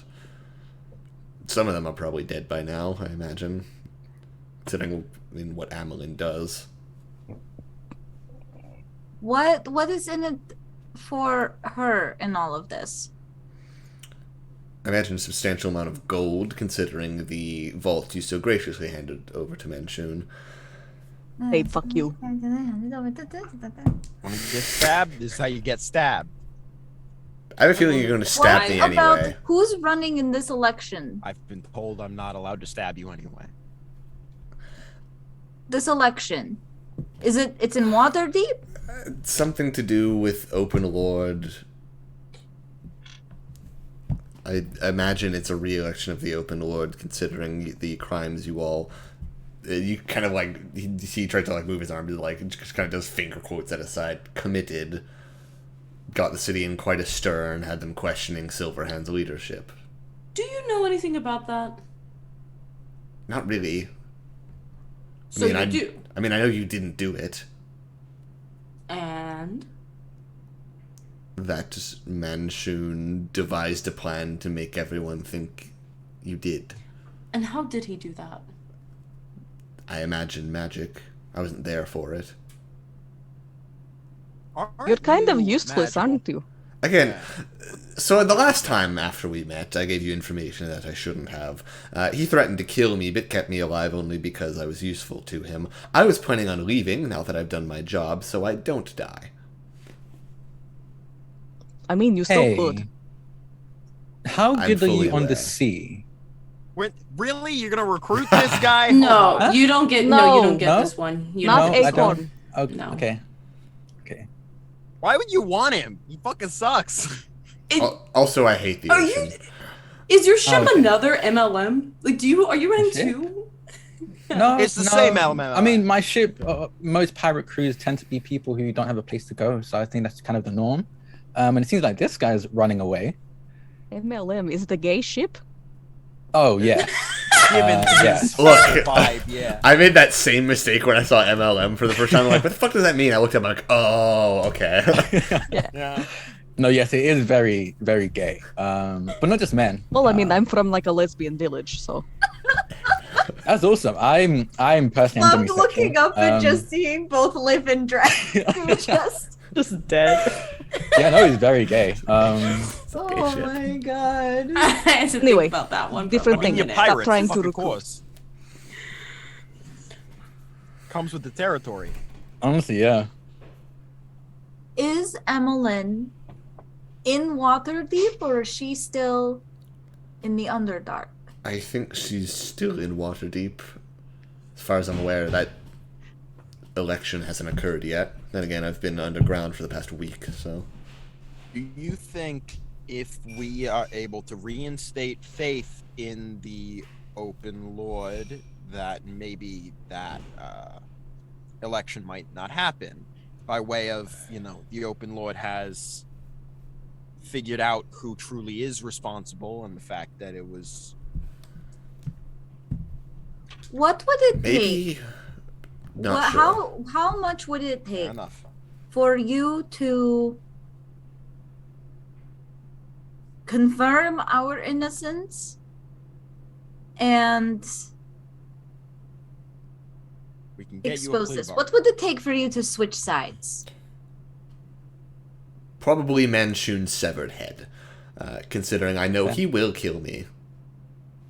[SPEAKER 1] Some of them are probably dead by now, I imagine, considering what Amelin does.
[SPEAKER 4] What is in it for her in all of this?
[SPEAKER 1] I imagine a substantial amount of gold, considering the vault you so graciously handed over to Manchun.
[SPEAKER 6] Hey, fuck you.
[SPEAKER 5] When you get stabbed, this is how you get stabbed.
[SPEAKER 1] I have a feeling you're going to stab me
[SPEAKER 4] About
[SPEAKER 1] anyway.
[SPEAKER 4] who's running in this election?
[SPEAKER 5] I've been told I'm not allowed to stab you anyway.
[SPEAKER 4] This election. It's in Waterdeep?
[SPEAKER 1] Something to do with Open Lord. I imagine it's a re-election of the Open Lord, considering the crimes you all... You kind of like... He tried to like move his arm to like... Just kind of does finger quotes at his side. Committed. Got the city in quite a stir and had them questioning Silverhand's leadership.
[SPEAKER 2] Do you know anything about that?
[SPEAKER 1] Not really.
[SPEAKER 2] So you do?
[SPEAKER 1] I mean, I know you didn't do it.
[SPEAKER 2] And?
[SPEAKER 1] That Manshun devised a plan to make everyone think you did.
[SPEAKER 2] And how did he do that?
[SPEAKER 1] I imagine magic. I wasn't there for it.
[SPEAKER 6] You're kind of
[SPEAKER 5] you
[SPEAKER 6] useless,
[SPEAKER 5] magical?
[SPEAKER 6] aren't you?
[SPEAKER 1] Again, so the last time after we met, I gave you information that I shouldn't have. He threatened to kill me, but kept me alive only because I was useful to him. I was planning on leaving now that I've done my job, so I don't die.
[SPEAKER 6] I mean, you still could.
[SPEAKER 3] How
[SPEAKER 1] I'm
[SPEAKER 3] good are
[SPEAKER 1] fully
[SPEAKER 3] you on the
[SPEAKER 1] aware.
[SPEAKER 3] sea?
[SPEAKER 5] Really? You're gonna recruit this guy?
[SPEAKER 2] No,
[SPEAKER 3] Huh?
[SPEAKER 2] you don't get.
[SPEAKER 6] No.
[SPEAKER 2] No, you don't get
[SPEAKER 3] No?
[SPEAKER 2] this one. You
[SPEAKER 6] Not
[SPEAKER 2] don't get
[SPEAKER 3] I
[SPEAKER 2] this one.
[SPEAKER 3] don't. Okay.
[SPEAKER 2] No.
[SPEAKER 3] Okay.
[SPEAKER 5] Why would you want him? He fucking sucks.
[SPEAKER 1] Also, I hate the
[SPEAKER 2] Are
[SPEAKER 1] ocean.
[SPEAKER 2] you? Is your ship
[SPEAKER 3] Okay.
[SPEAKER 2] another MLM? Like, are you running
[SPEAKER 3] Ship?
[SPEAKER 2] two?
[SPEAKER 3] No,
[SPEAKER 5] It's the
[SPEAKER 3] no.
[SPEAKER 5] same element.
[SPEAKER 3] I mean, my ship, most pirate crews tend to be people who don't have a place to go, so I think that's kind of the norm. And it seems like this guy's running away.
[SPEAKER 6] MLM is the gay ship?
[SPEAKER 3] Oh, yeah.
[SPEAKER 5] given
[SPEAKER 3] yes.
[SPEAKER 5] his
[SPEAKER 1] Look,
[SPEAKER 5] vibe, yeah.
[SPEAKER 1] I made that same mistake when I saw MLM for the first time. I'm like, what the fuck does that mean? I looked up, I'm like, oh, okay.
[SPEAKER 5] Yeah.
[SPEAKER 3] No, yes, it is very, very gay. But not just men.
[SPEAKER 6] Well, I mean, I'm from like a lesbian village, so.
[SPEAKER 3] That's awesome. I'm personally
[SPEAKER 4] Loved
[SPEAKER 3] demisexual.
[SPEAKER 4] looking up and just seeing both Liv and Drak.
[SPEAKER 7] Just dead.
[SPEAKER 3] Yeah, no, he's very gay.
[SPEAKER 4] Oh my god.
[SPEAKER 2] I had to
[SPEAKER 6] Anyway,
[SPEAKER 2] think about that one.
[SPEAKER 6] different
[SPEAKER 2] for a
[SPEAKER 6] thing.
[SPEAKER 5] You're
[SPEAKER 2] minute.
[SPEAKER 6] Stop
[SPEAKER 5] pirates,
[SPEAKER 6] trying to
[SPEAKER 5] fucking
[SPEAKER 6] recruit.
[SPEAKER 5] course. Comes with the territory.
[SPEAKER 3] Honestly, yeah.
[SPEAKER 4] Is Emmeline in Waterdeep or is she still in the Underdark?
[SPEAKER 1] I think she's still in Waterdeep. As far as I'm aware, that election hasn't occurred yet. Then again, I've been underground for the past week, so...
[SPEAKER 5] Do you think if we are able to reinstate faith in the Open Lord, that maybe that election might not happen? By way of, the Open Lord has figured out who truly is responsible and the fact that it was...
[SPEAKER 4] What would it
[SPEAKER 1] Maybe...
[SPEAKER 4] take?
[SPEAKER 1] Not sure.
[SPEAKER 4] How much would it
[SPEAKER 5] Fair
[SPEAKER 4] take
[SPEAKER 5] enough.
[SPEAKER 4] for you to confirm our innocence and
[SPEAKER 5] We can get you a
[SPEAKER 4] expose
[SPEAKER 5] plea
[SPEAKER 4] this?
[SPEAKER 5] bargain.
[SPEAKER 4] What would it take for you to switch sides?
[SPEAKER 1] Probably Manshun's severed head. Considering I know he will kill me.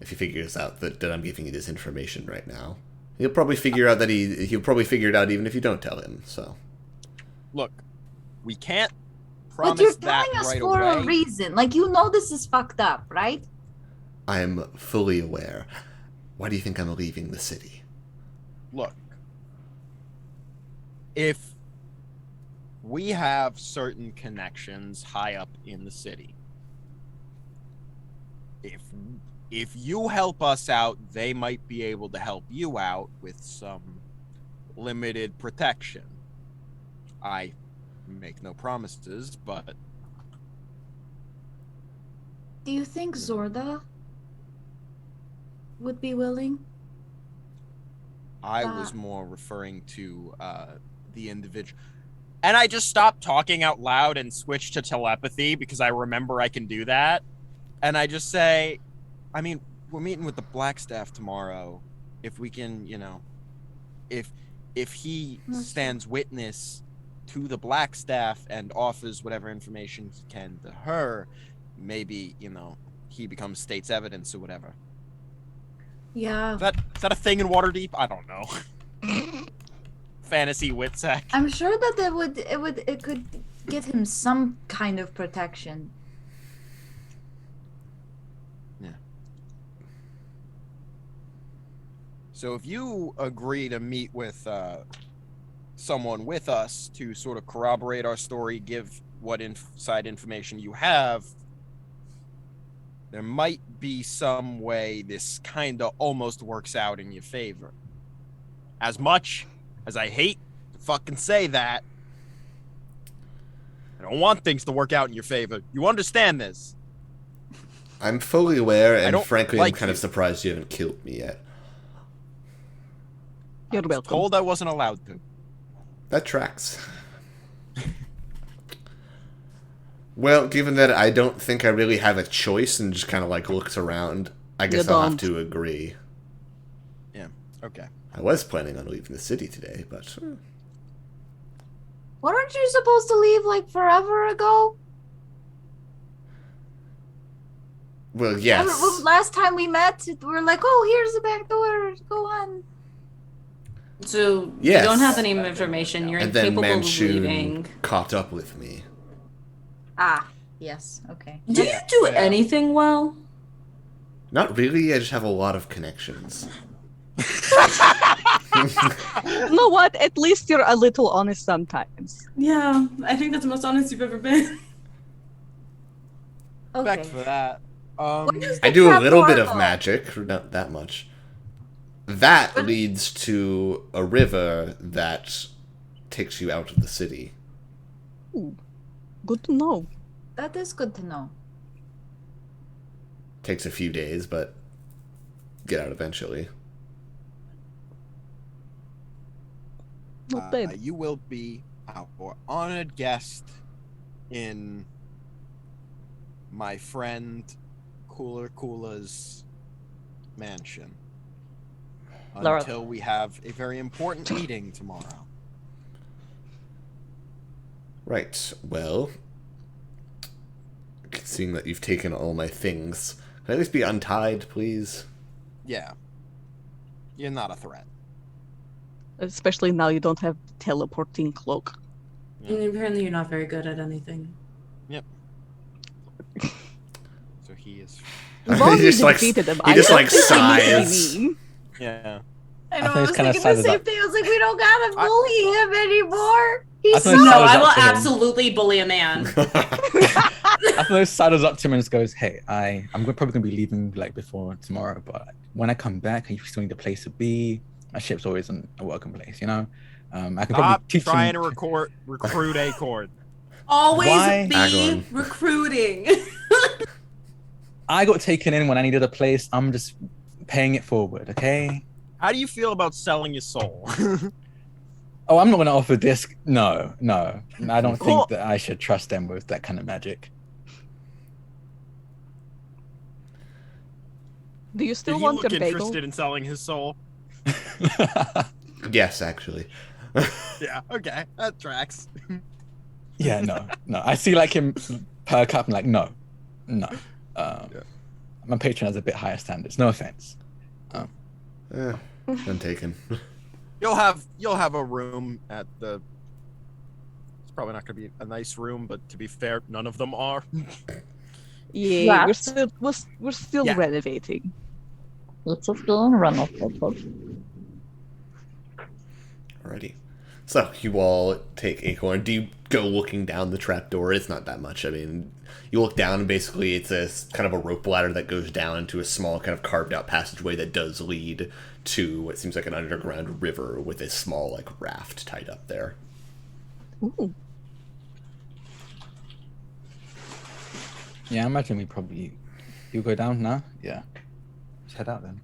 [SPEAKER 1] If he figures out that I'm giving you this information right now. He'll probably figure out that he'll probably figure it out even if you don't tell him, so...
[SPEAKER 5] Look, we can't promise
[SPEAKER 4] But you're
[SPEAKER 5] that
[SPEAKER 4] telling us
[SPEAKER 5] right
[SPEAKER 4] for
[SPEAKER 5] away.
[SPEAKER 4] a reason. Like, you know this is fucked up, right?
[SPEAKER 1] I am fully aware. Why do you think I'm leaving the city?
[SPEAKER 5] Look, if we have certain connections high up in the city, if you help us out, they might be able to help you out with some limited protection. I make no promises, but
[SPEAKER 4] Do you think Zorda would be willing?
[SPEAKER 5] I was more referring to the individual. And I just stopped talking out loud and switched to telepathy because I remember I can do that. And I just say, I mean, we're meeting with the Blackstaff tomorrow. If we can, if he stands witness to the Blackstaff and offers whatever information he can to her, maybe, he becomes state's evidence or whatever.
[SPEAKER 4] Yeah.
[SPEAKER 5] Is that a thing in Waterdeep? I don't know. Fantasy wit sack.
[SPEAKER 4] I'm sure that it could give him some kind of protection.
[SPEAKER 5] So if you agree to meet with someone with us to sort of corroborate our story, give what inside information you have, there might be some way this kind of almost works out in your favor. As much as I hate to fucking say that, I don't want things to work out in your favor. You understand this?
[SPEAKER 1] I'm fully aware, and frankly,
[SPEAKER 5] like
[SPEAKER 1] I'm kind
[SPEAKER 5] you.
[SPEAKER 1] of surprised you haven't killed me yet.
[SPEAKER 6] You're welcome.
[SPEAKER 5] Told I wasn't allowed to.
[SPEAKER 1] That tracks. Well, given that I don't think I really have a choice and just kind of like looks around, I guess I'll have to agree.
[SPEAKER 5] Yeah, okay.
[SPEAKER 1] I was planning on leaving the city today, but...
[SPEAKER 4] Weren't you supposed to leave like forever ago?
[SPEAKER 1] Well, yes.
[SPEAKER 4] Last time we met, we were like, oh, here's the back door. Go on.
[SPEAKER 2] So
[SPEAKER 1] Yes.
[SPEAKER 2] you don't have any information. You're
[SPEAKER 1] And then
[SPEAKER 2] incapable of
[SPEAKER 1] Manchun
[SPEAKER 2] leaving.
[SPEAKER 1] caught up with me.
[SPEAKER 4] Ah, yes. Okay.
[SPEAKER 2] Do you do anything well?
[SPEAKER 1] Not really, I just have a lot of connections.
[SPEAKER 6] You know what? At least you're a little honest sometimes.
[SPEAKER 2] Yeah, I think that's the most honest you've ever been.
[SPEAKER 4] Okay.
[SPEAKER 5] Back for that.
[SPEAKER 1] I do a little bit of
[SPEAKER 4] magic.
[SPEAKER 1] magic, not that much. That leads to a river that takes you out of the city.
[SPEAKER 6] Ooh, good to know.
[SPEAKER 4] That is good to know.
[SPEAKER 1] Takes a few days, but get out eventually.
[SPEAKER 6] Not bad.
[SPEAKER 5] You will be our honored guest in my friend Kula's mansion
[SPEAKER 8] Laura.
[SPEAKER 5] until we have a very important meeting tomorrow.
[SPEAKER 1] Right, well... Seeing that you've taken all my things, can I at least be untied, please?
[SPEAKER 5] Yeah. You're not a threat.
[SPEAKER 6] Especially now you don't have teleporting cloak.
[SPEAKER 2] And apparently you're not very good at anything.
[SPEAKER 5] Yep. So he is...
[SPEAKER 6] We've
[SPEAKER 1] He
[SPEAKER 6] already
[SPEAKER 1] just, like,
[SPEAKER 6] defeated him.
[SPEAKER 1] he
[SPEAKER 6] I
[SPEAKER 1] just,
[SPEAKER 6] don't
[SPEAKER 1] like,
[SPEAKER 6] think we need to be
[SPEAKER 1] sighs.
[SPEAKER 6] mean.
[SPEAKER 5] Yeah.
[SPEAKER 4] I
[SPEAKER 3] I
[SPEAKER 4] know,
[SPEAKER 3] think
[SPEAKER 4] I
[SPEAKER 3] it's
[SPEAKER 4] was
[SPEAKER 3] kinda
[SPEAKER 4] thinking the
[SPEAKER 3] sad
[SPEAKER 4] same
[SPEAKER 3] that-
[SPEAKER 4] thing. I was like, we don't gotta bully him anymore. He's
[SPEAKER 3] think
[SPEAKER 4] so
[SPEAKER 3] it's
[SPEAKER 2] No,
[SPEAKER 3] sad
[SPEAKER 2] I
[SPEAKER 3] up
[SPEAKER 2] will
[SPEAKER 3] to him.
[SPEAKER 2] absolutely bully a man.
[SPEAKER 3] I thought saddles up to him and just goes, "Hey, I'm probably gonna be leaving like before tomorrow, but when I come back, I still need a place to be. My ship's always in a welcome place, you know. I can
[SPEAKER 5] Stop
[SPEAKER 3] probably teach
[SPEAKER 5] trying
[SPEAKER 3] him.
[SPEAKER 5] to recruit Acorn.
[SPEAKER 2] Always
[SPEAKER 3] Why?
[SPEAKER 2] be
[SPEAKER 1] Agorn.
[SPEAKER 2] recruiting.
[SPEAKER 3] I got taken in when I needed a place. I'm just paying it forward, okay?
[SPEAKER 5] How do you feel about selling your soul?
[SPEAKER 3] Oh, I'm not gonna offer this. No. I don't
[SPEAKER 6] Cool.
[SPEAKER 3] think that I should trust them with that kind of magic.
[SPEAKER 6] Do you
[SPEAKER 5] Did
[SPEAKER 6] still
[SPEAKER 5] he
[SPEAKER 6] want
[SPEAKER 5] look
[SPEAKER 6] your bagel?
[SPEAKER 5] interested in selling his soul?
[SPEAKER 1] Yes, actually.
[SPEAKER 5] Yeah, okay. That tracks.
[SPEAKER 3] Yeah, no. I see like him perk up and like, no. My patron has a bit higher standards. No offense.
[SPEAKER 1] None taken.
[SPEAKER 5] You'll have a room at the. It's probably not going to be a nice room, but to be fair, none of them are.
[SPEAKER 6] Yeah,
[SPEAKER 8] What?
[SPEAKER 6] we're still
[SPEAKER 5] Yeah.
[SPEAKER 6] renovating.
[SPEAKER 8] Let's just go and run off the
[SPEAKER 1] Alrighty. So, you all take Acorn. Do you go looking down the trapdoor? It's not that much. I mean, you look down and basically it's a kind of a rope ladder that goes down into a small kind of carved out passageway that does lead to what seems like an underground river with a small like raft tied up there.
[SPEAKER 6] Ooh.
[SPEAKER 3] Yeah, I imagine we probably. You go down now? Yeah. Let's head out then.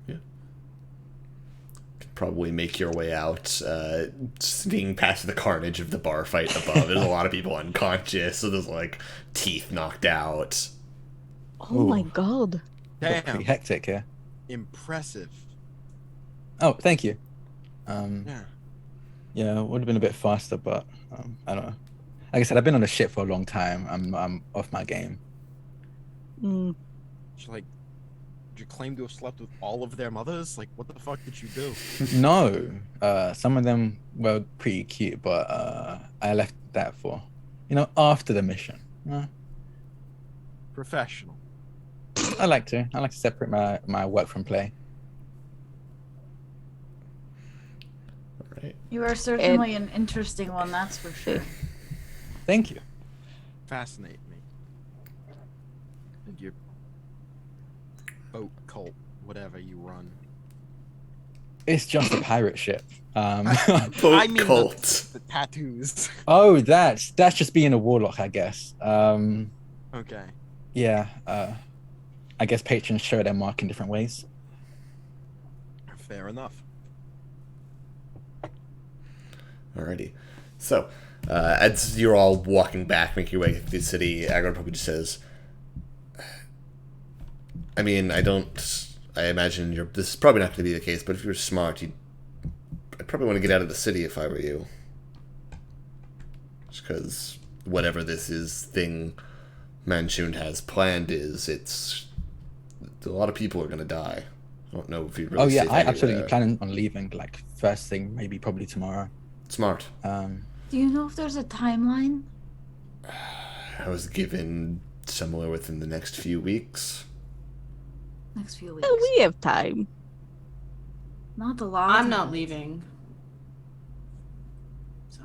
[SPEAKER 1] Could probably make your way out, seeing past the carnage of the bar fight above. There's a lot of people unconscious, so there's like teeth knocked out.
[SPEAKER 6] Oh my
[SPEAKER 3] Ooh.
[SPEAKER 6] god.
[SPEAKER 3] Pretty
[SPEAKER 5] Damn.
[SPEAKER 3] hectic here.
[SPEAKER 5] Impressive.
[SPEAKER 3] Oh, thank you.
[SPEAKER 5] Yeah.
[SPEAKER 3] Yeah, it would have been a bit faster, but I don't know. Like I said, I've been on the ship for a long time. I'm off my game.
[SPEAKER 6] Mm.
[SPEAKER 5] Did you claim to have slept with all of their mothers? Like, what the fuck did you do?
[SPEAKER 3] No, some of them were pretty cute, but I left that for, after the mission.
[SPEAKER 5] Professional.
[SPEAKER 3] I like to separate my work from play.
[SPEAKER 1] right.
[SPEAKER 4] You are certainly an interesting one, that's for sure.
[SPEAKER 3] Thank you.
[SPEAKER 5] Fascinate me. And your boat cult, whatever you run.
[SPEAKER 3] It's just a pirate ship.
[SPEAKER 1] Boat
[SPEAKER 5] I mean
[SPEAKER 1] cult.
[SPEAKER 5] the tattoos.
[SPEAKER 3] Oh, that's just being a warlock, I guess.
[SPEAKER 5] Okay.
[SPEAKER 3] Yeah. I guess patrons show their mark in different ways.
[SPEAKER 5] Fair enough.
[SPEAKER 1] Alrighty. So, as you're all walking back, making your way through the city, Agorn probably just says, I mean, I imagine this is probably not going to be the case, but if you're smart, I'd probably want to get out of the city if I were you. Just because whatever this thing Manchun has planned it's a lot of people are going to die. I don't know if you really.
[SPEAKER 3] Oh yeah,
[SPEAKER 1] safe
[SPEAKER 3] I
[SPEAKER 1] anywhere.
[SPEAKER 3] absolutely planning on leaving like first thing, maybe probably tomorrow.
[SPEAKER 1] Smart.
[SPEAKER 4] Do you know if there's a timeline?
[SPEAKER 1] I was given somewhere within the next few weeks.
[SPEAKER 4] Next few weeks.
[SPEAKER 6] We have time.
[SPEAKER 4] Not a lot.
[SPEAKER 2] I'm not leaving. So.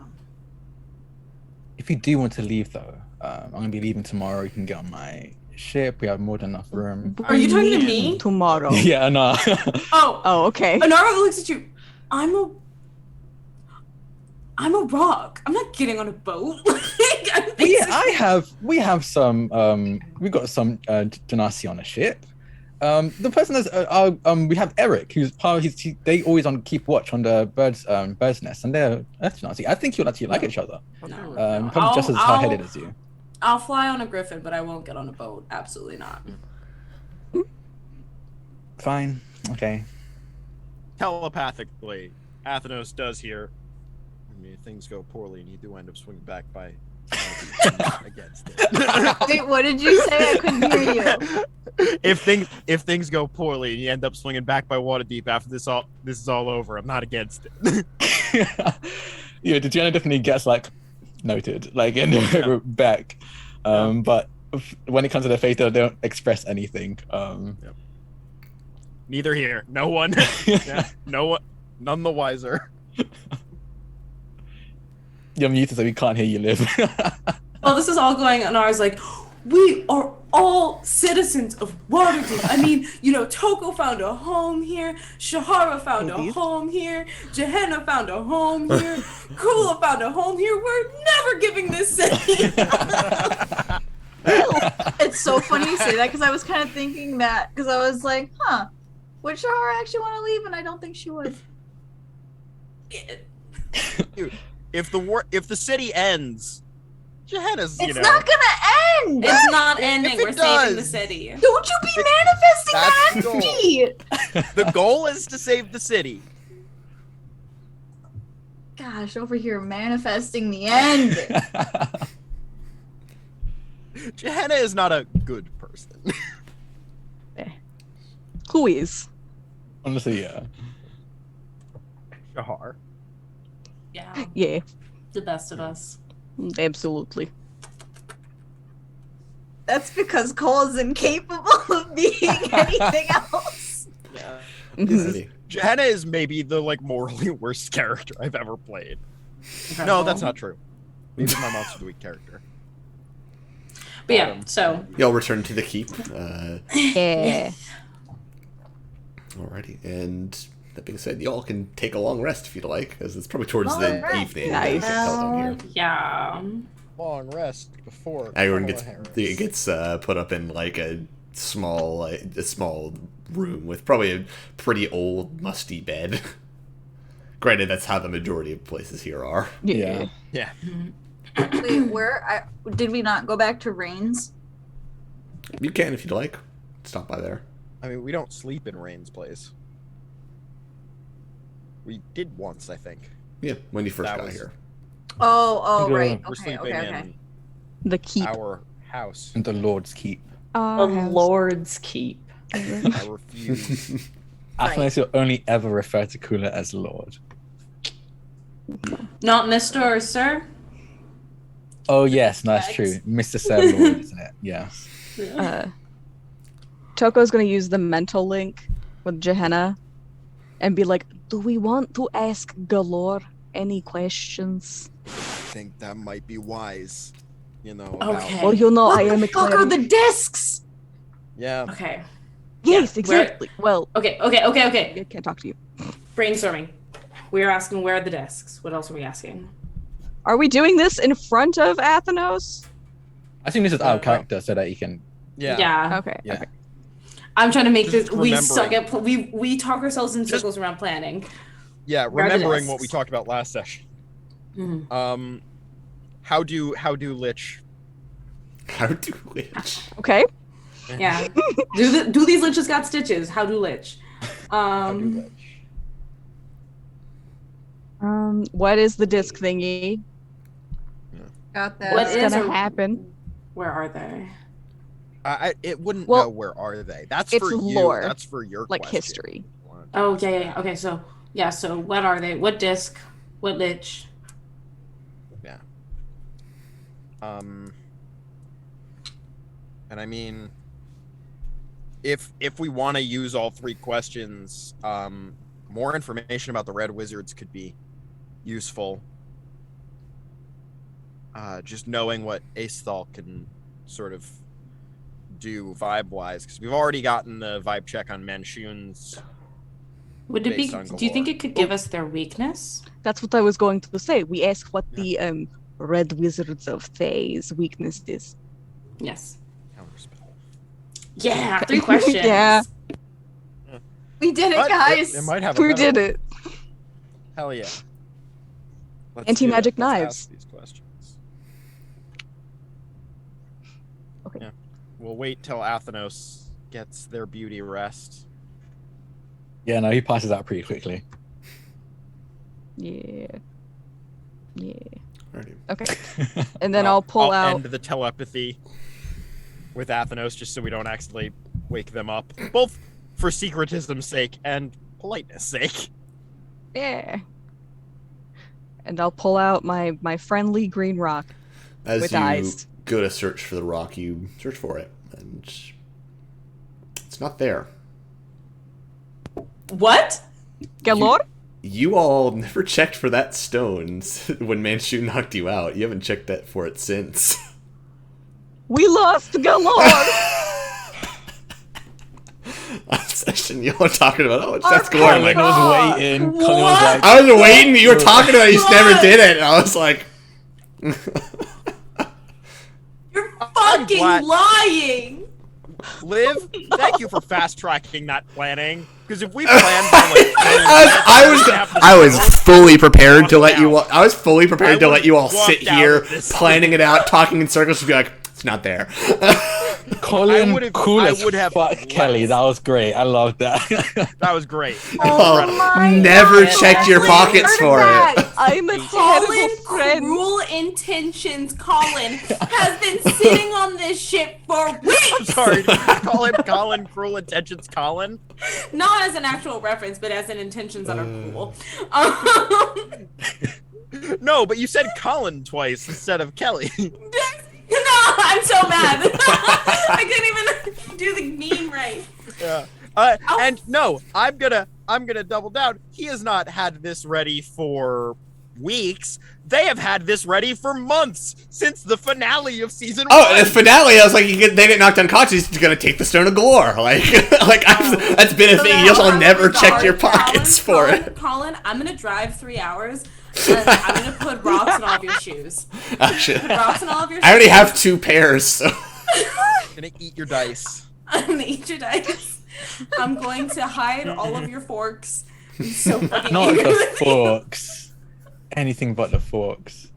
[SPEAKER 3] If you do want to leave though, I'm gonna be leaving tomorrow. You can get on my ship. We have more than enough room.
[SPEAKER 2] Are you talking to me?
[SPEAKER 6] Tomorrow.
[SPEAKER 3] Yeah, no.
[SPEAKER 2] Oh,
[SPEAKER 6] okay.
[SPEAKER 2] Anara looks at you. I'm a rock. I'm not getting on a boat.
[SPEAKER 3] We have some. We got some genasi on the ship. The person is we have Eric, who's part. They always keep watch on the bird's nest, and they're genasi. I think you'll actually like each other.
[SPEAKER 2] No.
[SPEAKER 3] Probably just as hard-headed as you.
[SPEAKER 2] I'll fly on a griffin, but I won't get on a boat. Absolutely not.
[SPEAKER 3] Fine. Okay.
[SPEAKER 5] Telepathically, Athenos does hear. I mean, if things go poorly and you do end up swinging back by against it.
[SPEAKER 4] Wait, what did you say? I couldn't hear you.
[SPEAKER 5] If things go poorly and you end up swinging back by Waterdeep after this is all over, I'm not against it.
[SPEAKER 3] Yeah, the Jenna definitely gets like noted, like in the back. But when it comes to their face, they don't express anything.
[SPEAKER 5] Neither here. No one. No one. None the wiser.
[SPEAKER 3] You're muted, so we can't hear you live.
[SPEAKER 2] Well, this is all going on. I was like, we are all citizens of Waterdeep. I mean, Toko found a home here. Shahara found a home here. Gehenna found a home here. Kula found a home here. We're never giving this city.
[SPEAKER 4] It's so funny you say that because I was kind of thinking that because I was like, would Shahara actually want to leave? And I don't think she would.
[SPEAKER 5] Dude, if the city ends, Gehenna's,
[SPEAKER 4] It's not gonna end.
[SPEAKER 2] It's not ending.
[SPEAKER 5] If it
[SPEAKER 2] We're saving the
[SPEAKER 5] does.
[SPEAKER 2] city.
[SPEAKER 4] Don't you be manifesting
[SPEAKER 5] That's
[SPEAKER 4] that
[SPEAKER 5] the
[SPEAKER 4] on
[SPEAKER 5] goal.
[SPEAKER 4] me.
[SPEAKER 5] The goal is to save the city.
[SPEAKER 4] Gosh, over here manifesting the end.
[SPEAKER 5] Gehenna is not a good person.
[SPEAKER 6] Who is?
[SPEAKER 3] Honestly, yeah.
[SPEAKER 5] Shahar.
[SPEAKER 2] Yeah.
[SPEAKER 6] Yeah,
[SPEAKER 2] The best of us.
[SPEAKER 6] absolutely.
[SPEAKER 4] That's because Cole is incapable of being anything else.
[SPEAKER 5] Yeah.
[SPEAKER 1] Alrighty.
[SPEAKER 5] Gehenna is maybe the morally worst character I've ever played. No, that's not true. Maybe my monster of the week character.
[SPEAKER 2] But yeah, so.
[SPEAKER 1] Y'all return to the keep.
[SPEAKER 6] Yeah.
[SPEAKER 1] Alrighty, and that being said, y'all can take a long rest if you'd like, as it's probably towards the
[SPEAKER 4] Long rest.
[SPEAKER 1] evening.
[SPEAKER 6] Nice.
[SPEAKER 1] You can tell down here.
[SPEAKER 2] Yeah.
[SPEAKER 5] Long rest before
[SPEAKER 1] Agorn
[SPEAKER 5] Kamala
[SPEAKER 1] gets put up in a small room with probably a pretty old, musty bed. Granted, that's how the majority of places here are.
[SPEAKER 3] Yeah.
[SPEAKER 5] Yeah.
[SPEAKER 4] Wait, did we not go back to Rains?
[SPEAKER 1] You can if you'd like. Stop by there.
[SPEAKER 5] I mean, we don't sleep in Rain's place. We did once, I think.
[SPEAKER 1] Yeah, when you first
[SPEAKER 5] That
[SPEAKER 1] got
[SPEAKER 5] was-
[SPEAKER 1] here.
[SPEAKER 4] Oh,
[SPEAKER 3] Yeah.
[SPEAKER 4] right.
[SPEAKER 5] We're
[SPEAKER 4] Okay,
[SPEAKER 5] sleeping
[SPEAKER 4] okay.
[SPEAKER 5] in
[SPEAKER 6] The keep.
[SPEAKER 5] our house.
[SPEAKER 3] And the Lord's keep.
[SPEAKER 7] The Lord's Keep.
[SPEAKER 5] I refuse.
[SPEAKER 3] Athens will only ever refer to Kula as Lord.
[SPEAKER 2] Not Mr. or Sir.
[SPEAKER 3] Oh yes, no, that's true. Mr. Sir Lord, isn't it? Yeah.
[SPEAKER 6] Toko's gonna use the mental link with Gehenna and be like, Do we want to ask Galore any questions?
[SPEAKER 5] I think that might be wise. You know.
[SPEAKER 2] Okay.
[SPEAKER 6] Well, you know,
[SPEAKER 2] What
[SPEAKER 6] I am
[SPEAKER 2] the
[SPEAKER 6] a
[SPEAKER 2] fuck are
[SPEAKER 6] cleric.
[SPEAKER 2] the discs?
[SPEAKER 5] Yeah.
[SPEAKER 2] Okay.
[SPEAKER 6] Yes,
[SPEAKER 2] Yeah,
[SPEAKER 6] exactly. Well,
[SPEAKER 2] Okay.
[SPEAKER 6] I can't talk to you.
[SPEAKER 2] Brainstorming. We are asking where are the discs. What else are we asking?
[SPEAKER 6] Are we doing this in front of Athenos?
[SPEAKER 3] I think this is out of character so that you can.
[SPEAKER 5] Yeah.
[SPEAKER 6] Okay.
[SPEAKER 3] Yeah.
[SPEAKER 6] Okay.
[SPEAKER 2] I'm trying to make
[SPEAKER 5] Just
[SPEAKER 2] this. We suck
[SPEAKER 5] remembering.
[SPEAKER 2] at. We talk ourselves in circles around planning.
[SPEAKER 5] Yeah.
[SPEAKER 2] Where are the
[SPEAKER 5] Remembering what we
[SPEAKER 2] discs?
[SPEAKER 5] talked about last session.
[SPEAKER 2] Mhm.
[SPEAKER 5] How do Lich?
[SPEAKER 1] How do Lich?
[SPEAKER 6] Okay.
[SPEAKER 2] Yeah. do these liches got stitches? How do lich?
[SPEAKER 5] How do Lich?
[SPEAKER 6] What is the disc thingy?
[SPEAKER 4] Got that.
[SPEAKER 2] What
[SPEAKER 6] What's
[SPEAKER 2] is
[SPEAKER 6] gonna
[SPEAKER 2] a-
[SPEAKER 6] happen?
[SPEAKER 2] Where are they?
[SPEAKER 5] It wouldn't
[SPEAKER 6] Well,
[SPEAKER 5] know where are they. That's
[SPEAKER 6] it's
[SPEAKER 5] for you.
[SPEAKER 6] lore,
[SPEAKER 5] That's for your
[SPEAKER 6] like
[SPEAKER 5] question.
[SPEAKER 6] history.
[SPEAKER 2] Oh yeah. Okay, so what are they? What disc? What lich?
[SPEAKER 5] Yeah. And I mean, if we want to use all three questions, more information about the Red Wizards could be useful. Just knowing what Aesthal can sort of do vibe-wise, because we've already gotten the vibe check on Manshun's.
[SPEAKER 2] Would it be?
[SPEAKER 5] Based on
[SPEAKER 2] Do you think
[SPEAKER 5] Galore.
[SPEAKER 2] it could give us their weakness?
[SPEAKER 6] That's what I was going to say. We ask what the Red Wizards of Thay's weakness is.
[SPEAKER 2] Yes.
[SPEAKER 5] Counterspell.
[SPEAKER 2] Yeah. 3 questions.
[SPEAKER 6] Yeah.
[SPEAKER 4] We did it,
[SPEAKER 5] But
[SPEAKER 4] guys.
[SPEAKER 5] it might have a
[SPEAKER 6] We
[SPEAKER 5] better
[SPEAKER 6] did
[SPEAKER 5] one.
[SPEAKER 6] it.
[SPEAKER 5] Hell yeah. Let's
[SPEAKER 6] Anti-magic
[SPEAKER 5] do it. Let's
[SPEAKER 6] knives.
[SPEAKER 5] ask these questions.
[SPEAKER 6] Okay.
[SPEAKER 5] Yeah. We'll wait till Athenos gets their beauty rest.
[SPEAKER 3] Yeah, no, he passes out pretty quickly.
[SPEAKER 6] Yeah. Yeah.
[SPEAKER 1] Alrighty.
[SPEAKER 6] Okay. And then I'll pull out.
[SPEAKER 5] end the telepathy with Athenos just so we don't accidentally wake them up, both for secretism's sake and politeness sake.
[SPEAKER 6] Yeah. And I'll pull out my friendly green rock
[SPEAKER 1] As
[SPEAKER 6] with
[SPEAKER 1] you
[SPEAKER 6] eyes.
[SPEAKER 1] go to search for the rock, you search for it, and it's not there.
[SPEAKER 2] What?
[SPEAKER 6] Galore?
[SPEAKER 1] You all never checked for that stone when Manchu knocked you out. You haven't checked that for it since.
[SPEAKER 6] We lost Galore!
[SPEAKER 1] Last session, you all were talking about, that's Galore. I'm like,
[SPEAKER 3] Colin was waiting. Colin was like,
[SPEAKER 1] I was waiting. You were talking about it. You just never did it. And I was like,
[SPEAKER 2] You're fucking
[SPEAKER 5] glad-
[SPEAKER 2] lying.
[SPEAKER 5] Liv, thank you for fast tracking that planning. Because if we planned on like
[SPEAKER 1] I was fully prepared to let you all. I was fully prepared to let you all sit
[SPEAKER 5] walked out
[SPEAKER 1] here,
[SPEAKER 5] of this
[SPEAKER 1] planning it out, talking in circles, to be like, it's not there.
[SPEAKER 3] Colin,
[SPEAKER 5] would've-
[SPEAKER 3] cool
[SPEAKER 5] I
[SPEAKER 3] as
[SPEAKER 5] would have
[SPEAKER 3] fuck,
[SPEAKER 5] left.
[SPEAKER 3] Kelly. That was great. I loved that.
[SPEAKER 5] that was great.
[SPEAKER 4] Oh my
[SPEAKER 1] Never
[SPEAKER 4] God.
[SPEAKER 1] checked your
[SPEAKER 4] Wait,
[SPEAKER 1] pockets
[SPEAKER 4] heard
[SPEAKER 1] for
[SPEAKER 4] that.
[SPEAKER 1] it.
[SPEAKER 6] I'm a
[SPEAKER 2] Colin,
[SPEAKER 6] terrible friend.
[SPEAKER 2] cruel intentions. Colin has been sitting on this shit for weeks.
[SPEAKER 5] Sorry, did you call him Colin? Cruel intentions, Colin?
[SPEAKER 2] Not as an actual reference, but as in intentions that are cruel.
[SPEAKER 5] No, but you said Colin twice instead of Kelly.
[SPEAKER 2] No, I'm so mad. I couldn't even do the meme right.
[SPEAKER 5] Yeah. And no, I'm gonna double down. He has not had this ready for weeks. They have had this ready for months since the finale of season 1.
[SPEAKER 1] Oh, the finale! I was like, they get knocked unconscious. He's gonna take the stone of Galore. That's been a thing. You all never checked your pockets for it.
[SPEAKER 2] Colin, I'm gonna drive 3 hours. And I'm gonna put rocks in all of your shoes.
[SPEAKER 1] Actually,
[SPEAKER 2] Put rocks in all of your shoes.
[SPEAKER 1] I already have 2 pairs, so.
[SPEAKER 5] I'm gonna eat your dice.
[SPEAKER 2] I'm gonna eat your dice. I'm going to hide all of your forks. I'm so fucking
[SPEAKER 3] Not
[SPEAKER 2] angry
[SPEAKER 3] the
[SPEAKER 2] with you.
[SPEAKER 3] forks. Anything but the forks.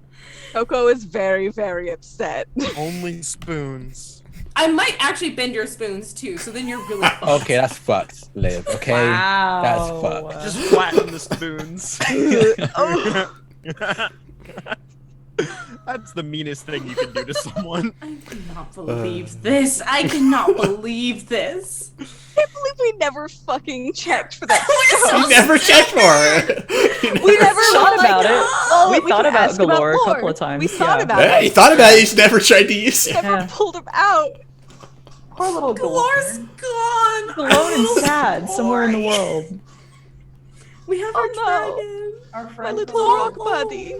[SPEAKER 6] Coco is very, very upset.
[SPEAKER 5] Only spoons.
[SPEAKER 2] I might actually bend your spoons too, so then you're really fucked.
[SPEAKER 3] Okay, that's fucked, Liv. Okay,
[SPEAKER 7] Wow.
[SPEAKER 3] that's fucked.
[SPEAKER 5] Just flatten the spoons. That's the meanest thing you can do to someone.
[SPEAKER 2] I cannot believe this. I cannot believe this.
[SPEAKER 6] I can't believe we never fucking checked for that.
[SPEAKER 1] You never checked for it.
[SPEAKER 6] We never
[SPEAKER 7] thought about it.
[SPEAKER 6] Oh,
[SPEAKER 7] We
[SPEAKER 6] can
[SPEAKER 7] thought about
[SPEAKER 6] ask
[SPEAKER 7] Galore a
[SPEAKER 6] lore.
[SPEAKER 7] couple of times,
[SPEAKER 6] We thought
[SPEAKER 7] yeah.
[SPEAKER 6] about
[SPEAKER 1] Yeah,
[SPEAKER 6] it.
[SPEAKER 1] you thought about it. You just never tried to use it.
[SPEAKER 6] Never
[SPEAKER 7] Yeah.
[SPEAKER 6] pulled him out.
[SPEAKER 7] Poor little Galore.
[SPEAKER 2] Galore's gone.
[SPEAKER 7] Alone and sad somewhere in the world.
[SPEAKER 2] We have our dragon.
[SPEAKER 4] Our
[SPEAKER 6] My
[SPEAKER 4] friend
[SPEAKER 6] little
[SPEAKER 2] Oh,
[SPEAKER 6] rock buddy.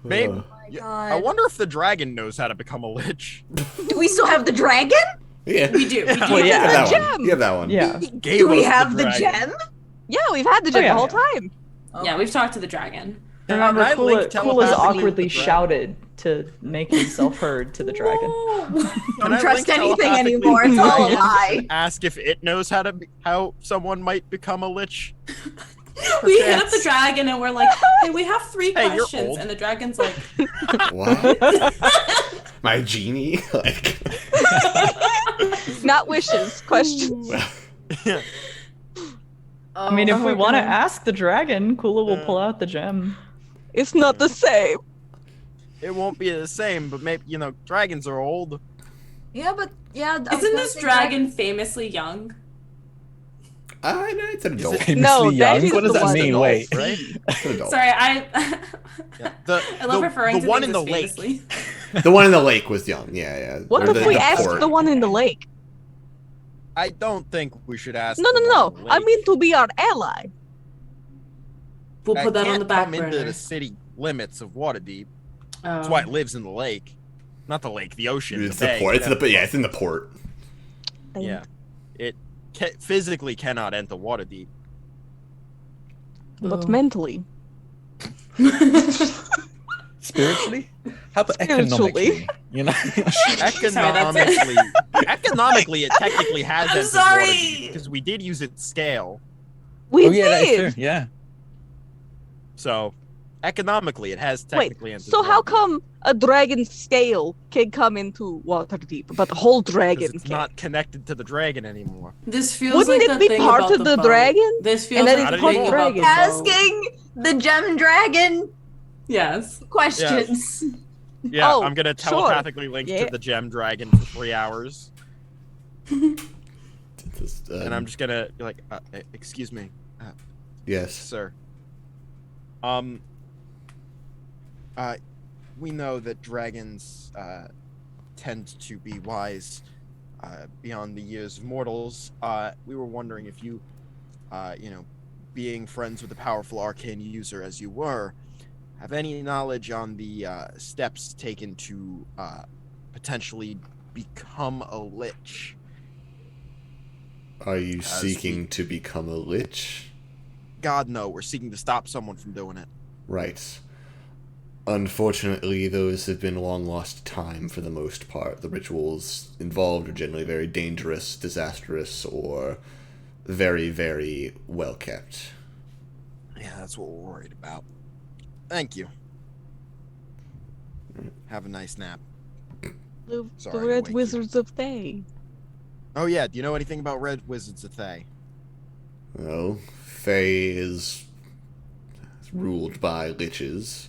[SPEAKER 5] Maybe.
[SPEAKER 1] Uh,
[SPEAKER 5] I wonder if the dragon knows how to become a lich.
[SPEAKER 4] Do we still have the dragon?
[SPEAKER 1] yeah.
[SPEAKER 2] We do. We do.
[SPEAKER 3] Well,
[SPEAKER 1] You
[SPEAKER 3] yeah.
[SPEAKER 1] have that
[SPEAKER 6] The
[SPEAKER 1] one.
[SPEAKER 6] gem.
[SPEAKER 1] You have that one.
[SPEAKER 7] Yeah.
[SPEAKER 5] He gave
[SPEAKER 4] Do we
[SPEAKER 5] us
[SPEAKER 4] have the
[SPEAKER 5] dragon.
[SPEAKER 4] gem?
[SPEAKER 6] Yeah, we've had the gem
[SPEAKER 7] yeah.
[SPEAKER 6] the whole time.
[SPEAKER 2] Yeah, we've talked to the dragon.
[SPEAKER 7] Remember,
[SPEAKER 5] I
[SPEAKER 7] Kula,
[SPEAKER 5] linked
[SPEAKER 7] Kula's
[SPEAKER 5] telepathically with
[SPEAKER 7] awkwardly
[SPEAKER 5] the dragon.
[SPEAKER 7] shouted to make himself heard to the dragon.
[SPEAKER 5] Can
[SPEAKER 4] Don't
[SPEAKER 5] I
[SPEAKER 4] trust
[SPEAKER 5] link
[SPEAKER 4] anything
[SPEAKER 5] telepathically
[SPEAKER 4] anymore.
[SPEAKER 5] with
[SPEAKER 4] It's
[SPEAKER 5] the
[SPEAKER 4] all a
[SPEAKER 5] dragon
[SPEAKER 4] lie.
[SPEAKER 5] and ask if it knows how someone might become a lich?
[SPEAKER 2] We hit up the dragon and we're like, hey, we have 3
[SPEAKER 5] Hey, you're
[SPEAKER 2] questions.
[SPEAKER 5] old.
[SPEAKER 2] And the dragon's like,
[SPEAKER 1] What? My genie? Like,
[SPEAKER 6] Not wishes, questions.
[SPEAKER 7] I mean, if we want to
[SPEAKER 2] God.
[SPEAKER 7] ask the dragon, Kula will pull out the gem.
[SPEAKER 6] It's not the same.
[SPEAKER 5] It won't be the same, but maybe, dragons are old.
[SPEAKER 4] Yeah, but yeah. I was
[SPEAKER 2] isn't
[SPEAKER 4] gonna
[SPEAKER 2] this
[SPEAKER 4] say
[SPEAKER 2] dragon famously young?
[SPEAKER 1] no, it's an adult.
[SPEAKER 3] Famously
[SPEAKER 6] No,
[SPEAKER 3] young.
[SPEAKER 6] Davy's
[SPEAKER 3] What does
[SPEAKER 6] the
[SPEAKER 3] that
[SPEAKER 6] one.
[SPEAKER 3] mean?
[SPEAKER 5] Adult,
[SPEAKER 3] Wait.
[SPEAKER 5] right?
[SPEAKER 1] It's an adult.
[SPEAKER 2] Sorry,
[SPEAKER 5] Yeah.
[SPEAKER 2] I love referring
[SPEAKER 5] the
[SPEAKER 2] to
[SPEAKER 5] one
[SPEAKER 2] things
[SPEAKER 5] in the
[SPEAKER 2] as
[SPEAKER 5] lake.
[SPEAKER 2] famously.
[SPEAKER 1] The one in the lake was young. Yeah.
[SPEAKER 6] What
[SPEAKER 1] Or
[SPEAKER 6] if we asked
[SPEAKER 1] port.
[SPEAKER 6] the one in the lake?
[SPEAKER 5] I don't think we should ask.
[SPEAKER 6] No,
[SPEAKER 5] the
[SPEAKER 6] no,
[SPEAKER 5] one
[SPEAKER 6] no.
[SPEAKER 5] in the
[SPEAKER 6] I
[SPEAKER 5] lake.
[SPEAKER 6] mean to be our ally.
[SPEAKER 2] We'll put that on
[SPEAKER 5] can't
[SPEAKER 2] the back
[SPEAKER 5] come into
[SPEAKER 2] burner.
[SPEAKER 5] the city limits of Waterdeep.
[SPEAKER 2] Oh.
[SPEAKER 5] That's why it lives in the lake, not the lake, the ocean.
[SPEAKER 1] It's
[SPEAKER 5] the
[SPEAKER 1] the
[SPEAKER 5] bay,
[SPEAKER 1] port. It's
[SPEAKER 5] whatever.
[SPEAKER 1] it's in the port.
[SPEAKER 5] Yeah, it physically cannot enter Waterdeep.
[SPEAKER 6] But mentally.
[SPEAKER 3] Spiritually? How about
[SPEAKER 6] Spiritually.
[SPEAKER 3] economically? You know?
[SPEAKER 5] Economically, economically, it technically has
[SPEAKER 2] I'm
[SPEAKER 5] entered
[SPEAKER 2] sorry.
[SPEAKER 5] Waterdeep because we did use its scale.
[SPEAKER 6] We
[SPEAKER 3] Oh yeah, that
[SPEAKER 6] did.
[SPEAKER 3] is true. Yeah.
[SPEAKER 5] So, economically, it has
[SPEAKER 6] Wait,
[SPEAKER 5] technically entered.
[SPEAKER 6] so how
[SPEAKER 5] Waterdeep,
[SPEAKER 6] come a dragon scale can come into Waterdeep, but a whole
[SPEAKER 5] 'cause
[SPEAKER 6] dragon
[SPEAKER 5] it's
[SPEAKER 6] can't?
[SPEAKER 5] not connected to the dragon anymore.
[SPEAKER 2] This feels
[SPEAKER 6] Wouldn't
[SPEAKER 2] like
[SPEAKER 6] it
[SPEAKER 2] the
[SPEAKER 6] be
[SPEAKER 2] thing
[SPEAKER 6] part
[SPEAKER 2] about
[SPEAKER 6] of the
[SPEAKER 2] boat.
[SPEAKER 6] dragon?
[SPEAKER 2] This feels
[SPEAKER 6] And then
[SPEAKER 2] like
[SPEAKER 5] it's
[SPEAKER 2] the thing
[SPEAKER 5] called
[SPEAKER 2] about the
[SPEAKER 6] dragon.
[SPEAKER 2] boat.
[SPEAKER 4] Asking the gem dragon
[SPEAKER 2] Yes.
[SPEAKER 4] questions.
[SPEAKER 5] Yeah,
[SPEAKER 6] Oh,
[SPEAKER 5] I'm gonna
[SPEAKER 6] sure.
[SPEAKER 5] telepathically link
[SPEAKER 6] Yeah.
[SPEAKER 5] to the gem dragon for 3 hours,
[SPEAKER 1] Just,
[SPEAKER 5] and I'm just gonna be like, "Excuse me,
[SPEAKER 1] yes.
[SPEAKER 5] sir. We know that dragons tend to be wise beyond the years of mortals. We were wondering if you, being friends with a powerful arcane user as you were, have any knowledge on the steps taken to potentially become a lich?
[SPEAKER 1] Are you
[SPEAKER 5] As
[SPEAKER 1] seeking
[SPEAKER 5] we-
[SPEAKER 1] to become a lich?
[SPEAKER 5] God, no. We're seeking to stop someone from doing it.
[SPEAKER 1] Right. Unfortunately, those have been long lost time for the most part. The rituals involved are generally very dangerous, disastrous, or very, very well kept.
[SPEAKER 5] Yeah, that's what we're worried about. Thank you. Have a nice nap.
[SPEAKER 6] The
[SPEAKER 5] Sorry to
[SPEAKER 6] Red
[SPEAKER 5] wake you.
[SPEAKER 6] Wizards of Thay.
[SPEAKER 5] Oh yeah, do you know anything about Red Wizards of Thay?
[SPEAKER 1] Well, Fae is ruled by liches.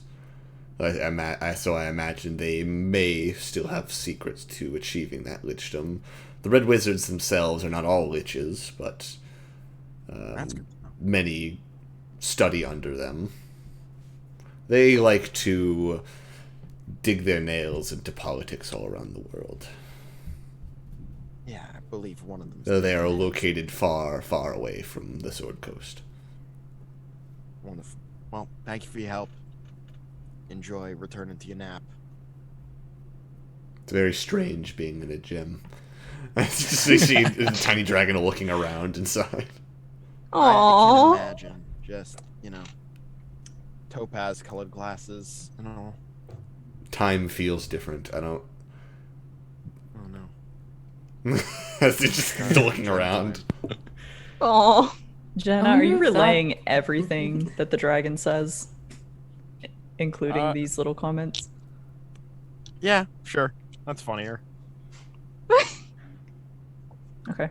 [SPEAKER 1] So I imagine they may still have secrets to achieving that lichdom. The Red Wizards themselves are not all liches, but
[SPEAKER 5] That's good.
[SPEAKER 1] many study under them. They like to dig their nails into politics all around the world.
[SPEAKER 5] Yeah, I believe one of them.
[SPEAKER 1] Though they are located far, far away from the Sword Coast.
[SPEAKER 5] Wonderful. Well, thank you for your help. Enjoy returning to your nap.
[SPEAKER 1] It's very strange being in a gym. Just you see a tiny dragon looking around inside.
[SPEAKER 5] I can
[SPEAKER 6] Aww.
[SPEAKER 5] imagine. Just, topaz colored glasses and all.
[SPEAKER 1] Time feels different. I don't.
[SPEAKER 5] Oh no.
[SPEAKER 1] It's just looking around.
[SPEAKER 6] Aww.
[SPEAKER 7] Jenna,
[SPEAKER 2] I
[SPEAKER 7] are you
[SPEAKER 2] wonder if that-
[SPEAKER 7] relaying everything that the dragon says, including these little comments?
[SPEAKER 5] Yeah, sure. That's funnier.
[SPEAKER 7] Okay.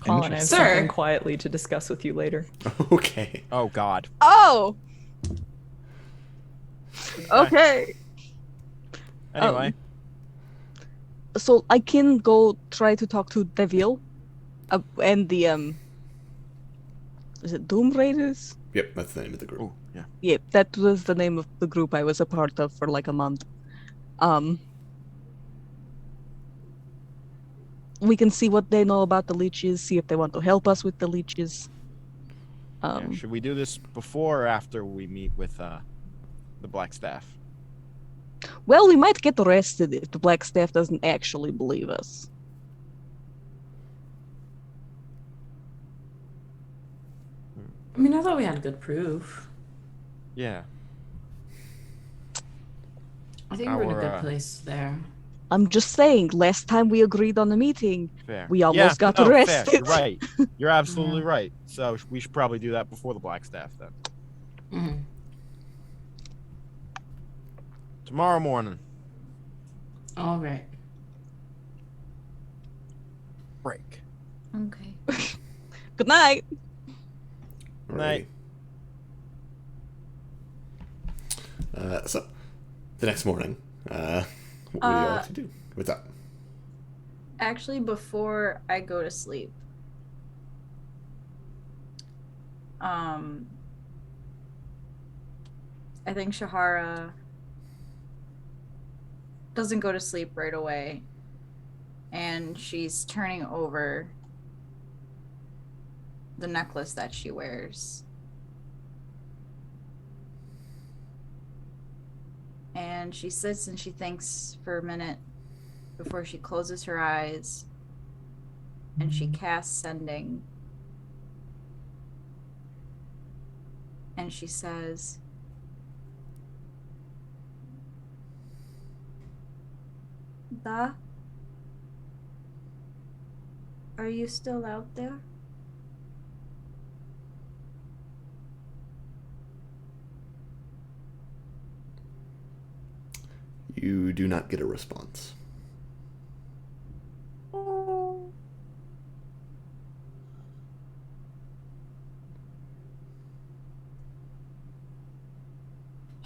[SPEAKER 7] Colin, I have
[SPEAKER 2] Sir.
[SPEAKER 7] something quietly to discuss with you later.
[SPEAKER 1] Okay.
[SPEAKER 5] Oh God.
[SPEAKER 6] Oh. Okay.
[SPEAKER 5] Anyway,
[SPEAKER 6] So I can go try to talk to Devil, and the is it Doom Raiders?
[SPEAKER 1] Yep, that's the name of the group.
[SPEAKER 5] oh yeah.
[SPEAKER 6] Yep, that was the name of the group I was a part of for like a month. we can see what they know about the leeches, see if they want to help us with the leeches.
[SPEAKER 5] Yeah, should we do this before or after we meet with the Blackstaff?
[SPEAKER 6] Well, we might get arrested if the Blackstaff doesn't actually believe us.
[SPEAKER 2] I mean, I thought we had good proof.
[SPEAKER 5] Yeah.
[SPEAKER 2] I think we're in a good place there.
[SPEAKER 6] I'm just saying, last time we agreed on the meeting,
[SPEAKER 5] Fair.
[SPEAKER 6] we almost got
[SPEAKER 5] Fair.
[SPEAKER 6] arrested.
[SPEAKER 5] You're right. You're absolutely right. So we should probably do that before the Blackstaff then.
[SPEAKER 2] Mm-hmm.
[SPEAKER 5] Tomorrow morning.
[SPEAKER 2] All right.
[SPEAKER 5] Break.
[SPEAKER 4] Okay.
[SPEAKER 6] Good night.
[SPEAKER 5] Night.
[SPEAKER 1] So, the next morning, what do you want to do? What's up?
[SPEAKER 4] Actually, before I go to sleep, I think Shahara doesn't go to sleep right away, and she's turning over the necklace that she wears. And she sits and she thinks for a minute before she closes her eyes, and she casts sending. And she says, "Da, are you still out there?"
[SPEAKER 1] You do not get a response.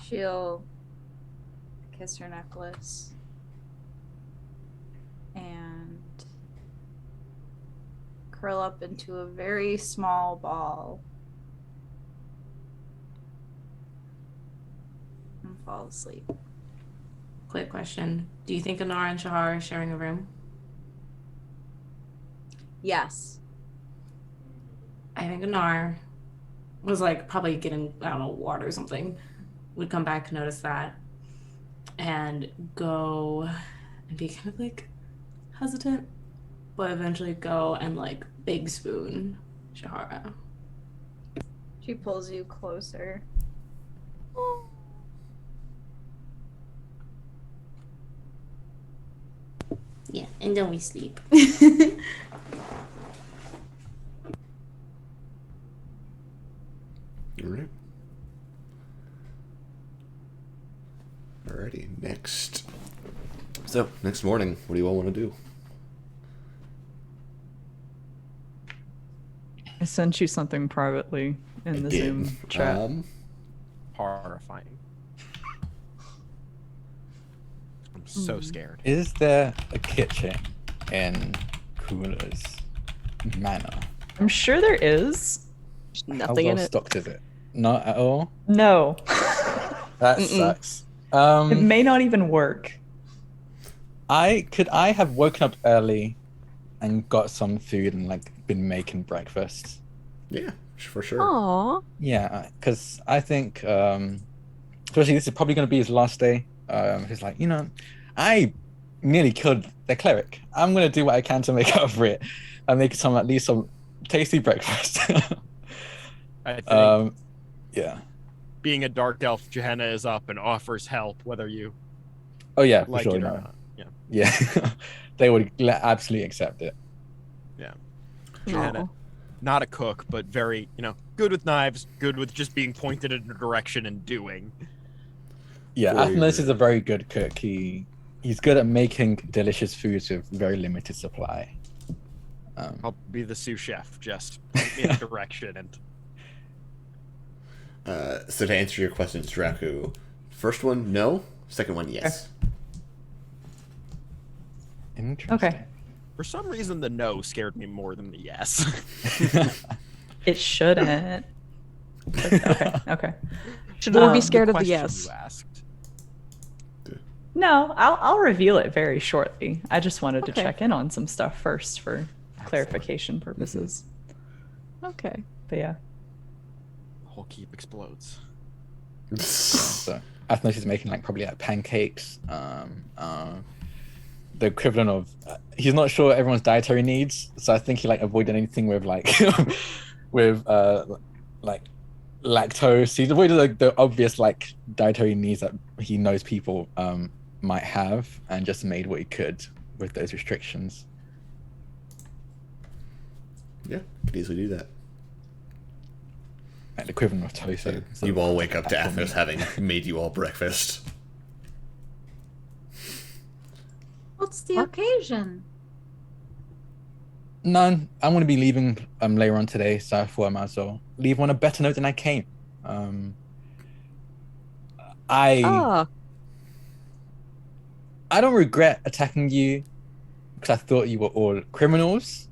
[SPEAKER 4] She'll kiss her necklace and curl up into a very small ball and fall asleep.
[SPEAKER 2] Quick question. Do you think Anar and Shahar are sharing a room?
[SPEAKER 4] Yes.
[SPEAKER 2] I think Anar was like probably getting, I don't know, water or something. Would come back, notice that, and go and be kind of like hesitant, but eventually go and like big spoon Shahara.
[SPEAKER 4] She pulls you closer.
[SPEAKER 2] Yeah, and then we sleep.
[SPEAKER 1] Alright. Alrighty, next. So, next morning, what do you all want to do?
[SPEAKER 7] I sent you something privately in the
[SPEAKER 1] Again.
[SPEAKER 7] Zoom chat.
[SPEAKER 5] Horrifying. I'm so scared.
[SPEAKER 3] Is there a kitchen in Kula's manor?
[SPEAKER 7] I'm sure there is.
[SPEAKER 3] How
[SPEAKER 6] Nothing in
[SPEAKER 3] well
[SPEAKER 6] it.
[SPEAKER 3] stocked is it? Not at all?
[SPEAKER 7] No.
[SPEAKER 3] That
[SPEAKER 6] Mm-mm.
[SPEAKER 3] sucks.
[SPEAKER 7] It may not even work.
[SPEAKER 3] I have woken up early and got some food and like been making breakfast.
[SPEAKER 1] Yeah, for sure.
[SPEAKER 6] Aw.
[SPEAKER 3] Yeah, because I think, especially this is probably going to be his last day. He's like, I nearly killed the cleric. I'm going to do what I can to make up for it and make at least some tasty breakfast.
[SPEAKER 5] I think
[SPEAKER 3] Yeah.
[SPEAKER 5] being a dark elf, Gehenna is up and offers help, whether you
[SPEAKER 3] Oh yeah, for
[SPEAKER 5] like
[SPEAKER 3] sure.
[SPEAKER 5] it or
[SPEAKER 3] No.
[SPEAKER 5] not. Yeah.
[SPEAKER 3] Yeah, they would absolutely accept it.
[SPEAKER 5] Gehenna,
[SPEAKER 6] Aw.
[SPEAKER 5] not a cook, but very, good with knives, good with just being pointed in a direction and doing.
[SPEAKER 3] Yeah,
[SPEAKER 1] For
[SPEAKER 3] Athanos
[SPEAKER 1] your-
[SPEAKER 3] is a very good cook. He's good at making delicious foods with very limited supply.
[SPEAKER 5] I'll be the sous chef, just point me in a direction and
[SPEAKER 1] So to answer your questions, Draku, first one, no. Second one, yes.
[SPEAKER 3] Interesting.
[SPEAKER 7] Okay.
[SPEAKER 5] for some reason the no scared me more than the yes.
[SPEAKER 7] It shouldn't. Okay. Okay.
[SPEAKER 6] Should we be
[SPEAKER 5] The
[SPEAKER 6] scared of the
[SPEAKER 5] question
[SPEAKER 6] yes?
[SPEAKER 5] you asked.
[SPEAKER 7] No, I'll reveal it very shortly. I just wanted to
[SPEAKER 6] Okay.
[SPEAKER 7] check in on some stuff first for clarification purposes.
[SPEAKER 6] Okay.
[SPEAKER 7] But yeah.
[SPEAKER 5] The whole keep explodes.
[SPEAKER 3] So Athnos is making like probably like pancakes. The equivalent of he's not sure everyone's dietary needs, so I think he like avoided anything with like with like lactose. He's avoided like the obvious like dietary needs that he knows people might have, and just made what he could with those restrictions.
[SPEAKER 1] Yeah, could easily do that.
[SPEAKER 3] Like the equivalent of tofu.
[SPEAKER 1] So you all wake up to Athos having made you all breakfast.
[SPEAKER 4] What's the occasion?
[SPEAKER 3] None. I'm going to be leaving later on today, so I thought I might as well leave on a better note than I came. I don't regret attacking you because I thought you were all criminals.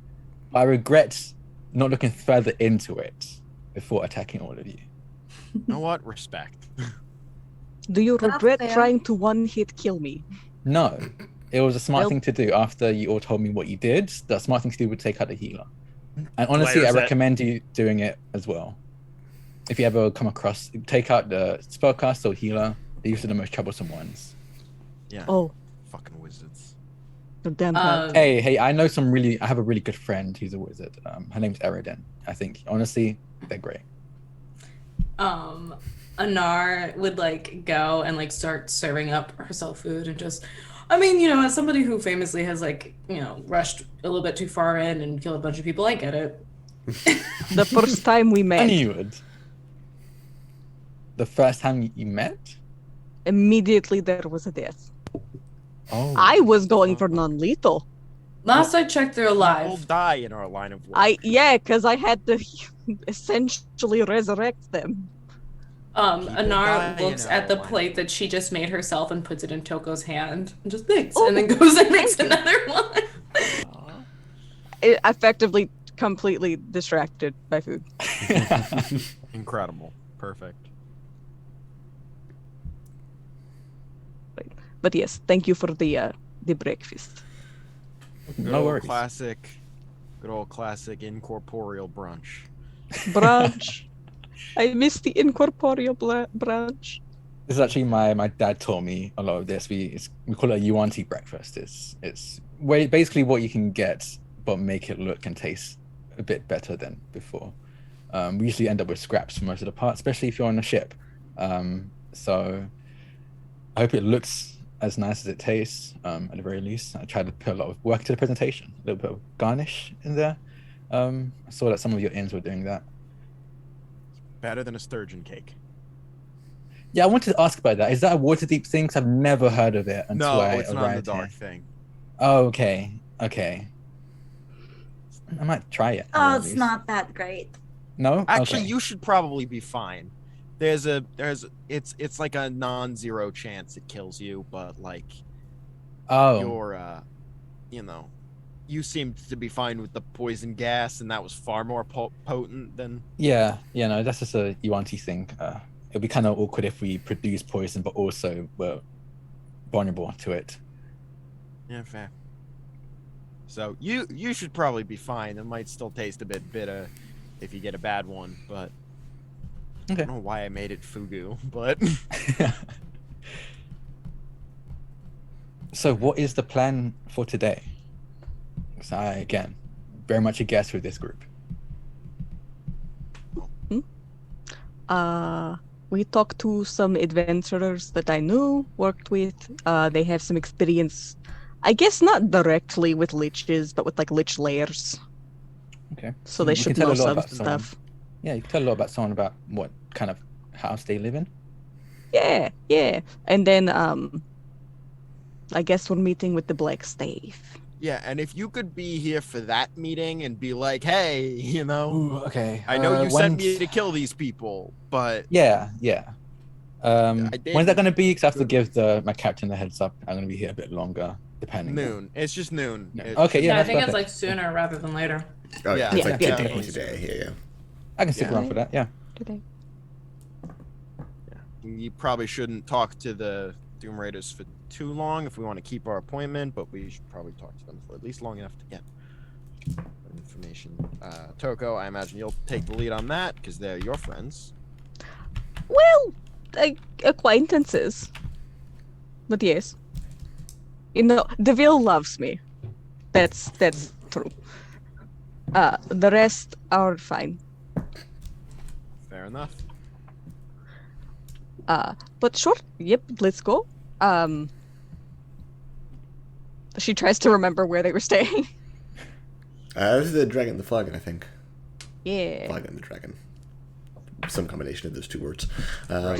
[SPEAKER 3] I regret not looking further into it before attacking all of you.
[SPEAKER 5] You know what? Respect.
[SPEAKER 6] Do you
[SPEAKER 4] That's
[SPEAKER 6] regret
[SPEAKER 4] fair.
[SPEAKER 6] trying to one-hit kill me?
[SPEAKER 3] No, it was a smart
[SPEAKER 6] Well-
[SPEAKER 3] thing to do after you all told me what you did. The smart thing to do would take out the healer. And honestly, I
[SPEAKER 5] Players that-
[SPEAKER 3] recommend you doing it as well. If you ever come across, take out the spellcaster or healer. They're usually the most troublesome ones.
[SPEAKER 5] Yeah.
[SPEAKER 6] Oh,
[SPEAKER 5] Fucking wizards.
[SPEAKER 6] the damn
[SPEAKER 2] Um,
[SPEAKER 6] hat.
[SPEAKER 3] Hey, I know I have a really good friend who's a wizard. Her name's Eridan. I think, honestly, they're great.
[SPEAKER 2] Anar would like go and like start serving up herself food and just, I mean, you know, as somebody who famously has like, you know, rushed a little bit too far in and killed a bunch of people, I get it.
[SPEAKER 6] The first time we
[SPEAKER 3] I
[SPEAKER 6] met,
[SPEAKER 3] knew you would. The first time you met?
[SPEAKER 6] immediately there was a death.
[SPEAKER 3] Oh.
[SPEAKER 6] I was going for non-lethal.
[SPEAKER 2] Last I checked, they're
[SPEAKER 5] We'll
[SPEAKER 2] alive.
[SPEAKER 5] die in our line of work.
[SPEAKER 6] Because I had to essentially resurrect them.
[SPEAKER 2] Anar
[SPEAKER 5] die
[SPEAKER 2] looks
[SPEAKER 5] in
[SPEAKER 2] at the
[SPEAKER 5] our line.
[SPEAKER 2] plate that she just made herself and puts it in Toko's hand and just thanks,
[SPEAKER 6] Oh,
[SPEAKER 2] and then goes and makes
[SPEAKER 6] thank you.
[SPEAKER 2] another one.
[SPEAKER 6] It effectively completely distracted by food.
[SPEAKER 5] Incredible. Perfect.
[SPEAKER 6] But yes, thank you for the breakfast.
[SPEAKER 5] Good
[SPEAKER 3] No
[SPEAKER 5] old
[SPEAKER 3] worries.
[SPEAKER 5] Good old classic incorporeal brunch.
[SPEAKER 6] Brunch. I miss the incorporeal brunch.
[SPEAKER 3] This is actually my dad taught me a lot of this. We call it a Yuan-Ti breakfast. It's basically what you can get, but make it look and taste a bit better than before. We usually end up with scraps for most of the parts, especially if you're on a ship. So I hope it looks as nice as it tastes. At the very least, I tried to put a lot of work into the presentation, a little bit of garnish in there. I saw that some of your inns were doing that.
[SPEAKER 5] Better than a sturgeon cake.
[SPEAKER 3] Yeah, I wanted to ask about that. Is that a Waterdeep thing? 'Cause I've never heard of it until
[SPEAKER 5] No,
[SPEAKER 3] I
[SPEAKER 5] it's not in the
[SPEAKER 3] arrived
[SPEAKER 5] dark
[SPEAKER 3] here.
[SPEAKER 5] thing.
[SPEAKER 3] Oh, okay. I might try it.
[SPEAKER 4] Oh,
[SPEAKER 3] at
[SPEAKER 4] it's
[SPEAKER 3] least.
[SPEAKER 4] not that great.
[SPEAKER 3] No?
[SPEAKER 5] Actually,
[SPEAKER 3] Okay.
[SPEAKER 5] you should probably be fine. It's like a non-zero chance it kills you, but like
[SPEAKER 3] Oh,
[SPEAKER 5] you're you seemed to be fine with the poison gas, and that was far more potent than
[SPEAKER 3] yeah. No, that's just a Yuan-Ti thing. It'd be kind of awkward if we produce poison, but also were vulnerable to it.
[SPEAKER 5] yeah, fair. So you should probably be fine. It might still taste a bit bitter if you get a bad one, but I
[SPEAKER 3] Okay.
[SPEAKER 5] don't know why I made it fugu, but
[SPEAKER 3] So, what is the plan for today? So, again, very much a guess with this group.
[SPEAKER 6] We talked to some adventurers that I knew, worked with. They have some experience, I guess not directly with liches, but with like lich layers.
[SPEAKER 3] Okay.
[SPEAKER 6] So they
[SPEAKER 3] You can
[SPEAKER 6] should
[SPEAKER 3] tell
[SPEAKER 6] know
[SPEAKER 3] a lot
[SPEAKER 6] some
[SPEAKER 3] about someone.
[SPEAKER 6] stuff.
[SPEAKER 3] Yeah, you can tell a lot about someone about what kind of house they live in.
[SPEAKER 6] Yeah. And then I guess we're meeting with the Blackstaff.
[SPEAKER 5] yeah. And if you could be here for that meeting and be like, hey,
[SPEAKER 3] Ooh, okay.
[SPEAKER 5] I know you sent me
[SPEAKER 3] when's-
[SPEAKER 5] to kill these people, but
[SPEAKER 3] Yeah.
[SPEAKER 5] I
[SPEAKER 3] When's
[SPEAKER 5] did-
[SPEAKER 3] that going to be? Because I have to give my captain the heads up. I'm going to be here a bit longer, depending.
[SPEAKER 5] noon. It's just noon.
[SPEAKER 3] No.
[SPEAKER 5] It
[SPEAKER 3] Okay,
[SPEAKER 5] should-
[SPEAKER 3] yeah,
[SPEAKER 2] I
[SPEAKER 3] that's
[SPEAKER 2] think it's
[SPEAKER 3] perfect.
[SPEAKER 2] like sooner rather than later.
[SPEAKER 1] Oh yeah,
[SPEAKER 5] Yeah,
[SPEAKER 1] it's like
[SPEAKER 6] yeah,
[SPEAKER 1] today.
[SPEAKER 5] yeah.
[SPEAKER 1] Today, yeah.
[SPEAKER 3] I can stick
[SPEAKER 5] Yeah.
[SPEAKER 3] around for that. Yeah.
[SPEAKER 6] Today.
[SPEAKER 5] You probably shouldn't talk to the Doom Raiders for too long if we want to keep our appointment, but we should probably talk to them for at least long enough to get information. Toko, I imagine you'll take the lead on that because they're your friends.
[SPEAKER 6] Well, acquaintances. But yes. You know, Deville loves me. That's true. The rest are fine.
[SPEAKER 5] Fair enough.
[SPEAKER 6] But sure, yep, let's go. She tries to remember where they were staying.
[SPEAKER 1] This is the Dragon, the Flagon, I think.
[SPEAKER 6] Yeah.
[SPEAKER 1] Flagon, the Dragon. Some combination of those two words. But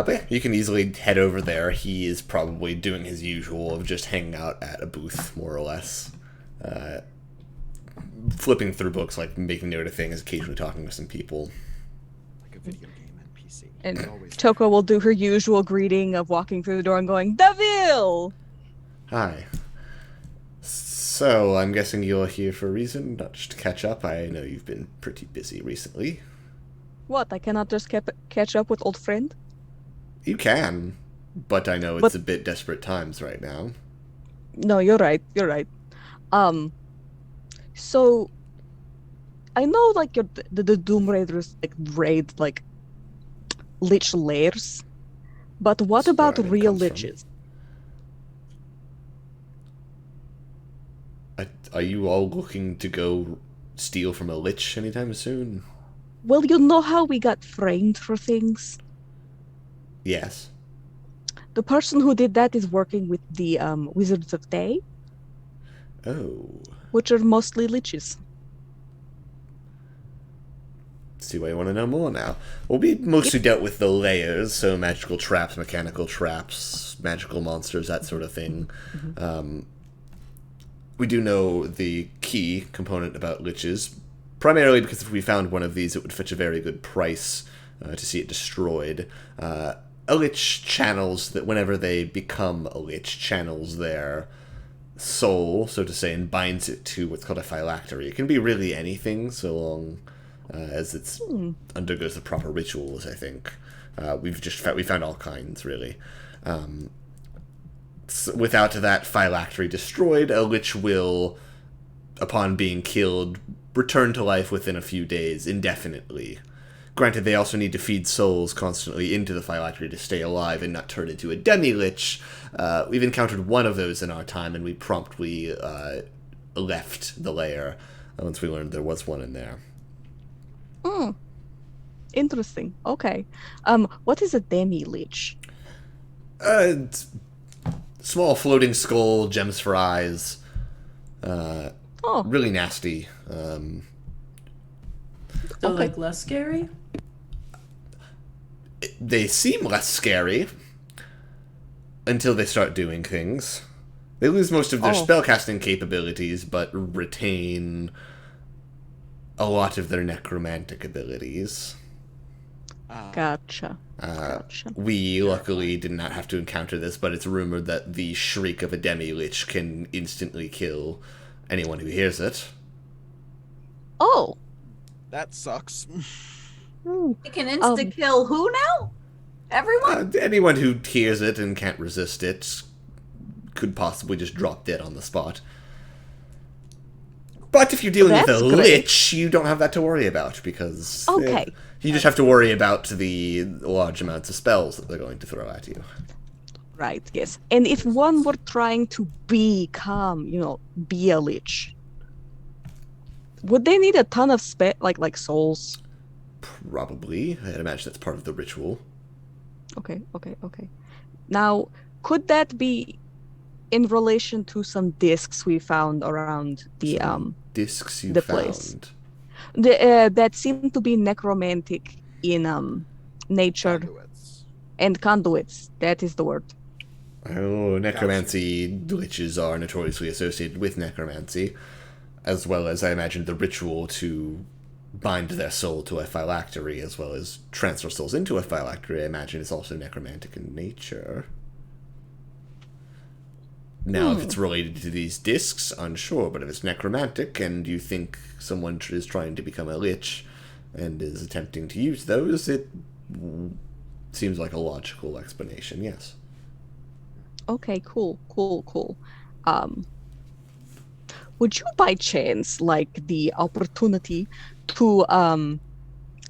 [SPEAKER 1] yeah, you can easily head over there. He is probably doing his usual of just hanging out at a booth, more or less. Flipping through books, like making note of things, occasionally talking to some people.
[SPEAKER 5] Like a video game NPC.
[SPEAKER 6] And
[SPEAKER 5] Always
[SPEAKER 6] Toko will do her usual greeting of walking through the door and going, Deville!
[SPEAKER 1] Hi. So, I'm guessing you're here for a reason, not just to catch up. I know you've been pretty busy recently.
[SPEAKER 6] What, I cannot just catch up with old friend?
[SPEAKER 1] You can, but I know it's a bit desperate times right now.
[SPEAKER 6] No, you're right. So I know like the Doom Raiders like raid like lich lairs, but what
[SPEAKER 1] That's where
[SPEAKER 6] about
[SPEAKER 1] I think
[SPEAKER 6] real
[SPEAKER 1] comes from.
[SPEAKER 6] liches?
[SPEAKER 1] Are you all looking to go steal from a lich anytime soon?
[SPEAKER 6] Well, you know how we got framed for things?
[SPEAKER 1] Yes.
[SPEAKER 6] The person who did that is working with the Wizards of Day,
[SPEAKER 1] Oh.
[SPEAKER 6] which are mostly liches.
[SPEAKER 1] See why you want to know more now. Well, we mostly dealt with the layers, so magical traps, mechanical traps, magical monsters, that sort of thing. We do know the key component about liches, primarily because if we found one of these, it would fetch a very good price to see it destroyed. A lich channels that whenever they become a lich, channels their soul, so to say, and binds it to what's called a phylactery. It can be really anything, so long as it undergoes the proper rituals, I think. We found all kinds, really. So without that phylactery destroyed, a lich will, upon being killed, return to life within a few days, indefinitely. Granted, they also need to feed souls constantly into the phylactery to stay alive and not turn into a demi-lich. We've encountered one of those in our time, and we promptly left the lair once we learned there was one in there.
[SPEAKER 6] Interesting. Okay. What is a demi-lich?
[SPEAKER 1] Small floating skull, gems for eyes. Really nasty.
[SPEAKER 2] So
[SPEAKER 6] Okay.
[SPEAKER 2] like less scary?
[SPEAKER 1] They seem less scary until they start doing things. They lose most of their spellcasting capabilities, but retain a lot of their necromantic abilities.
[SPEAKER 6] Gotcha.
[SPEAKER 1] We luckily did not have to encounter this, but it's rumored that the shriek of a demi-lich can instantly kill anyone who hears it.
[SPEAKER 6] Oh.
[SPEAKER 5] That sucks.
[SPEAKER 4] It can insta-kill who now? Everyone?
[SPEAKER 1] Anyone who hears it and can't resist it could possibly just drop dead on the spot. But if you're dealing with a
[SPEAKER 6] That's great.
[SPEAKER 1] lich, you don't have that to worry about, because you just have to worry about the large amounts of spells that they're going to throw at you.
[SPEAKER 6] Right, yes. And if one were trying to become, be a lich, would they need a ton of like souls?
[SPEAKER 1] Probably. I'd imagine that's part of the ritual.
[SPEAKER 6] Okay. Now, could that be in relation to some discs we found around the
[SPEAKER 1] Discs you
[SPEAKER 6] the
[SPEAKER 1] found.
[SPEAKER 6] place? That seem to be necromantic in nature and conduits. That is the word.
[SPEAKER 1] Oh, necromancy liches are notoriously associated with necromancy, as well as, I imagine, the ritual to bind their soul to a phylactery, as well as transfer souls into a phylactery, I imagine, is also necromantic in nature. Now, if it's related to these discs, unsure, but if it's necromantic, and you think someone is trying to become a lich, and is attempting to use those, it seems like a logical explanation. Yes.
[SPEAKER 6] Okay, cool. Would you by chance like the opportunity to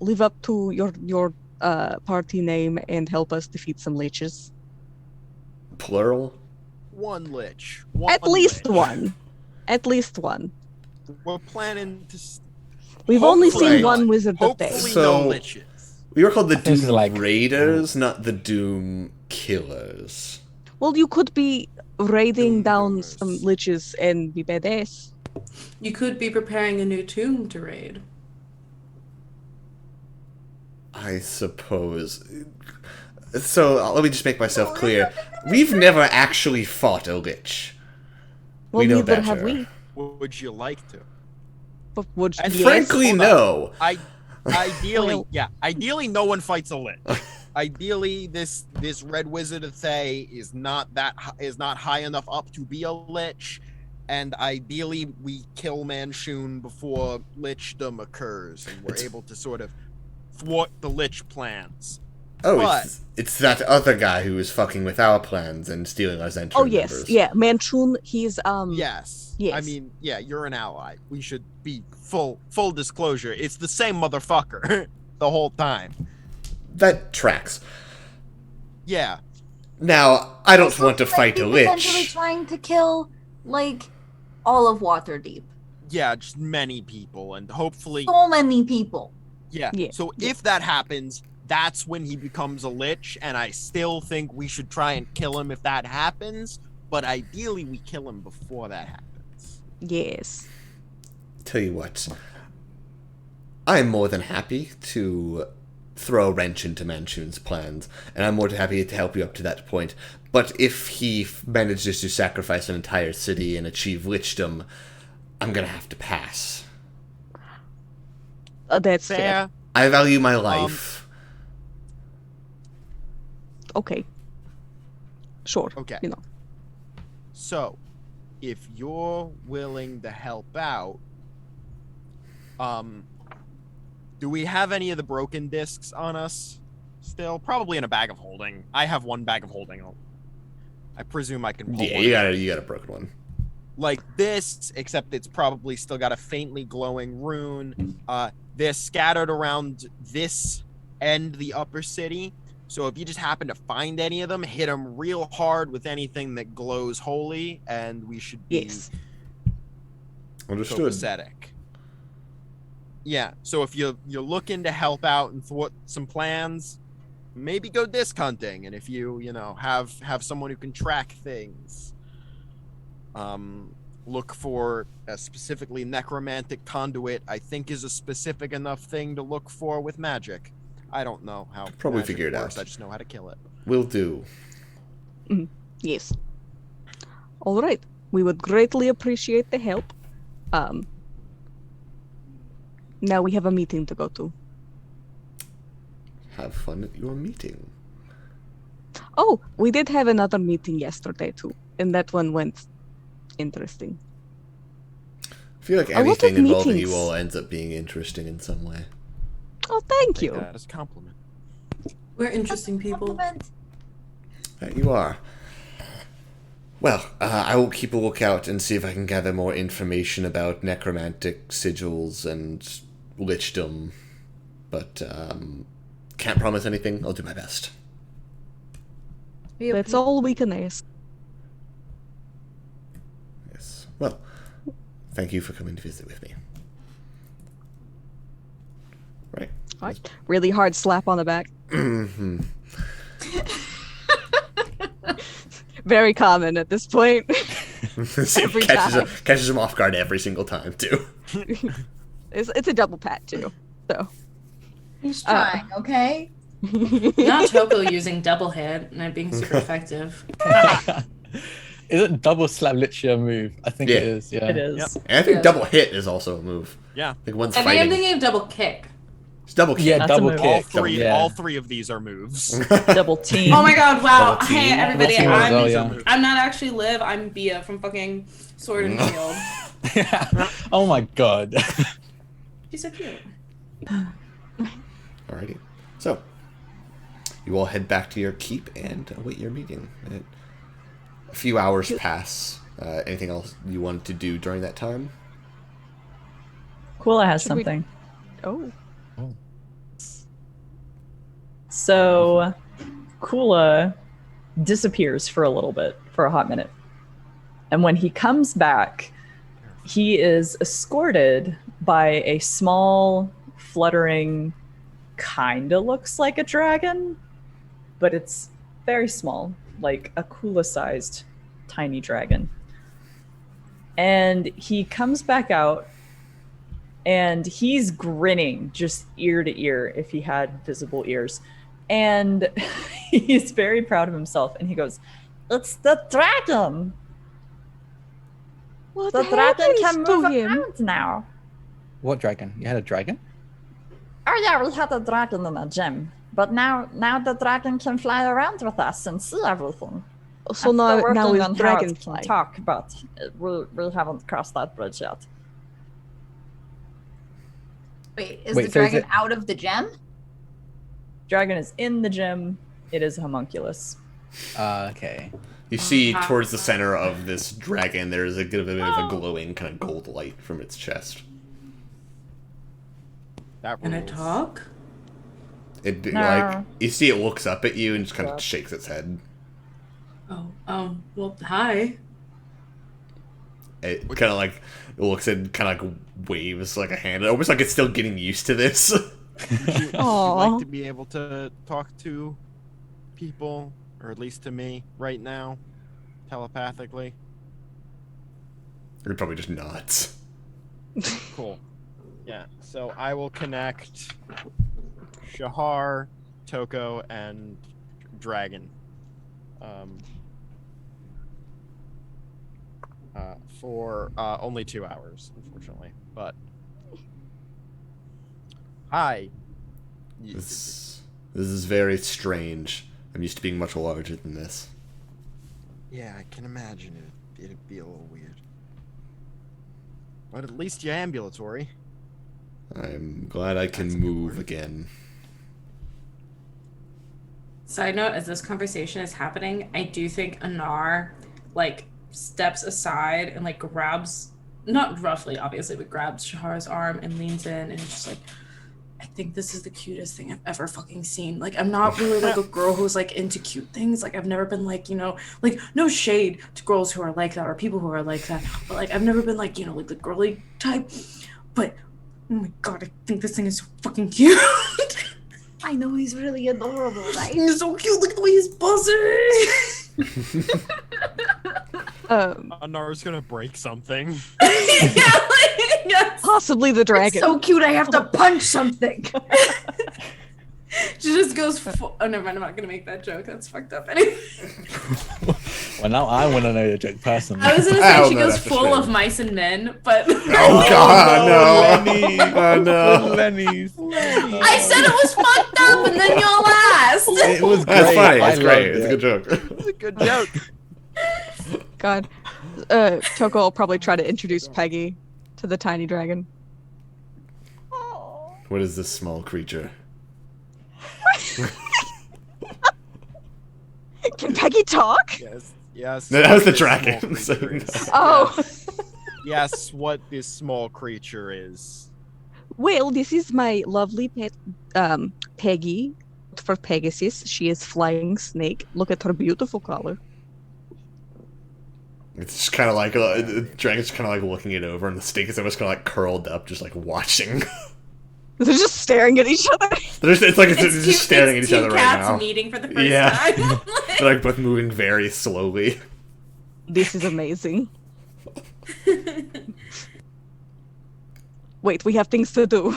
[SPEAKER 6] live up to your party name and help us defeat some liches?
[SPEAKER 1] Plural.
[SPEAKER 5] One lich.
[SPEAKER 6] At least
[SPEAKER 5] lich.
[SPEAKER 6] one. At least one.
[SPEAKER 5] We're planning to.
[SPEAKER 6] We've only
[SPEAKER 1] Hopefully-
[SPEAKER 6] seen one wizard of day.
[SPEAKER 5] Hopefully,
[SPEAKER 1] So-
[SPEAKER 5] no liches.
[SPEAKER 1] We were called the
[SPEAKER 3] This is
[SPEAKER 1] Doom
[SPEAKER 3] like-
[SPEAKER 1] Raiders, not the Doom Killers.
[SPEAKER 6] Well, you could be raiding down
[SPEAKER 5] Doomers.
[SPEAKER 6] some liches and be badass.
[SPEAKER 2] You could be preparing a new tomb to raid.
[SPEAKER 1] I suppose. So let me just make myself clear. We've never actually fought a lich.
[SPEAKER 6] Well,
[SPEAKER 1] We know
[SPEAKER 6] neither have
[SPEAKER 1] better.
[SPEAKER 6] we.
[SPEAKER 5] Would you like to?
[SPEAKER 6] But would
[SPEAKER 5] And
[SPEAKER 6] yes.
[SPEAKER 1] Frankly,
[SPEAKER 5] hold on.
[SPEAKER 1] no.
[SPEAKER 5] Ideally,
[SPEAKER 6] Well-
[SPEAKER 5] yeah. Ideally, no one fights a lich. Ideally, this red wizard of Thay is not high enough up to be a lich, and ideally we kill Manchun before lichdom occurs, and we're able to sort of thwart the lich plans.
[SPEAKER 1] Oh,
[SPEAKER 5] But-
[SPEAKER 1] it's that other guy who was fucking with our plans and stealing our Zentrum
[SPEAKER 6] Oh yes,
[SPEAKER 1] members.
[SPEAKER 6] yeah, Manchun. He's
[SPEAKER 5] Yes.
[SPEAKER 6] Yes.
[SPEAKER 5] I mean, yeah, you're an ally. We should be full disclosure. It's the same motherfucker the whole time.
[SPEAKER 1] That tracks.
[SPEAKER 5] Yeah.
[SPEAKER 1] Now, I don't
[SPEAKER 4] Also,
[SPEAKER 1] want to
[SPEAKER 4] might
[SPEAKER 1] fight
[SPEAKER 4] be
[SPEAKER 1] a
[SPEAKER 4] potentially
[SPEAKER 1] lich.
[SPEAKER 4] trying to kill, like, all of Waterdeep.
[SPEAKER 5] Yeah, just many people, and hopefully
[SPEAKER 4] So many people.
[SPEAKER 5] Yeah.
[SPEAKER 6] Yeah,
[SPEAKER 5] So if that happens, that's when he becomes a lich, and I still think we should try and kill him if that happens. But ideally, we kill him before that happens.
[SPEAKER 6] yes.
[SPEAKER 1] Tell you what, I'm more than happy to throw a wrench into Manchun's plans, and I'm more than happy to help you up to that point. But if he manages to sacrifice an entire city and achieve lichdom, I'm gonna have to pass.
[SPEAKER 6] That's fair.
[SPEAKER 5] Fair.
[SPEAKER 1] I value my life.
[SPEAKER 6] Okay. Sure.
[SPEAKER 5] Okay.
[SPEAKER 6] You know.
[SPEAKER 5] So, if you're willing to help out, do we have any of the broken discs on us still? Probably in a bag of holding. I have one bag of holding. I presume I can pull
[SPEAKER 1] Yeah,
[SPEAKER 5] one
[SPEAKER 1] you got a broken one.
[SPEAKER 5] like this, except it's probably still got a faintly glowing rune. They're scattered around this and the upper city. So if you just happen to find any of them, hit them real hard with anything that glows holy, and we should be
[SPEAKER 6] Yes.
[SPEAKER 1] Understood.
[SPEAKER 5] copacetic. Yeah. So if you're looking to help out and thwart some plans, maybe go disc hunting, and if you have someone who can track things. Look for a specifically necromantic conduit. I think is a specific enough thing to look for with magic. I don't know how.
[SPEAKER 1] Probably
[SPEAKER 5] magic
[SPEAKER 1] figure it
[SPEAKER 5] works.
[SPEAKER 1] out.
[SPEAKER 5] I just know how to kill it.
[SPEAKER 1] Will do.
[SPEAKER 6] Yes. All right. We would greatly appreciate the help. Now we have a meeting to go to.
[SPEAKER 1] Have fun at your meeting.
[SPEAKER 6] Oh, we did have another meeting yesterday too, and that one went interesting.
[SPEAKER 1] I feel like
[SPEAKER 6] A lot of
[SPEAKER 1] anything involving
[SPEAKER 6] meetings.
[SPEAKER 1] you all ends up being interesting in some way.
[SPEAKER 6] Oh, thank
[SPEAKER 5] Take
[SPEAKER 6] you.
[SPEAKER 5] that as a compliment.
[SPEAKER 2] We're interesting people.
[SPEAKER 4] Compliment.
[SPEAKER 1] That you are. Well, I will keep a lookout and see if I can gather more information about necromantic sigils and lichdom, but can't promise anything. I'll do my best.
[SPEAKER 6] That's all we can ask.
[SPEAKER 1] Yes. Well, thank you for coming to visit with me. Right.
[SPEAKER 6] All right. Really hard slap on the back.
[SPEAKER 1] Mhm.
[SPEAKER 6] Very common at this point.
[SPEAKER 1] It catches him off guard every single time too.
[SPEAKER 6] It's a double pat too. So
[SPEAKER 4] He's trying, okay?
[SPEAKER 2] Not Toko using double hit and it being super effective.
[SPEAKER 3] Is it double slap literally a move? I think it
[SPEAKER 1] Yeah.
[SPEAKER 3] is. Yeah.
[SPEAKER 7] It is.
[SPEAKER 5] Yep.
[SPEAKER 1] And I think
[SPEAKER 2] Yeah.
[SPEAKER 1] double hit is also a move.
[SPEAKER 5] Yeah.
[SPEAKER 1] Like one's
[SPEAKER 2] I think I'm
[SPEAKER 1] fighting.
[SPEAKER 2] thinking of double kick.
[SPEAKER 1] It's double kick.
[SPEAKER 3] Yeah,
[SPEAKER 7] That's a
[SPEAKER 3] double
[SPEAKER 7] move.
[SPEAKER 3] kick.
[SPEAKER 5] All three of these are moves.
[SPEAKER 7] Double team.
[SPEAKER 2] Oh my god, wow.
[SPEAKER 1] Double
[SPEAKER 2] Hey
[SPEAKER 1] team.
[SPEAKER 2] everybody,
[SPEAKER 3] Double team as
[SPEAKER 2] I'm,
[SPEAKER 3] well, yeah.
[SPEAKER 2] I'm not actually Liv, I'm Bia from fucking Sword and Shield.
[SPEAKER 3] Oh my god.
[SPEAKER 2] She's so cute.
[SPEAKER 1] Alrighty. So, you all head back to your keep and await your meeting. A few hours pass. Anything else you wanted to do during that time?
[SPEAKER 7] Kula has
[SPEAKER 6] Should we-
[SPEAKER 7] something.
[SPEAKER 6] Oh.
[SPEAKER 7] So Kula disappears for a little bit, for a hot minute. And when he comes back, he is escorted by a small, fluttering, kinda looks like a dragon, but it's very small, like a Kula-sized tiny dragon. And he comes back out, and he's grinning just ear to ear if he had visible ears. And he's very proud of himself, and he goes,
[SPEAKER 8] It's the dragon.
[SPEAKER 6] What
[SPEAKER 8] The dragon can
[SPEAKER 6] happens to
[SPEAKER 8] move
[SPEAKER 6] him?
[SPEAKER 8] around now.
[SPEAKER 3] What dragon? You had a dragon?
[SPEAKER 8] Oh yeah, we had a dragon in a gym, but now the dragon can fly around with us and see everything.
[SPEAKER 6] So
[SPEAKER 8] I'm still
[SPEAKER 6] now
[SPEAKER 8] working on
[SPEAKER 6] is
[SPEAKER 8] how it
[SPEAKER 6] dragonfly.
[SPEAKER 8] can talk, but we haven't crossed that bridge yet.
[SPEAKER 4] Wait, is
[SPEAKER 3] Wait,
[SPEAKER 4] the
[SPEAKER 3] so is
[SPEAKER 4] dragon
[SPEAKER 3] it-
[SPEAKER 4] out of the gem?
[SPEAKER 7] dragon is in the gym. It is a homunculus.
[SPEAKER 3] Okay.
[SPEAKER 1] You see towards the center of this dragon, there's a bit of a glowing kind of gold light from its chest.
[SPEAKER 5] That
[SPEAKER 2] Can it
[SPEAKER 5] rules.
[SPEAKER 2] talk?
[SPEAKER 1] It
[SPEAKER 8] No.
[SPEAKER 1] like you see it looks up at you and just kind of shakes its head.
[SPEAKER 2] Oh, well, hi.
[SPEAKER 1] It kind of like looks and kind of like waves like a hand, almost like it's still getting used to this.
[SPEAKER 5] Would you
[SPEAKER 6] Aw.
[SPEAKER 5] like to be able to talk to people, or at least to me, right now, telepathically?
[SPEAKER 1] Or probably just nods.
[SPEAKER 5] Cool. Yeah, so I will connect Shahar, Toko, and Dragon. For only 2 hours, unfortunately. But hi.
[SPEAKER 1] This is very strange. I'm used to being much larger than this.
[SPEAKER 5] Yeah, I can imagine it. It'd be a little weird. But at least you're ambulatory.
[SPEAKER 1] I'm glad I can move again.
[SPEAKER 2] Side note, as this conversation is happening, I do think Anar, like, steps aside and, like, grabs, not roughly, obviously, but grabs Shahar's arm and leans in and is just like, I think this is the cutest thing I've ever fucking seen. Like, I'm not really, like, a girl who's, like, into cute things. Like, I've never been, like, you know, like, no shade to girls who are like that or people who are like that. But, like, I've never been, like, you know, like, the girly type. But, oh my god, I think this thing is so fucking cute.
[SPEAKER 4] I know he's really adorable, right?
[SPEAKER 2] He's so cute. Look at the way he's buzzing.
[SPEAKER 5] Anar's gonna break something.
[SPEAKER 2] Yes.
[SPEAKER 6] Possibly the dragon.
[SPEAKER 4] So cute, I have to punch something.
[SPEAKER 2] She just goes, oh, never mind. I'm not going to make that joke. That's fucked up. Anyway,
[SPEAKER 3] Well, now I want to know the joke personally.
[SPEAKER 2] I was going to
[SPEAKER 1] Oh,
[SPEAKER 2] say she
[SPEAKER 1] no,
[SPEAKER 2] goes
[SPEAKER 1] that's for
[SPEAKER 2] full
[SPEAKER 1] sure.
[SPEAKER 2] of mice and men, but
[SPEAKER 1] Oh god, no!
[SPEAKER 3] Lenny.
[SPEAKER 1] Oh no!
[SPEAKER 3] Lenny's.
[SPEAKER 2] I said it was fucked up and then y'all asked.
[SPEAKER 3] It was great.
[SPEAKER 1] That's funny.
[SPEAKER 3] I
[SPEAKER 1] It's great.
[SPEAKER 3] loved
[SPEAKER 1] It's a
[SPEAKER 3] it.
[SPEAKER 1] good joke.
[SPEAKER 5] It's a good joke.
[SPEAKER 6] God. Toko will probably try to introduce Peggy to the tiny dragon.
[SPEAKER 1] What is this small creature?
[SPEAKER 6] Can Peggy talk?
[SPEAKER 5] Yes. Yes.
[SPEAKER 1] No, that was the
[SPEAKER 5] what this
[SPEAKER 1] dragon,
[SPEAKER 5] small
[SPEAKER 1] so
[SPEAKER 5] creature is.
[SPEAKER 6] Oh.
[SPEAKER 5] Yes, what this small creature is.
[SPEAKER 6] Well, this is my lovely pet, Peggy. For Pegasus, she is flying snake. Look at her beautiful color.
[SPEAKER 1] It's just kind of like the dragon's kind of like looking it over, and the snake is almost kind of like curled up, just like watching.
[SPEAKER 6] They're just staring at each other.
[SPEAKER 1] It's like it's just staring at each other
[SPEAKER 2] two
[SPEAKER 1] right
[SPEAKER 2] cats
[SPEAKER 1] now.
[SPEAKER 2] meeting for the first
[SPEAKER 1] Yeah.
[SPEAKER 2] time.
[SPEAKER 1] They're like both moving very slowly.
[SPEAKER 6] This is amazing. Wait, we have things to do.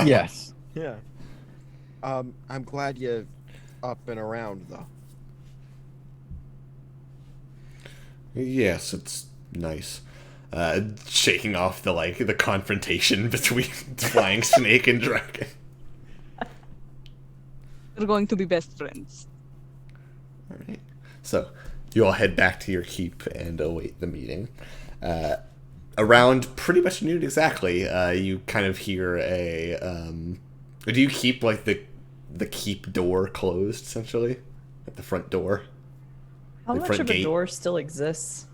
[SPEAKER 3] Yes.
[SPEAKER 5] Yeah. I'm glad you're up and around though.
[SPEAKER 1] Yes, it's nice. Shaking off the confrontation between flying snake and dragon.
[SPEAKER 6] We're going to be best friends.
[SPEAKER 1] All right. So you all head back to your keep and await the meeting. Around pretty much noon exactly, you kind of hear a. Do you keep like the the keep door closed, essentially, at the front door.
[SPEAKER 7] How
[SPEAKER 1] The
[SPEAKER 7] much
[SPEAKER 1] front
[SPEAKER 7] of
[SPEAKER 1] gate.
[SPEAKER 7] a door still exists?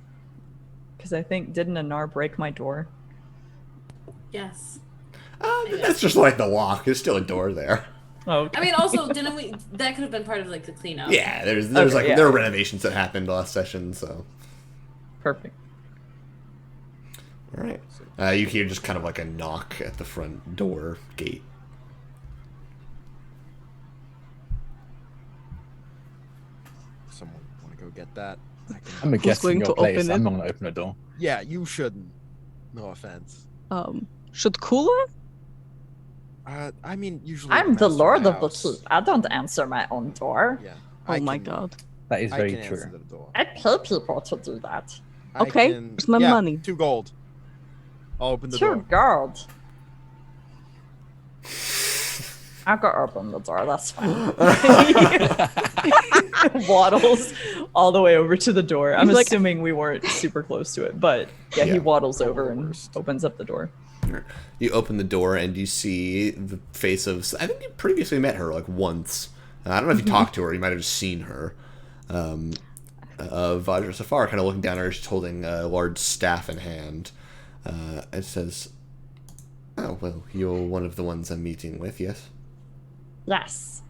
[SPEAKER 7] Because I think, didn't Anar break my door?
[SPEAKER 2] Yes.
[SPEAKER 1] That's just like the lock. There's still a door there.
[SPEAKER 7] Oh, okay.
[SPEAKER 2] I mean, also, didn't we? That could have been part of like the cleanup.
[SPEAKER 1] Yeah, there's
[SPEAKER 7] Okay,
[SPEAKER 1] like
[SPEAKER 7] yeah.
[SPEAKER 1] there were renovations that happened last session, so.
[SPEAKER 7] Perfect.
[SPEAKER 1] All right. You hear just kind of like a knock at the front door gate.
[SPEAKER 5] Someone want to go get that?
[SPEAKER 3] I'm a guest
[SPEAKER 6] going
[SPEAKER 3] in your
[SPEAKER 6] to
[SPEAKER 3] place.
[SPEAKER 6] open
[SPEAKER 3] I'm
[SPEAKER 6] it?
[SPEAKER 3] not gonna open the door.
[SPEAKER 5] Yeah, you shouldn't. No offense.
[SPEAKER 6] Should Kula?
[SPEAKER 5] I mean, usually
[SPEAKER 8] I'm the
[SPEAKER 5] master
[SPEAKER 8] lord of the
[SPEAKER 5] house.
[SPEAKER 8] keep. I don't answer my own door.
[SPEAKER 5] Yeah.
[SPEAKER 6] Oh my god.
[SPEAKER 3] That is
[SPEAKER 5] I
[SPEAKER 3] very
[SPEAKER 5] can
[SPEAKER 3] true.
[SPEAKER 5] answer the door.
[SPEAKER 8] I pay people to do that.
[SPEAKER 5] I
[SPEAKER 6] Okay,
[SPEAKER 5] can-
[SPEAKER 6] where's my
[SPEAKER 5] yeah,
[SPEAKER 6] money?
[SPEAKER 5] 2 gold. I'll open the
[SPEAKER 8] Dear
[SPEAKER 5] door.
[SPEAKER 8] God. I'll go open the door, that's fine.
[SPEAKER 7] Waddles all the way over to the door. I'm
[SPEAKER 6] He's like-
[SPEAKER 7] assuming we weren't super close to it, but yeah, he
[SPEAKER 1] Yeah.
[SPEAKER 7] waddles over and opens up the door.
[SPEAKER 1] You open the door and you see the face of. I think you previously met her like once. I don't know if you talked to her. You might have just seen her. Vajra Safar kind of looking down at her. She's holding a large staff in hand. It says, "Oh well, you're one of the ones I'm meeting with, yes."
[SPEAKER 8] Yes.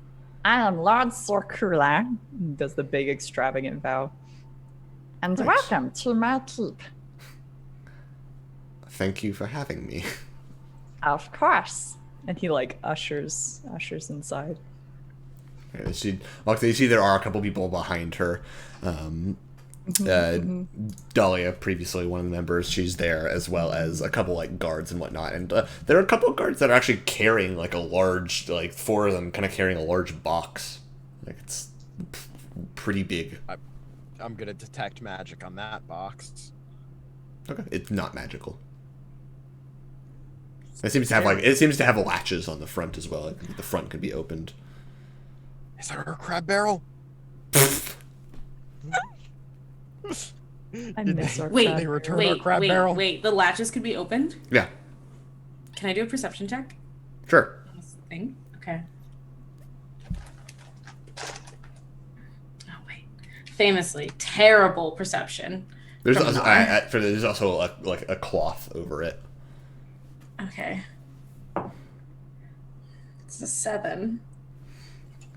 [SPEAKER 8] I am Lord Sorkula,
[SPEAKER 7] Does the big extravagant vow.
[SPEAKER 8] and
[SPEAKER 1] Right.
[SPEAKER 8] welcome to my keep.
[SPEAKER 1] Thank you for having me.
[SPEAKER 8] Of course.
[SPEAKER 7] And he like ushers inside.
[SPEAKER 1] You see there are a couple people behind her. Dahlia, previously one of the members, she's there, as well as a couple like guards and whatnot. And there are a couple of guards that are actually carrying like a large, like 4 of them, kind of carrying a large box. Like it's pretty big.
[SPEAKER 5] I'm gonna detect magic on that box.
[SPEAKER 1] Okay, it's not magical. It seems to have latches on the front as well. Like the front could be opened.
[SPEAKER 5] Is there a crab barrel?
[SPEAKER 7] I
[SPEAKER 5] Did
[SPEAKER 7] miss
[SPEAKER 5] they-
[SPEAKER 7] our
[SPEAKER 2] Wait,
[SPEAKER 7] crab
[SPEAKER 5] they return
[SPEAKER 2] wait,
[SPEAKER 5] our crab
[SPEAKER 2] wait,
[SPEAKER 5] barrel?
[SPEAKER 2] wait. The latches could be opened.
[SPEAKER 1] Yeah,
[SPEAKER 2] Can I do a perception check?
[SPEAKER 1] sure.
[SPEAKER 2] On this thing. Okay. Oh wait. Famously terrible perception.
[SPEAKER 1] There's
[SPEAKER 2] From
[SPEAKER 1] also,
[SPEAKER 2] Nar.
[SPEAKER 1] there's also a cloth over it.
[SPEAKER 2] Okay. It's a 7.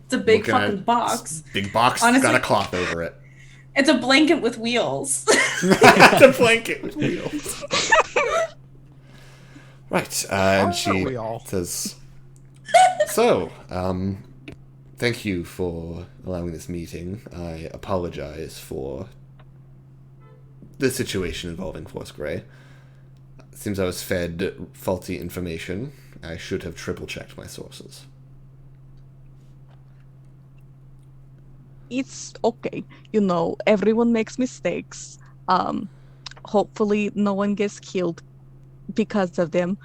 [SPEAKER 2] It's a big
[SPEAKER 1] Looking at
[SPEAKER 2] fucking box.
[SPEAKER 1] Big box,
[SPEAKER 2] Honestly-
[SPEAKER 1] got a cloth over it.
[SPEAKER 2] It's a blanket with wheels.
[SPEAKER 1] It's a blanket with wheels. Right, and she
[SPEAKER 5] Aren't we all?
[SPEAKER 1] says, "So, thank you for allowing this meeting. I apologize for the situation involving Force Grey. Seems I was fed faulty information. I should have triple-checked my sources."
[SPEAKER 6] It's okay. You know, everyone makes mistakes. Hopefully no one gets killed because of them.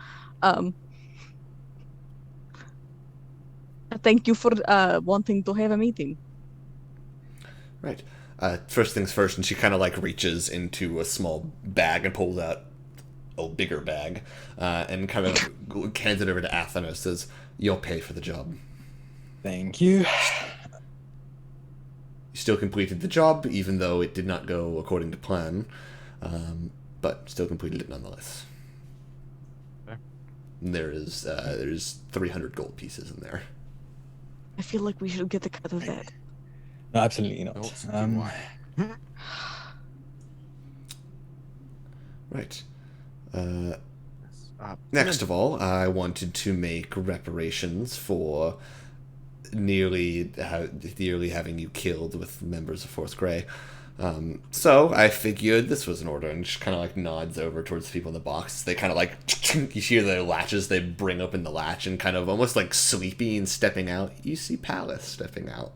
[SPEAKER 6] Thank you for wanting to have a meeting.
[SPEAKER 1] Right. First things first, and she kind of like reaches into a small bag and pulls out a bigger bag, and kind of hands it over to Athena. Says, "You'll pay for the job.
[SPEAKER 3] Thank you.
[SPEAKER 1] You still completed the job, even though it did not go according to plan, but still completed it nonetheless."
[SPEAKER 5] Okay.
[SPEAKER 1] And there's 300 gold pieces in there.
[SPEAKER 6] I feel like we should get a cut of that.
[SPEAKER 3] No, absolutely not.
[SPEAKER 5] Don't see why.
[SPEAKER 1] Right. Next of all, I wanted to make reparations for nearly having you killed with members of Force Grey. So I figured this was an order, and she kind of like nods over towards the people in the box. They kind of like, you hear the latches, they bring open the latch, and kind of almost like sleepy and stepping out, you see Palace stepping out.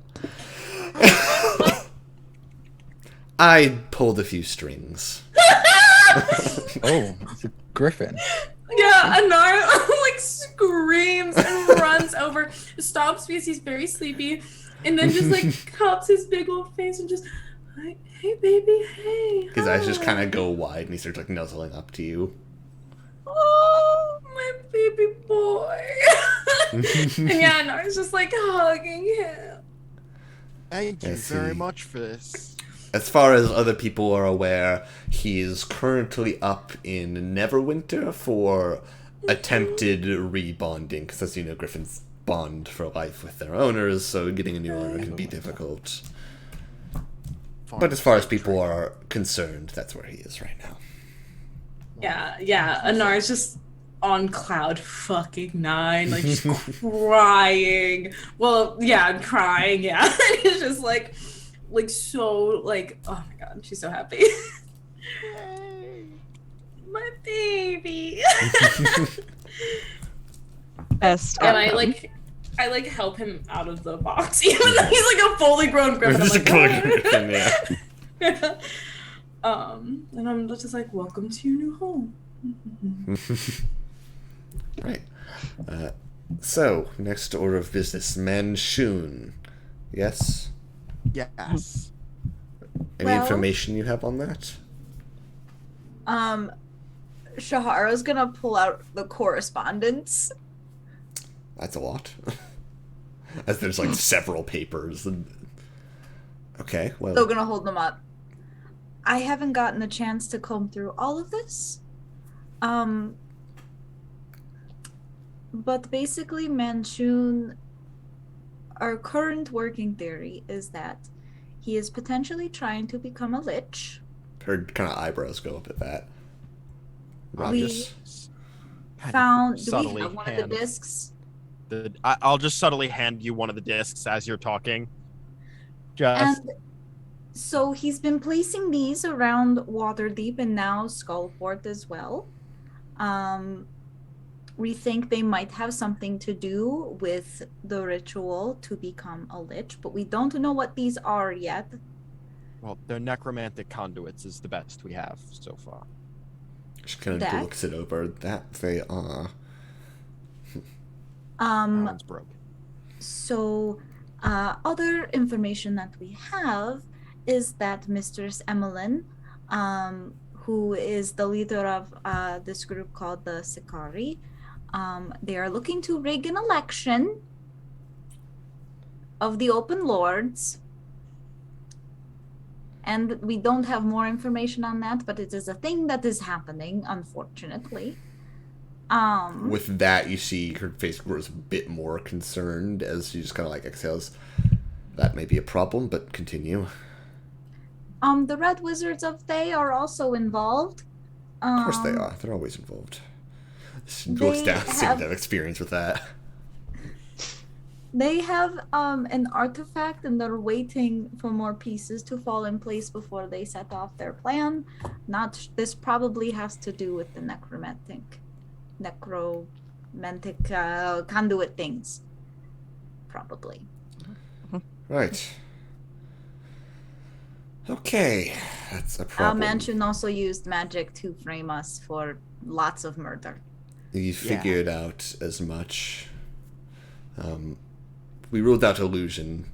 [SPEAKER 1] I pulled a few strings.
[SPEAKER 3] Oh, it's a griffin.
[SPEAKER 2] Yeah, Anar like screams and runs over, stops because he's very sleepy, and then just like cups his big old face and just, hey baby, hey.
[SPEAKER 1] His eyes just
[SPEAKER 2] hi."
[SPEAKER 1] kind of go wide, and he starts like nuzzling up to you.
[SPEAKER 2] Oh, my my baby boy. And yeah, and I was just like hugging him.
[SPEAKER 5] Thank you very much for this.
[SPEAKER 1] As far as other people are aware, he is currently up in Neverwinter for attempted rebonding, because as you know, griffins bond for life with their owners, so getting a new owner can be difficult. But as far as people are concerned, that's where he is right now.
[SPEAKER 2] Yeah. Anar's just on cloud fucking 9, like just crying. Well, yeah, crying, yeah. And he's just like so like, oh my god, she's so happy. My baby.
[SPEAKER 6] Best
[SPEAKER 2] And
[SPEAKER 6] outcome.
[SPEAKER 2] I help him out of the box, even though he's like a fully grown griffin. I'm like,
[SPEAKER 1] yeah.
[SPEAKER 2] And I'm just like, welcome to your new home.
[SPEAKER 1] Right. So, next order of business, Manchun. Yes?
[SPEAKER 5] Yes.
[SPEAKER 1] Any
[SPEAKER 4] Well-
[SPEAKER 1] information you have on that?
[SPEAKER 4] Shahara's gonna pull out the correspondence.
[SPEAKER 1] That's a lot. As there's like several papers. Okay, well.
[SPEAKER 4] Still gonna hold them up. I haven't gotten a chance to comb through all of this. But basically, Manchun, our current working theory is that he is potentially trying to become a lich.
[SPEAKER 1] Her kind of eyebrows go up at that.
[SPEAKER 4] We
[SPEAKER 1] Rogers.
[SPEAKER 4] found. Do we
[SPEAKER 5] Subtly
[SPEAKER 4] have one of the
[SPEAKER 5] hand.
[SPEAKER 4] discs?
[SPEAKER 5] I'll just subtly hand you one of the discs as you're talking. Just
[SPEAKER 4] And so he's been placing these around Waterdeep and now Skullport as well. We think they might have something to do with the ritual to become a lich, but we don't know what these are yet.
[SPEAKER 5] well, they're necromantic conduits is the best we have so far.
[SPEAKER 1] She kind of
[SPEAKER 4] That-
[SPEAKER 1] looks it over. That they are.
[SPEAKER 5] That one's broken.
[SPEAKER 4] So, other information that we have is that Mistress Emmeline, who is the leader of this group called the Sikari, they are looking to rig an election of the Open Lords. And we don't have more information on that, but it is a thing that is happening, unfortunately.
[SPEAKER 1] With that, you see her face grows a bit more concerned as she just kind of like exhales. That may be a problem, but continue.
[SPEAKER 4] The Red Wizards of Thay are also involved.
[SPEAKER 1] Of course they are. They're always involved. She looks
[SPEAKER 4] They
[SPEAKER 1] down, seems to
[SPEAKER 4] have-
[SPEAKER 1] have experience with that.
[SPEAKER 4] They have an artifact and they're waiting for more pieces to fall in place before they set off their plan. This probably has to do with the necromantic conduit things. Probably.
[SPEAKER 1] Right. Okay, that's a problem.
[SPEAKER 4] Manchun also used magic to frame us for lots of murder.
[SPEAKER 1] You figured out as much. We ruled out illusion,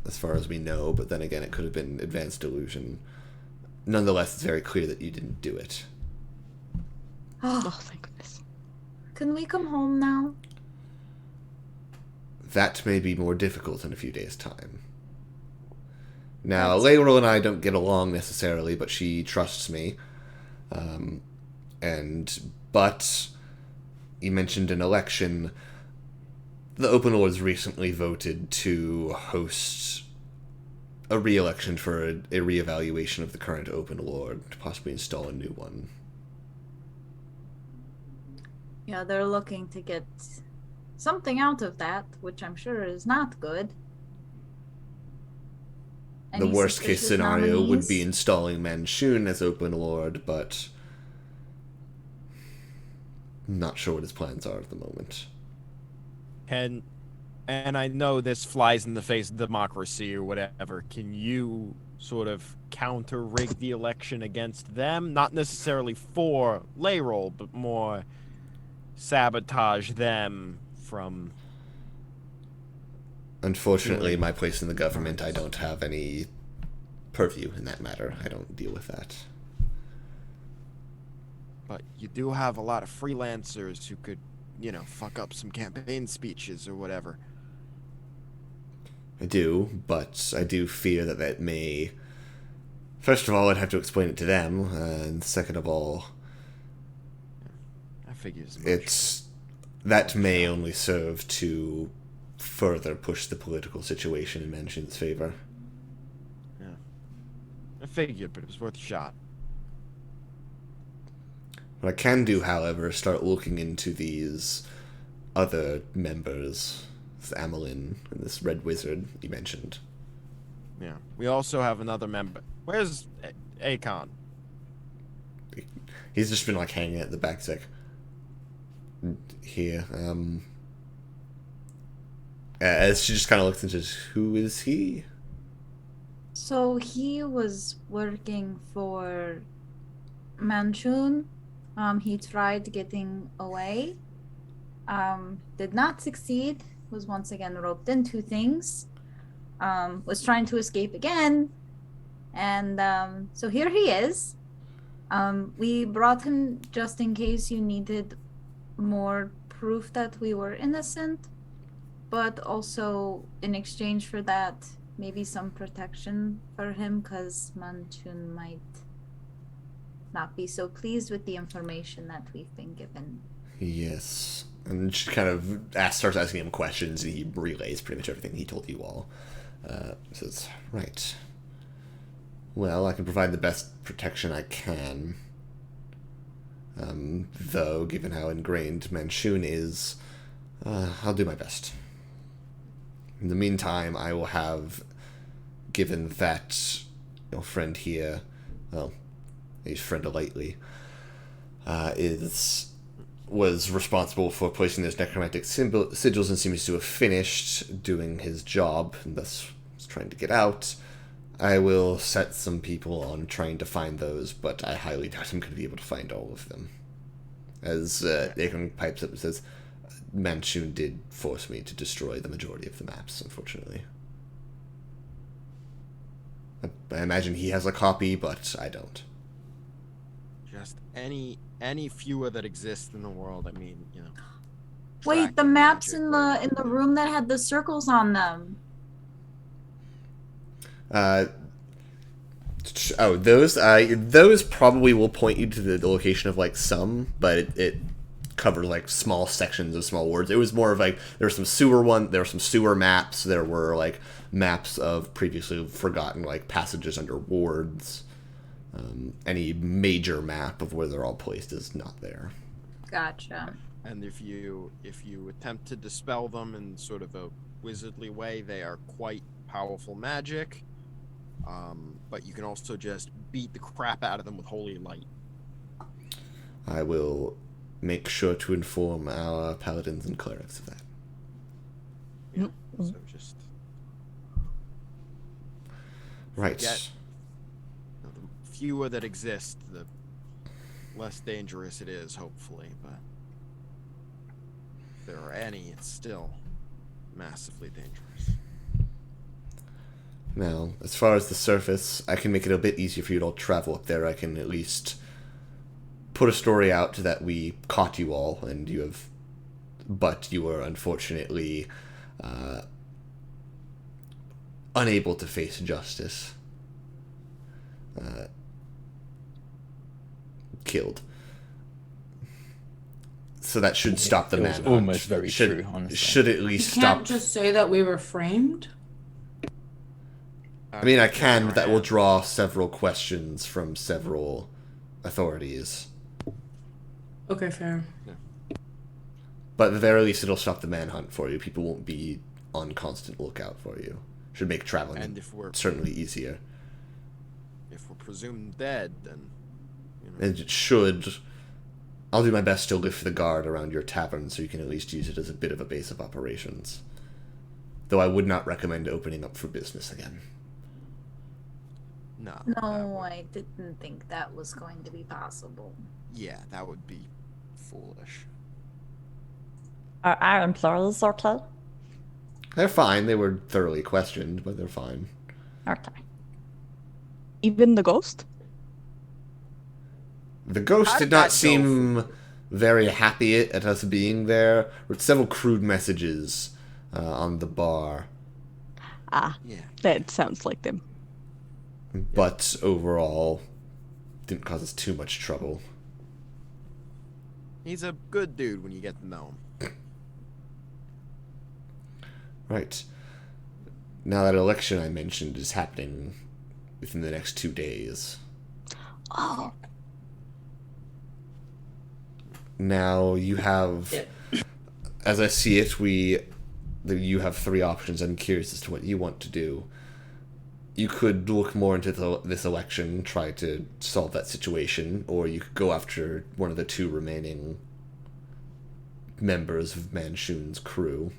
[SPEAKER 1] as far as we know, but then again, it could have been advanced illusion. Nonetheless, it's very clear that you didn't do it.
[SPEAKER 6] Oh, thank goodness.
[SPEAKER 4] Can we come home now?
[SPEAKER 1] That may be more difficult in a few days' time. Now, Laurel and I don't get along necessarily, but she trusts me. But you mentioned an election. The Open Lords recently voted to host a re-election for a re-evaluation of the current Open Lord, to possibly install a new one.
[SPEAKER 4] Yeah, they're looking to get something out of that, which I'm sure is not good.
[SPEAKER 1] The
[SPEAKER 4] Any
[SPEAKER 1] worst case
[SPEAKER 4] suspicious
[SPEAKER 1] scenario would
[SPEAKER 4] nominees?
[SPEAKER 1] be installing Manchun as Open Lord, but I'm not sure what his plans are at the moment.
[SPEAKER 5] And I know this flies in the face of democracy or whatever. Can you sort of counter rig the election against them? Not necessarily for Layrol, but more sabotage them from.
[SPEAKER 1] Unfortunately, my place in the government, I don't have any purview in that matter. I don't deal with that.
[SPEAKER 5] But you do have a lot of freelancers who could fuck up some campaign speeches or whatever.
[SPEAKER 1] I do, but I do fear that may... First of all, I'd have to explain it to them, and second of all...
[SPEAKER 5] I figured as much.
[SPEAKER 1] That may only serve to further push the political situation in Manchin's favor.
[SPEAKER 5] Yeah. I figured, but it was worth a shot.
[SPEAKER 1] What I can do, however, is start looking into these other members, this Amelin and this Red Wizard you mentioned.
[SPEAKER 5] Yeah. We also have another member. Where's Akon?
[SPEAKER 1] He's just been, like, hanging at the back, he's like, here, as she just kind of looks into, who is he?
[SPEAKER 4] So he was working for Manchun. He tried getting away. Did not succeed. Was once again roped into things. Was trying to escape again. And so here he is. We brought him just in case you needed more proof that we were innocent. But also in exchange for that, maybe some protection for him, because Manchun might not be so pleased with the information that we've been given.
[SPEAKER 1] Yes. And she kind of starts asking him questions, and he relays pretty much everything he told you all. Says, right. Well, I can provide the best protection I can. Though, given how ingrained Manchun is, I'll do my best. In the meantime, I will have, given that your friend here, well, he's friend lightly, was responsible for placing those necromantic sigils and seems to have finished doing his job, and thus was trying to get out. I will set some people on trying to find those, but I highly doubt I'm going to be able to find all of them. As Agorn pipes up and says, Manchun did force me to destroy the majority of the maps, unfortunately. I imagine he has a copy, but I don't.
[SPEAKER 5] Just any fewer that exist in the world. I mean,
[SPEAKER 4] Wait, the maps in the room that had the circles on them.
[SPEAKER 1] Those probably will point you to the location of, like, some, but it covered, like, small sections of small words. It was more of, like, there were some sewer maps, there were, like, maps of previously forgotten, like, passages under wards. Any major map of where they're all placed is not there.
[SPEAKER 4] Gotcha.
[SPEAKER 5] And if you attempt to dispel them in sort of a wizardly way, they are quite powerful magic. But you can also just beat the crap out of them with holy light.
[SPEAKER 1] I will make sure to inform our paladins and clerics of that.
[SPEAKER 5] Yeah. So just
[SPEAKER 1] right.
[SPEAKER 5] The fewer that exist, the less dangerous it is, hopefully. But if there are any, it's still massively dangerous.
[SPEAKER 1] Now, as far as the surface, I can make it a bit easier for you to all travel up there. I can at least put a story out that we caught you all, and but you were unfortunately unable to face justice. Killed. So that should stop the manhunt.
[SPEAKER 3] Almost very true, honestly.
[SPEAKER 1] Should at least
[SPEAKER 2] You
[SPEAKER 1] stop.
[SPEAKER 2] can't just say that we were framed.
[SPEAKER 1] I mean, I can, but that will draw several questions from several authorities.
[SPEAKER 2] Okay, fair.
[SPEAKER 1] But at the very least, it'll stop the manhunt for you. People won't be on constant lookout for you. Should make traveling certainly easier.
[SPEAKER 5] If we're presumed dead, then
[SPEAKER 1] And it should. I'll do my best to lift the guard around your tavern so you can at least use it as a bit of a base of operations. Though I would not recommend opening up for business again.
[SPEAKER 4] No, I didn't think that was going to be possible.
[SPEAKER 5] Yeah, that would be foolish.
[SPEAKER 8] Are our employees okay?
[SPEAKER 1] They're fine. They were thoroughly questioned, but they're fine.
[SPEAKER 8] Okay.
[SPEAKER 6] Even the ghost?
[SPEAKER 1] The ghost
[SPEAKER 5] How'd
[SPEAKER 1] did not
[SPEAKER 5] that go
[SPEAKER 1] seem very happy at us being there. With several crude messages on the bar.
[SPEAKER 6] Ah,
[SPEAKER 5] Yeah.
[SPEAKER 6] that sounds like them.
[SPEAKER 1] But overall, didn't cause us too much trouble.
[SPEAKER 5] He's a good dude when you get to know him.
[SPEAKER 1] Right. Now that election I mentioned is happening within the next 2 days.
[SPEAKER 6] Oh,
[SPEAKER 1] Now you have, as I see it, you have 3 options. I'm curious as to what you want to do. You could look more into this election, try to solve that situation, or you could go after one of the 2 remaining members of Manshun's crew.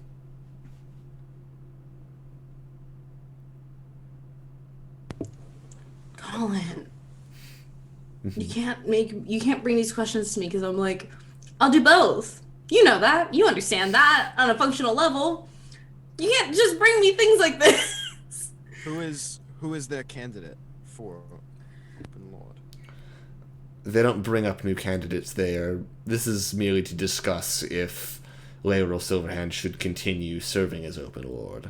[SPEAKER 2] Colin, you can't bring these questions to me because I'm like, I'll do both. You know that. You understand that on a functional level. You can't just bring me things like this.
[SPEAKER 5] Who is their candidate for Open Lord?
[SPEAKER 1] They don't bring up new candidates there. This is merely to discuss if Laurel Silverhand should continue serving as Open Lord.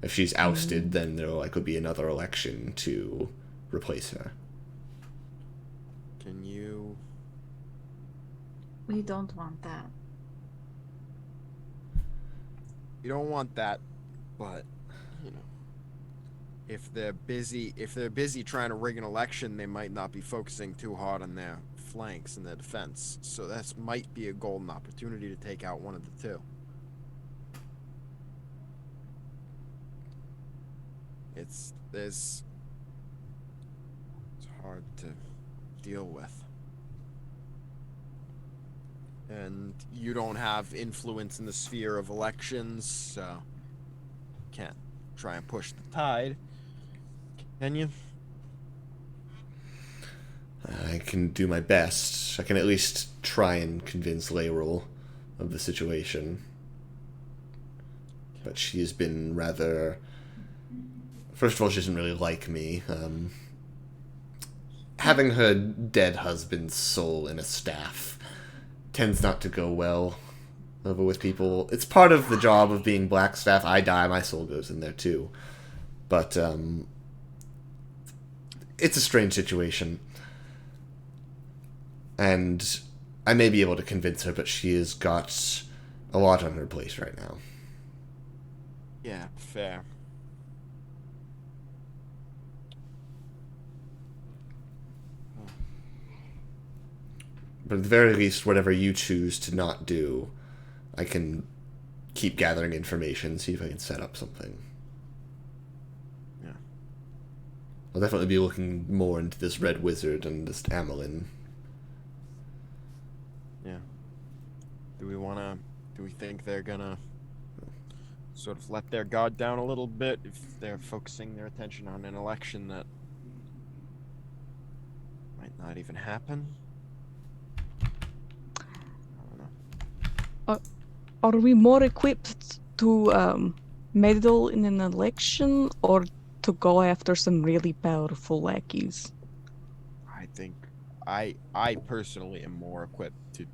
[SPEAKER 1] If she's ousted, then there could be another election to replace her.
[SPEAKER 5] Can you...
[SPEAKER 4] We don't want that.
[SPEAKER 5] You don't want that, but, you know, if they're busy trying to rig an election, they might not be focusing too hard on their flanks and their defense. So that might be a golden opportunity to take out one of the 2. It's hard to deal with. And you don't have influence in the sphere of elections, so can't try and push the tide. Can you?
[SPEAKER 1] I can do my best. I can at least try and convince Laurel of the situation. But she has been rather... First of all, she doesn't really like me. Having her dead husband's soul in a staff tends not to go well over with people. It's part of the job of being Blackstaff. I die, my soul goes in there too. But it's a strange situation. And I may be able to convince her, but she has got a lot on her plate right now.
[SPEAKER 5] Yeah, fair.
[SPEAKER 1] But at the very least, whatever you choose to not do, I can keep gathering information, see if I can set up something.
[SPEAKER 5] Yeah.
[SPEAKER 1] I'll definitely be looking more into this Red Wizard and this Amelin.
[SPEAKER 5] Yeah. Do we think they're gonna sort of let their guard down a little bit if they're focusing their attention on an election that might not even happen?
[SPEAKER 6] Are we more equipped to meddle in an election or to go after some really powerful lackeys?
[SPEAKER 5] I think I personally am more equipped to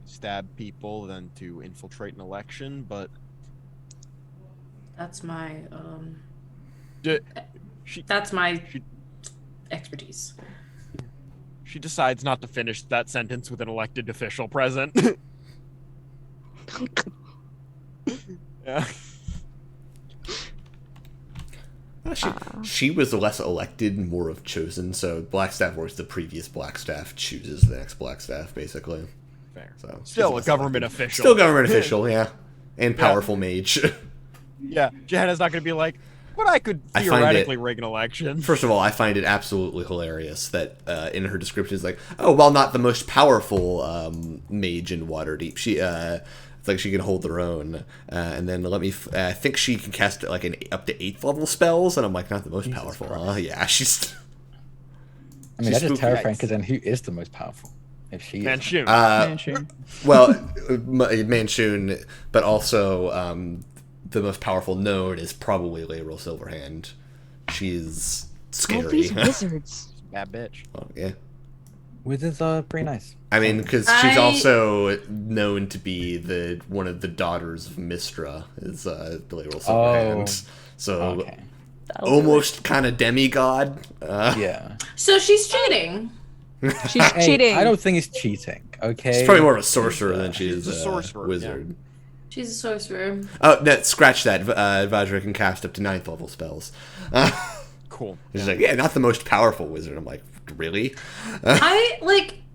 [SPEAKER 5] stab people than to infiltrate an election, but
[SPEAKER 2] That's my
[SPEAKER 5] she
[SPEAKER 2] expertise.
[SPEAKER 5] she decides not to finish that sentence with an elected official present. Yeah.
[SPEAKER 1] She was less elected, more of chosen, so Blackstaff works the previous Blackstaff chooses the next Blackstaff, basically.
[SPEAKER 5] Fair.
[SPEAKER 1] So
[SPEAKER 5] Still a government official.
[SPEAKER 1] Still government official, yeah. And powerful mage.
[SPEAKER 5] Yeah, Johanna's not going to be like, but I could theoretically rig an election.
[SPEAKER 1] First of all, I find it absolutely hilarious that in her description is like, oh, while not the most powerful mage in Waterdeep, she it's like she can hold her own. And then I think she can cast like up to 8th level spells, and I'm like, not the most powerful. Yeah, she's.
[SPEAKER 3] I mean, that's just terrifying because then who is the most powerful? If she
[SPEAKER 5] Manshun.
[SPEAKER 7] Manshun.
[SPEAKER 1] Well, Manshun, but also the most powerful known is probably Laurel Silverhand. She's scary.
[SPEAKER 6] All these wizards.
[SPEAKER 5] Bad bitch.
[SPEAKER 1] Oh, yeah.
[SPEAKER 3] Wizards are pretty nice.
[SPEAKER 1] I mean, because she's also known to be one of the daughters of Mistra, is the Literal Silverhand. So
[SPEAKER 3] Okay.
[SPEAKER 1] almost kind of demigod.
[SPEAKER 3] Yeah.
[SPEAKER 2] So she's cheating.
[SPEAKER 6] She's
[SPEAKER 3] Hey,
[SPEAKER 6] cheating.
[SPEAKER 3] I don't think it's cheating. Okay.
[SPEAKER 1] She's probably more of a sorcerer than she
[SPEAKER 5] she's
[SPEAKER 1] is
[SPEAKER 5] a sorcerer,
[SPEAKER 1] wizard.
[SPEAKER 2] She's a sorcerer.
[SPEAKER 1] Oh, scratch that. Vajra can cast up to 9th level spells.
[SPEAKER 5] Cool.
[SPEAKER 1] She's like, yeah, not the most powerful wizard. I'm like, really?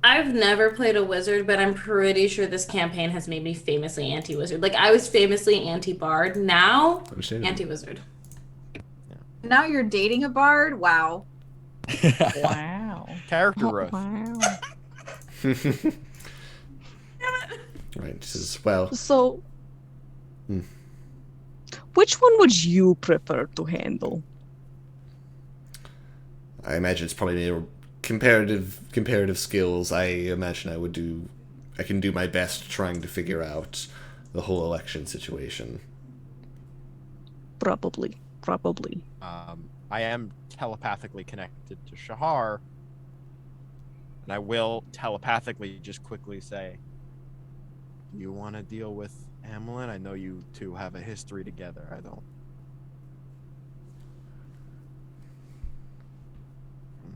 [SPEAKER 2] I've never played a wizard, but I'm pretty sure this campaign has made me famously anti-wizard. Like, I was famously anti-bard. Now, anti-wizard.
[SPEAKER 4] Now you're dating a bard? Wow.
[SPEAKER 8] Wow.
[SPEAKER 5] Character growth.
[SPEAKER 6] Wow.
[SPEAKER 1] Right. She says, well,
[SPEAKER 6] So, which one would you prefer to handle?
[SPEAKER 1] I imagine it's probably more comparative skills. I imagine I can do my best trying to figure out the whole election situation.
[SPEAKER 6] Probably.
[SPEAKER 5] I am telepathically connected to Shahar, and I will telepathically just quickly say, you want to deal with Amelin? I know you two have a history together. I don't know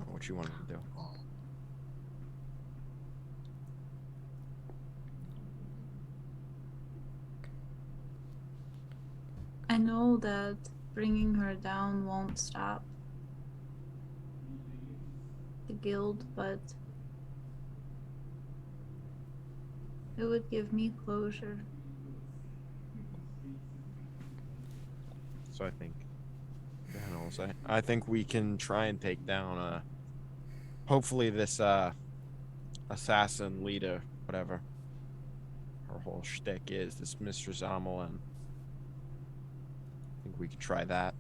[SPEAKER 5] what you want to do.
[SPEAKER 4] I know that bringing her down won't stop the guild, but it would give me closure.
[SPEAKER 5] So I think we can try and take down hopefully this assassin leader, whatever her whole shtick is, this Mistress Amelin. I think we could try that.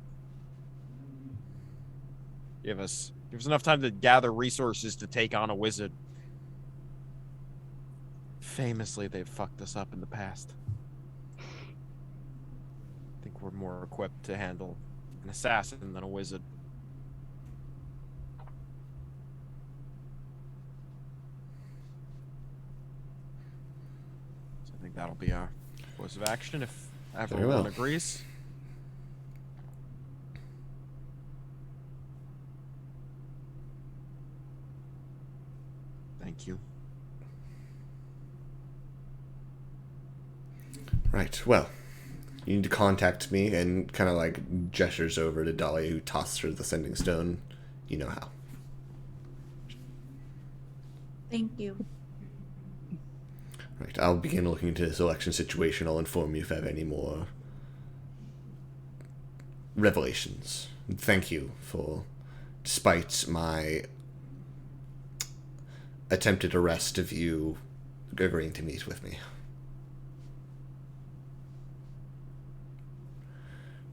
[SPEAKER 5] Give us enough time to gather resources to take on a wizard. Famously, they've fucked us up in the past. I think we're more equipped to handle an assassin than a wizard. So I think that'll be our course of action if everyone agrees. Thank you.
[SPEAKER 1] Right. Well, you need to contact me, and kind of like gestures over to Dahlia, who tosses her the sending stone. You know how.
[SPEAKER 4] Thank you.
[SPEAKER 1] Right. I'll begin looking into this election situation. I'll inform you if I have any more revelations. Thank you for, despite my attempted arrest of you, agreeing to meet with me.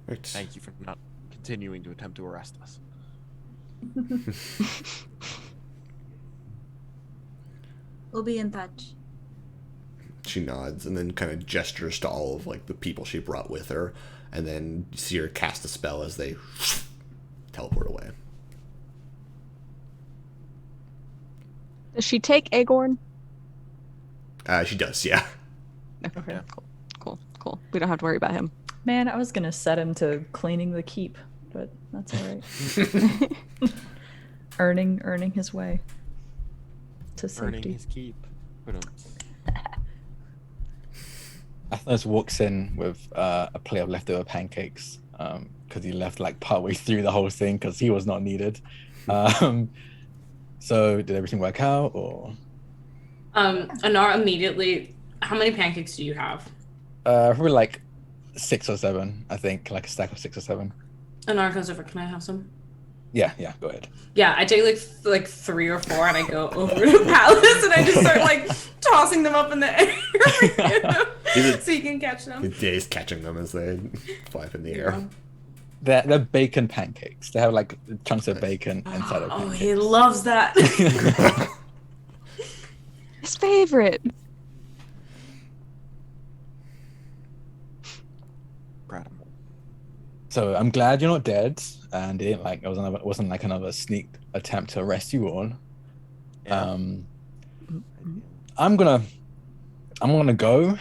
[SPEAKER 1] Right.
[SPEAKER 5] Thank you for not continuing to attempt to arrest us.
[SPEAKER 4] We'll be in touch.
[SPEAKER 1] She nods and then kind of gestures to all of like the people she brought with her, and then you see her cast a spell as they teleport away.
[SPEAKER 6] Does she take Agorn?
[SPEAKER 1] She does, yeah.
[SPEAKER 6] Okay, cool. We don't have to worry about him.
[SPEAKER 7] Man, I was gonna set him to cleaning the keep, but that's all right. earning his way to
[SPEAKER 5] Earning
[SPEAKER 7] safety.
[SPEAKER 5] his keep.
[SPEAKER 3] Athos walks in with a plate of leftover pancakes because he left like partway through the whole thing because he was not needed. So did everything work out, or?
[SPEAKER 2] Anar immediately. How many pancakes do you have?
[SPEAKER 3] Probably like 6 or 7, I think, like a stack of 6 or 7.
[SPEAKER 2] Anar comes over. Can I have some?
[SPEAKER 3] Yeah, go ahead.
[SPEAKER 2] Yeah, I take like 3 or 4, and I go over to Palace, and I just start like tossing them up in the air, so you can catch them.
[SPEAKER 1] He's catching them as they fly up in the air.
[SPEAKER 3] They're bacon pancakes. They have like chunks of bacon inside of
[SPEAKER 2] Oh,
[SPEAKER 3] pancakes.
[SPEAKER 2] he loves that.
[SPEAKER 6] His favorite.
[SPEAKER 5] Incredible.
[SPEAKER 3] So I'm glad you're not dead, and it wasn't like another sneak attempt to arrest you all.
[SPEAKER 5] Yeah.
[SPEAKER 3] I'm gonna go.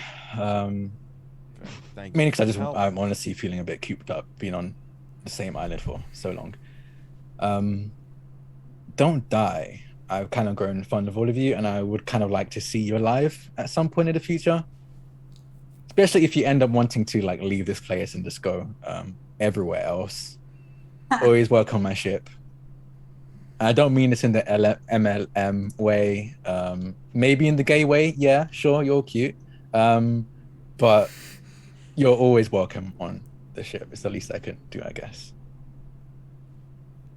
[SPEAKER 5] Thank
[SPEAKER 3] Mainly
[SPEAKER 5] you
[SPEAKER 3] because
[SPEAKER 5] for your help.
[SPEAKER 3] I'm honestly feeling a bit cooped up being on the same island for so long. Don't die. I've kind of grown fond of all of you, and I would kind of like to see you alive at some point in the future. Especially if you end up wanting to like leave this place and just go everywhere else. Always welcome on my ship. I don't mean this in the MLM way. Maybe in the gay way. Yeah, sure, you're cute. But you're always welcome on the ship. It's the least I can do, I guess.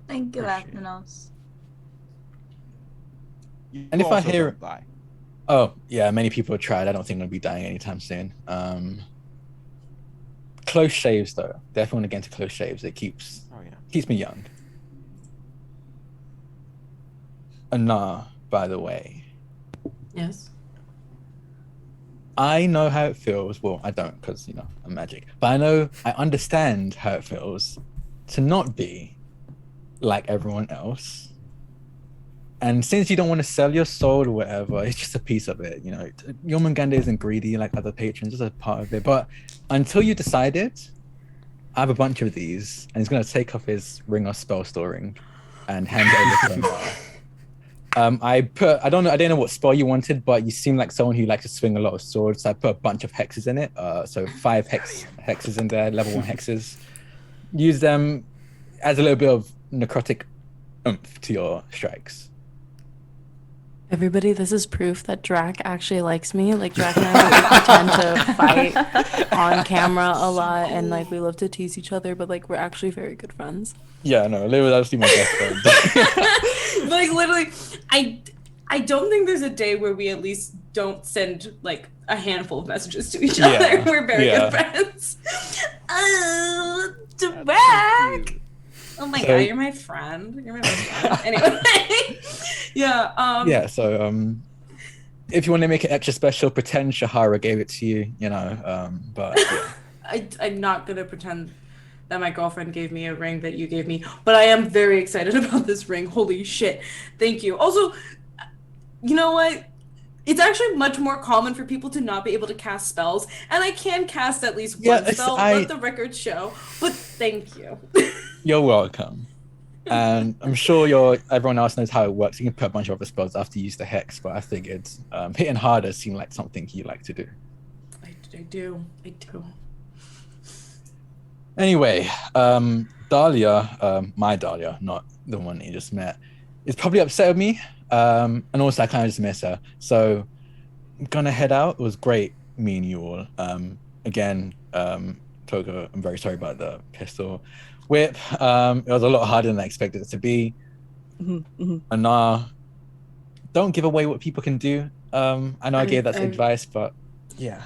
[SPEAKER 4] Thank you,
[SPEAKER 5] Appreciate it.
[SPEAKER 4] Athenos.
[SPEAKER 5] You
[SPEAKER 3] And if I
[SPEAKER 5] also
[SPEAKER 3] hear-
[SPEAKER 5] don't die.
[SPEAKER 3] Oh, yeah, many people have tried. I don't think I'm going to be dying anytime soon. Close shaves, though. Definitely want to get into close shaves. It keeps me young. Anna, by the way.
[SPEAKER 2] Yes.
[SPEAKER 3] I know how it feels. Well, I don't because, you know, I'm magic. But I understand how it feels to not be like everyone else. And since you don't want to sell your soul or whatever, it's just a piece of it. You know, Jormungandr isn't greedy like other patrons, it's a part of it. But until you decide it, I have a bunch of these, and he's going to take off his ring of spell storing and hand it over to him. I don't know what spell you wanted, but you seem like someone who likes to swing a lot of swords. So I put a bunch of hexes in it. So 5 hexes in there, level 1 hexes. Use them as a little bit of necrotic oomph to your strikes.
[SPEAKER 9] Everybody, this is proof that Drak actually likes me. Like, Drak and I pretend to fight on camera a lot, and like we love to tease each other, but like we're actually very good friends.
[SPEAKER 3] Yeah, no, Liv was actually my best friend.
[SPEAKER 2] Like literally, I don't think there's a day where we at least don't send like a handful of messages to each other. We're very good friends. Oh, Drak. Oh my god, you're my friend. You're my best friend. Anyway, yeah.
[SPEAKER 3] Yeah. So, if you want to make it extra special, pretend Shahara gave it to you. You know, but yeah.
[SPEAKER 2] I'm not gonna pretend that my girlfriend gave me a ring that you gave me, but I am very excited about this ring. Holy shit! Thank you. Also, you know what? It's actually much more common for people to not be able to cast spells, and I can cast at least one spell. Let the records show. But thank you.
[SPEAKER 3] You're welcome. And I'm sure everyone else knows how it works. You can put a bunch of other spells after you use the hex, but I think it's hitting harder seemed like something you like to do.
[SPEAKER 2] I do.
[SPEAKER 3] Anyway, Dahlia, my Dahlia, not the one that you just met, is probably upset with me. And also I kind of just miss her. So I'm gonna head out. It was great meeting you all. Again, Togo, I'm very sorry about the pistol whip. It was a lot harder than I expected it to be. And don't give away what people can do. I know I gave that advice, but yeah.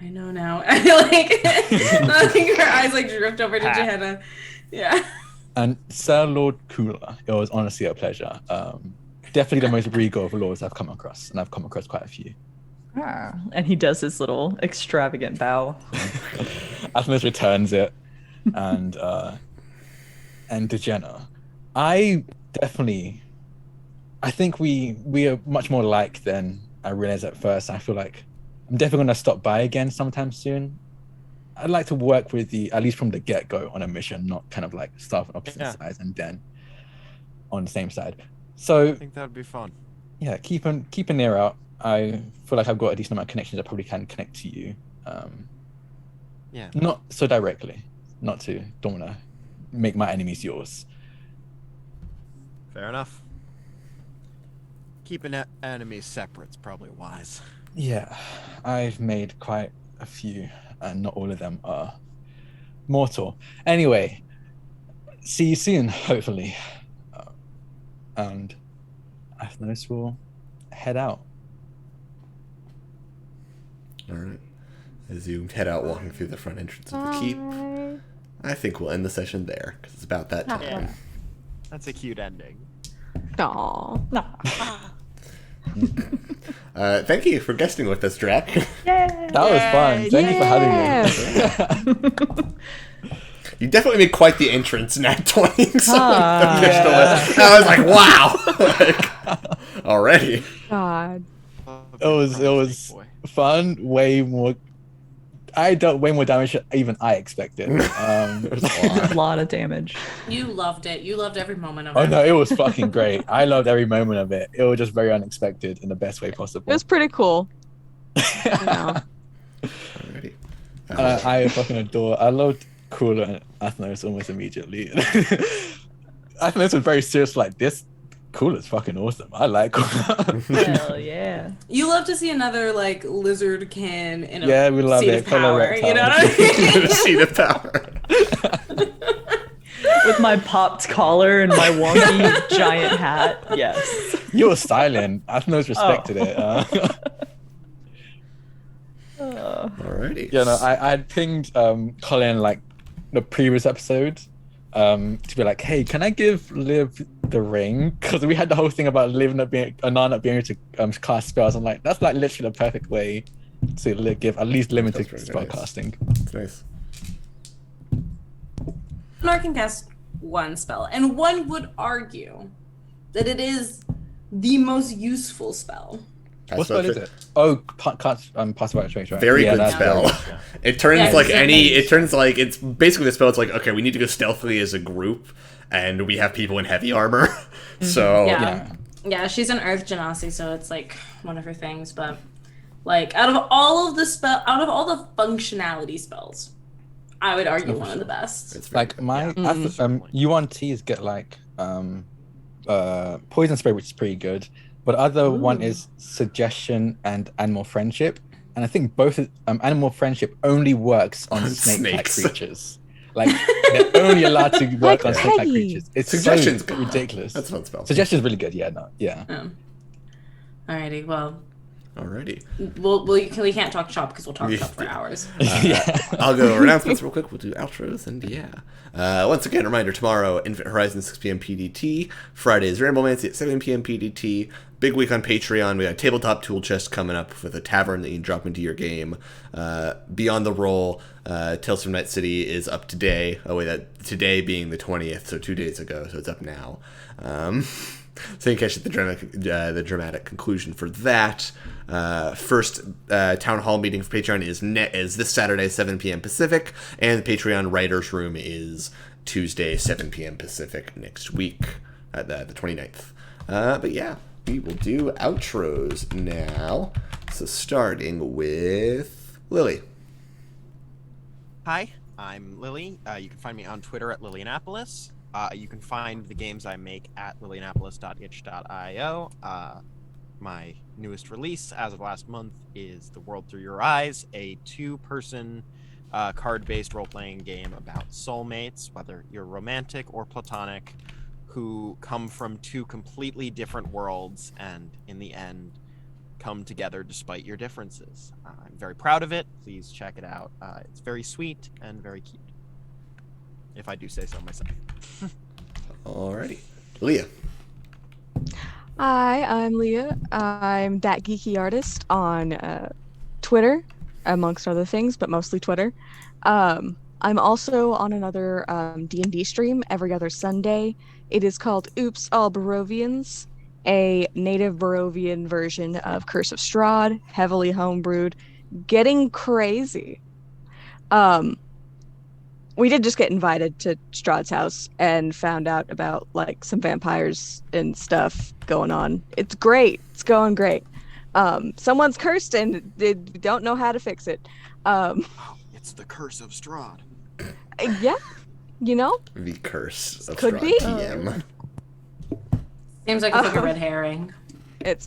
[SPEAKER 2] I know now. I feel like I think her eyes like drift over to Johanna. Yeah.
[SPEAKER 3] And Sir Lord Kula, it was honestly a pleasure. Definitely the most regal of lords I've come across, and I've come across quite a few.
[SPEAKER 7] And he does his little extravagant bow.
[SPEAKER 3] Athenos returns it, and Dejena. I think we are much more alike than I realized at first. I feel like I'm definitely gonna stop by again sometime soon. I'd like to work with you at least from the get-go on a mission, not kind of like start on opposite sides and then on the same side. So
[SPEAKER 5] I think that'd be fun.
[SPEAKER 3] Yeah, keep an ear out. I feel like I've got a decent amount of connections that probably can connect to you.
[SPEAKER 5] Yeah.
[SPEAKER 3] Not so directly. Don't want to make my enemies yours.
[SPEAKER 5] Fair enough. Keeping enemies separate's probably wise.
[SPEAKER 3] Yeah, I've made quite a few, and not all of them are mortal. Anyway, see you soon, hopefully. And Athenos will head out.
[SPEAKER 1] All right. As you head out, walking through the front entrance of the keep, I think we'll end the session there because it's about that time.
[SPEAKER 5] Yeah. That's a cute ending.
[SPEAKER 6] Aww.
[SPEAKER 1] Thank you for guesting with us, Drak.
[SPEAKER 3] That was fun. Thank you for having me.
[SPEAKER 1] You definitely made quite the entrance, Nat 20. So
[SPEAKER 6] Ah.
[SPEAKER 1] the pistol is- I was like, wow. Like, already.
[SPEAKER 6] God.
[SPEAKER 3] It was fun. Way more damage than even I expected.
[SPEAKER 1] It was a
[SPEAKER 7] A
[SPEAKER 1] lot.
[SPEAKER 7] lot of damage.
[SPEAKER 2] You loved it. You loved every moment of
[SPEAKER 3] Oh
[SPEAKER 2] it.
[SPEAKER 3] no, it was fucking great. I loved every moment of it. It was just very unexpected in the best way possible.
[SPEAKER 6] It was pretty cool. Yeah.
[SPEAKER 1] Alrighty.
[SPEAKER 3] I fucking adore. I loved Cooler and Athnos almost immediately. Athnos was very serious, like this. Cooler's fucking awesome. I like Cooler.
[SPEAKER 7] Hell yeah.
[SPEAKER 2] You love to see another like lizard can in a
[SPEAKER 3] Yeah, we love
[SPEAKER 2] seat
[SPEAKER 3] it.
[SPEAKER 2] of power.
[SPEAKER 3] Colorectal.
[SPEAKER 2] You know what I mean?
[SPEAKER 1] Seat of power.
[SPEAKER 7] With my popped collar and my wonky giant hat. Yes.
[SPEAKER 3] You were styling. Athnos respected it.
[SPEAKER 1] Alrighty.
[SPEAKER 3] Yeah, no, I had pinged Colin like the previous episode to be like, hey, can I give Liv the ring? Because we had the whole thing about Liv not being not being able to cast spells. I'm like, that's like literally the perfect way to give at least limited
[SPEAKER 1] That's
[SPEAKER 3] spell
[SPEAKER 1] very nice.
[SPEAKER 3] casting.
[SPEAKER 1] That's nice.
[SPEAKER 2] Nar can cast one spell, and one would argue that it is the most useful spell.
[SPEAKER 3] What spell is it? Oh, passive concentration. Right?
[SPEAKER 1] Very
[SPEAKER 3] Yeah,
[SPEAKER 1] good
[SPEAKER 3] that's
[SPEAKER 1] spell.
[SPEAKER 3] very good, yeah.
[SPEAKER 1] It turns
[SPEAKER 2] Yeah,
[SPEAKER 1] like
[SPEAKER 2] exactly.
[SPEAKER 1] it turns like it's basically the spell. It's like, okay, we need to go stealthily as a group, and we have people in heavy armor. So
[SPEAKER 2] Yeah. Yeah, she's an Earth Genasi, so it's like one of her things. But like out of all the functionality spells, I would argue one of the best.
[SPEAKER 1] it's very
[SPEAKER 3] Like my UNTs get like poison spray, which is pretty good, but other one is suggestion and animal friendship, and I think both animal friendship only works on snake-like
[SPEAKER 1] snakes.
[SPEAKER 3] creatures. Like they're only allowed to work on snake-like
[SPEAKER 6] Peggy.
[SPEAKER 3] creatures. It's
[SPEAKER 1] Suggestion's
[SPEAKER 3] so
[SPEAKER 1] good.
[SPEAKER 3] ridiculous.
[SPEAKER 1] That's a fun spell.
[SPEAKER 3] Suggestion's really good. Yeah, no, yeah.
[SPEAKER 2] Alrighty, well,
[SPEAKER 1] Alrighty.
[SPEAKER 2] we can't talk shop because we'll talk shop for hours.
[SPEAKER 1] I'll go over announcements real quick. We'll do outros and once again, reminder: tomorrow, Infinite Horizon 6 p.m. PDT. Friday is Ramblemancy at 7 p.m. PDT. Big week on Patreon. We got Tabletop Tool Chest coming up with a tavern that you can drop into your game. Beyond the Roll, Tales from Night City is up today. Oh wait, that today being the 20th, so 2 days ago, so it's up now. So you can catch the dramatic conclusion for that. First town hall meeting for Patreon is this Saturday, 7 p.m. Pacific, and the Patreon Writers Room is Tuesday, 7 p.m. Pacific next week, the 29th. But yeah, we will do outros now. So starting with Lily.
[SPEAKER 5] Hi, I'm Lily. You can find me on Twitter at Lillianapolis. You can find the games I make at lillianapolis.itch.io. My newest release as of last month is The World Through Your Eyes, a two-person card-based role-playing game about soulmates, whether you're romantic or platonic, who come from two completely different worlds and, in the end, come together despite your differences. I'm very proud of it. Please check it out. It's very sweet and very cute, if I do say so myself.
[SPEAKER 1] Alrighty. Leah.
[SPEAKER 6] Hi, I'm Leah. I'm that geeky artist on Twitter, amongst other things, but mostly Twitter. I'm also on another D&D stream every other Sunday. It is called Oops All Barovians, a native Barovian version of Curse of Strahd, heavily homebrewed, getting crazy. We did just get invited to Strahd's house and found out about like some vampires and stuff going on. It's great. It's going great. Someone's cursed and they don't know how to fix it.
[SPEAKER 5] It's the Curse of Strahd.
[SPEAKER 6] Yeah, you know,
[SPEAKER 1] The Curse of
[SPEAKER 6] Could
[SPEAKER 1] Strahd
[SPEAKER 6] be.
[SPEAKER 1] TM.
[SPEAKER 2] Seems like it's like a red herring.
[SPEAKER 6] it's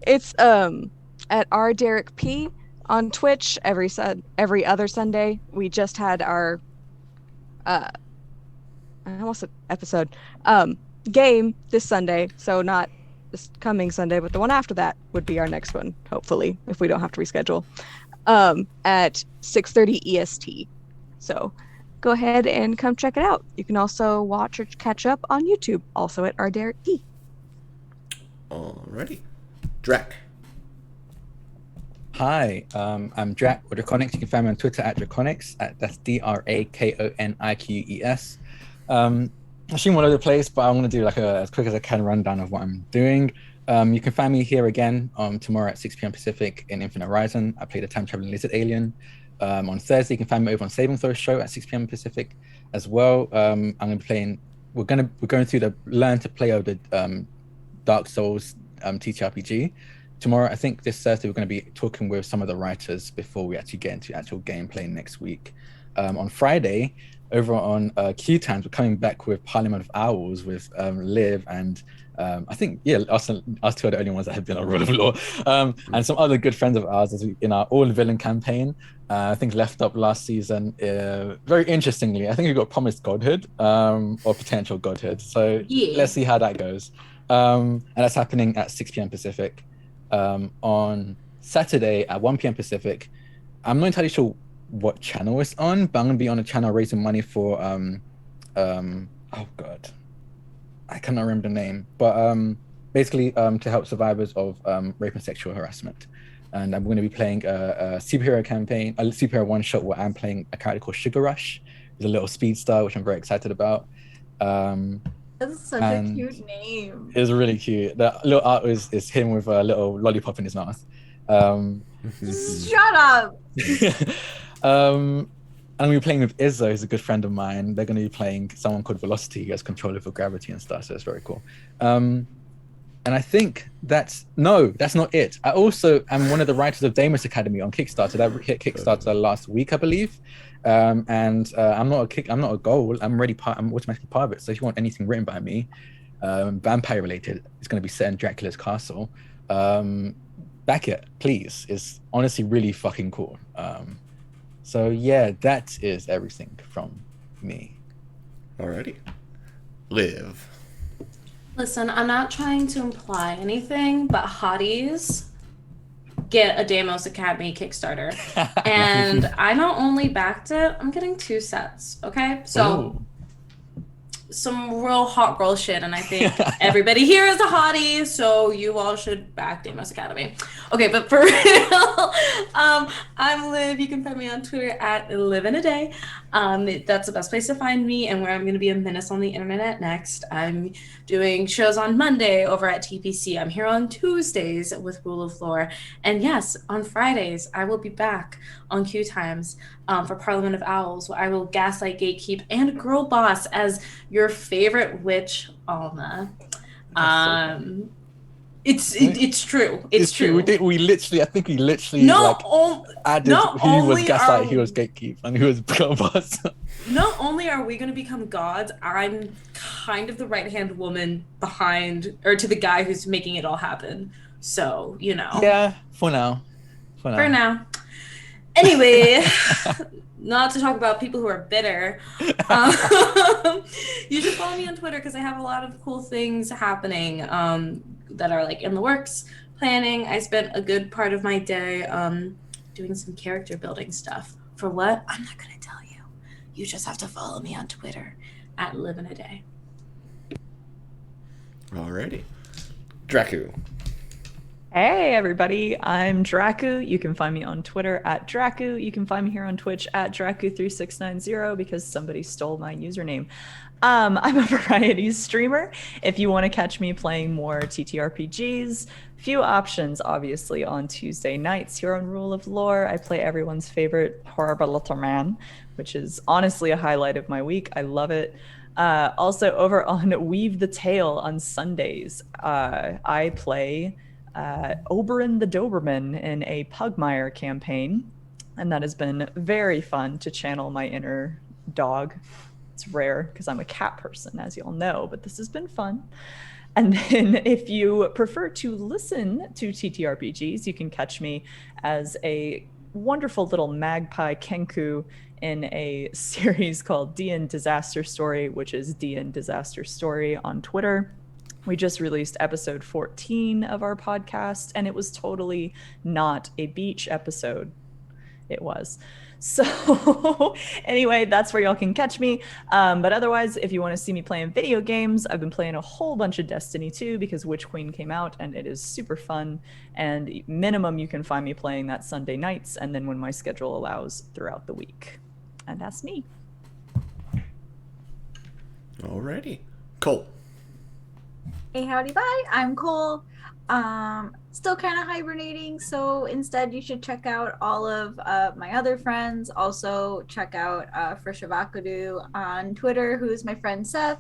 [SPEAKER 6] it's at R Derek P on Twitch every other Sunday. We just had our I almost said episode game this Sunday, so not this coming Sunday, but the one after that would be our next one, hopefully, if we don't have to reschedule, at 6:30 EST. So go ahead and come check it out. You can also watch or catch up on YouTube, also at R Derek P.
[SPEAKER 1] Alrighty. Drak.
[SPEAKER 3] Hi, I'm Drak or Draconics. You can find me on Twitter at Draconics. That's DRAKONIQES. I stream all over the place, but I'm going to do like as quick as I can rundown of what I'm doing. You can find me here again tomorrow at 6 p.m. Pacific in Infinite Horizon. I play the time traveling lizard alien. On Thursday, you can find me over on Saving Throw show at 6 p.m. Pacific as well. I'm going to be playing. We're going through the learn to play of the Dark Souls TTRPG. Tomorrow, I think this Thursday, we're going to be talking with some of the writers before we actually get into actual gameplay next week. On Friday, over on Q Times, we're coming back with Parliament of Owls with Liv and I think, us two are the only ones that have been on Rule of Law, and some other good friends of ours in our all-villain campaign. I think left up last season. Very interestingly, I think we got promised godhood or potential godhood. So let's see how that goes. And that's happening at 6 p.m. Pacific. On Saturday at 1 p.m. Pacific, I'm not entirely sure what channel it's on, but I'm going to be on a channel raising money for oh god, I cannot remember the name, but basically to help survivors of rape and sexual harassment. And I'm going to be playing a superhero campaign, a superhero one shot where I'm playing a character called Sugar Rush. It's a little speed star, which I'm very excited about.
[SPEAKER 4] That's such a cute name.
[SPEAKER 3] It's really cute. The little art is him with a little lollipop in his mouth.
[SPEAKER 4] Shut up.
[SPEAKER 3] I'm going to be playing with Izzo, who's a good friend of mine. They're going to be playing someone called Velocity, who has control over gravity and stuff, so it's very cool. And I think that's not it. I also am one of the writers of Deimos Academy on Kickstarter. That hit Kickstarter last week, I believe. I'm not a goal. I'm automatically part of it. So if you want anything written by me, vampire related, it's going to be set in Dracula's castle. Back it, please. It's honestly really fucking cool. So yeah, that is everything from me.
[SPEAKER 1] Alrighty. Liv.
[SPEAKER 2] Listen, I'm not trying to imply anything, but hotties get a Deimos Academy Kickstarter. And I not only backed it, I'm getting 2 sets, okay? So some real hot girl shit, and I think everybody here is a hottie, so you all should back Deimos Academy. Okay, but for real, I'm Liv. You can find me on Twitter at livinaday. That's the best place to find me, and where I'm going to be a menace on the internet next. I'm doing shows on Monday over at TPC. I'm here on Tuesdays with Rule of Lore, and yes, on Fridays I will be back on Q Times for Parliament of Owls, where I will gaslight, gatekeep, and girl boss as your favorite witch, Alma. It's true. It's true.
[SPEAKER 3] We literally added who was gaslight, who was gatekeep, and who was girl boss.
[SPEAKER 2] Not only are we going to become gods, I'm kind of the right-hand woman behind, or to the guy who's making it all happen. So, you know.
[SPEAKER 3] Yeah, for now.
[SPEAKER 2] Anyway, not to talk about people who are bitter. You should follow me on Twitter because I have a lot of cool things happening that are like in the works, planning. I spent a good part of my day doing some character building stuff. For what? I'm not going to tell you. You just have to follow me on Twitter at livinaday.
[SPEAKER 1] Alrighty. Draku.
[SPEAKER 7] Hey everybody, I'm Draku. You can find me on Twitter at Draku. You can find me here on Twitch at Draku3690 because somebody stole my username. I'm a varieties streamer. If you want to catch me playing more TTRPGs, few options obviously on Tuesday nights here on Rule of Lore. I play everyone's favorite horrible little man, which is honestly a highlight of my week. I love it. Also over on Weave the Tale on Sundays, I play Oberyn the Doberman in a Pugmire campaign, and that has been very fun to channel my inner dog. It's rare because I'm a cat person, as you all know, but this has been fun. And then if you prefer to listen to TTRPGs, you can catch me as a wonderful little magpie Kenku in a series called DN Disaster Story, which is DN Disaster Story on Twitter. We just released episode 14 of our podcast, and it was totally not a beach episode. It was. So anyway, that's where y'all can catch me. But otherwise, if you want to see me playing video games, I've been playing a whole bunch of Destiny 2 because Witch Queen came out and it is super fun. And minimum, you can find me playing that Sunday nights and then when my schedule allows throughout the week. And that's me.
[SPEAKER 1] Alrighty. Cool.
[SPEAKER 4] Hey, howdy, bye. I'm Cole. Still kind of hibernating, so instead you should check out all of my other friends. Also, check out for Shabakadu on Twitter, who's my friend Seth.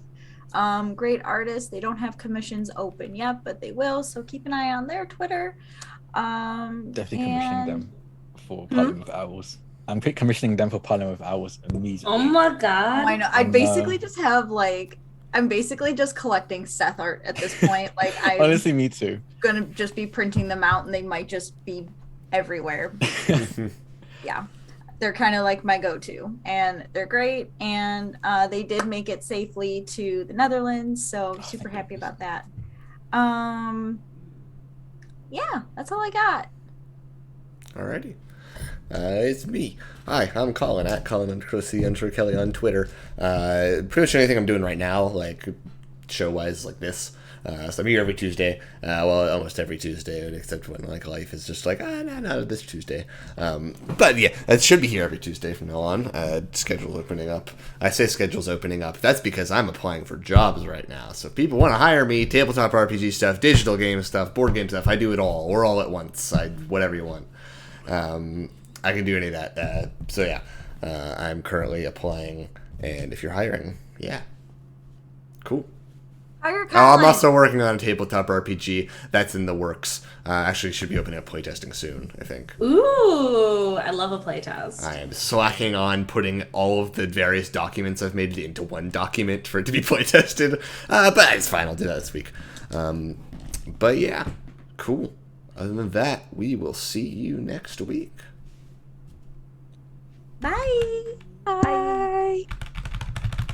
[SPEAKER 4] Great artist. They don't have commissions open yet, but they will, so keep an eye on their Twitter.
[SPEAKER 3] Definitely commissioning them for Parliament with Owls. I'm commissioning them for Parliament with Owls immediately.
[SPEAKER 2] Oh my god.
[SPEAKER 4] Oh, I know. I basically just have I'm basically just collecting Seth art at this point. Like, I'm
[SPEAKER 3] honestly, me too.
[SPEAKER 4] Gonna just be printing them out, and they might just be everywhere. Yeah, they're kind of like my go-to, and they're great. And they did make it safely to the Netherlands, so super happy about that. Yeah, that's all I got.
[SPEAKER 1] Alrighty. It's me. Hi, I'm Colin, at Colin_Kelly on Twitter. Pretty much anything I'm doing right now, like show-wise, like this. So I'm here every Tuesday. Well, almost every Tuesday, except when like life is just like, not this Tuesday. But yeah, it should be here every Tuesday from now on. Schedule opening up. I say schedule's opening up. That's because I'm applying for jobs right now. So if people want to hire me, tabletop RPG stuff, digital game stuff, board game stuff, I do it all, or all at once. Whatever you want. I can do any of that. So yeah, I'm currently applying, and if you're hiring, yeah, cool.
[SPEAKER 4] Hire
[SPEAKER 1] Oh, I'm
[SPEAKER 4] Colin.
[SPEAKER 1] also working on a tabletop RPG that's in the works. Actually, should be opening up playtesting soon, I think.
[SPEAKER 2] Ooh, I love a playtest.
[SPEAKER 1] I am slacking on putting all of the various documents I've made into one document for it to be playtested, but it's fine. I'll do that this week. But yeah, cool. Other than that, we will see you next week.
[SPEAKER 4] Bye.
[SPEAKER 6] Bye.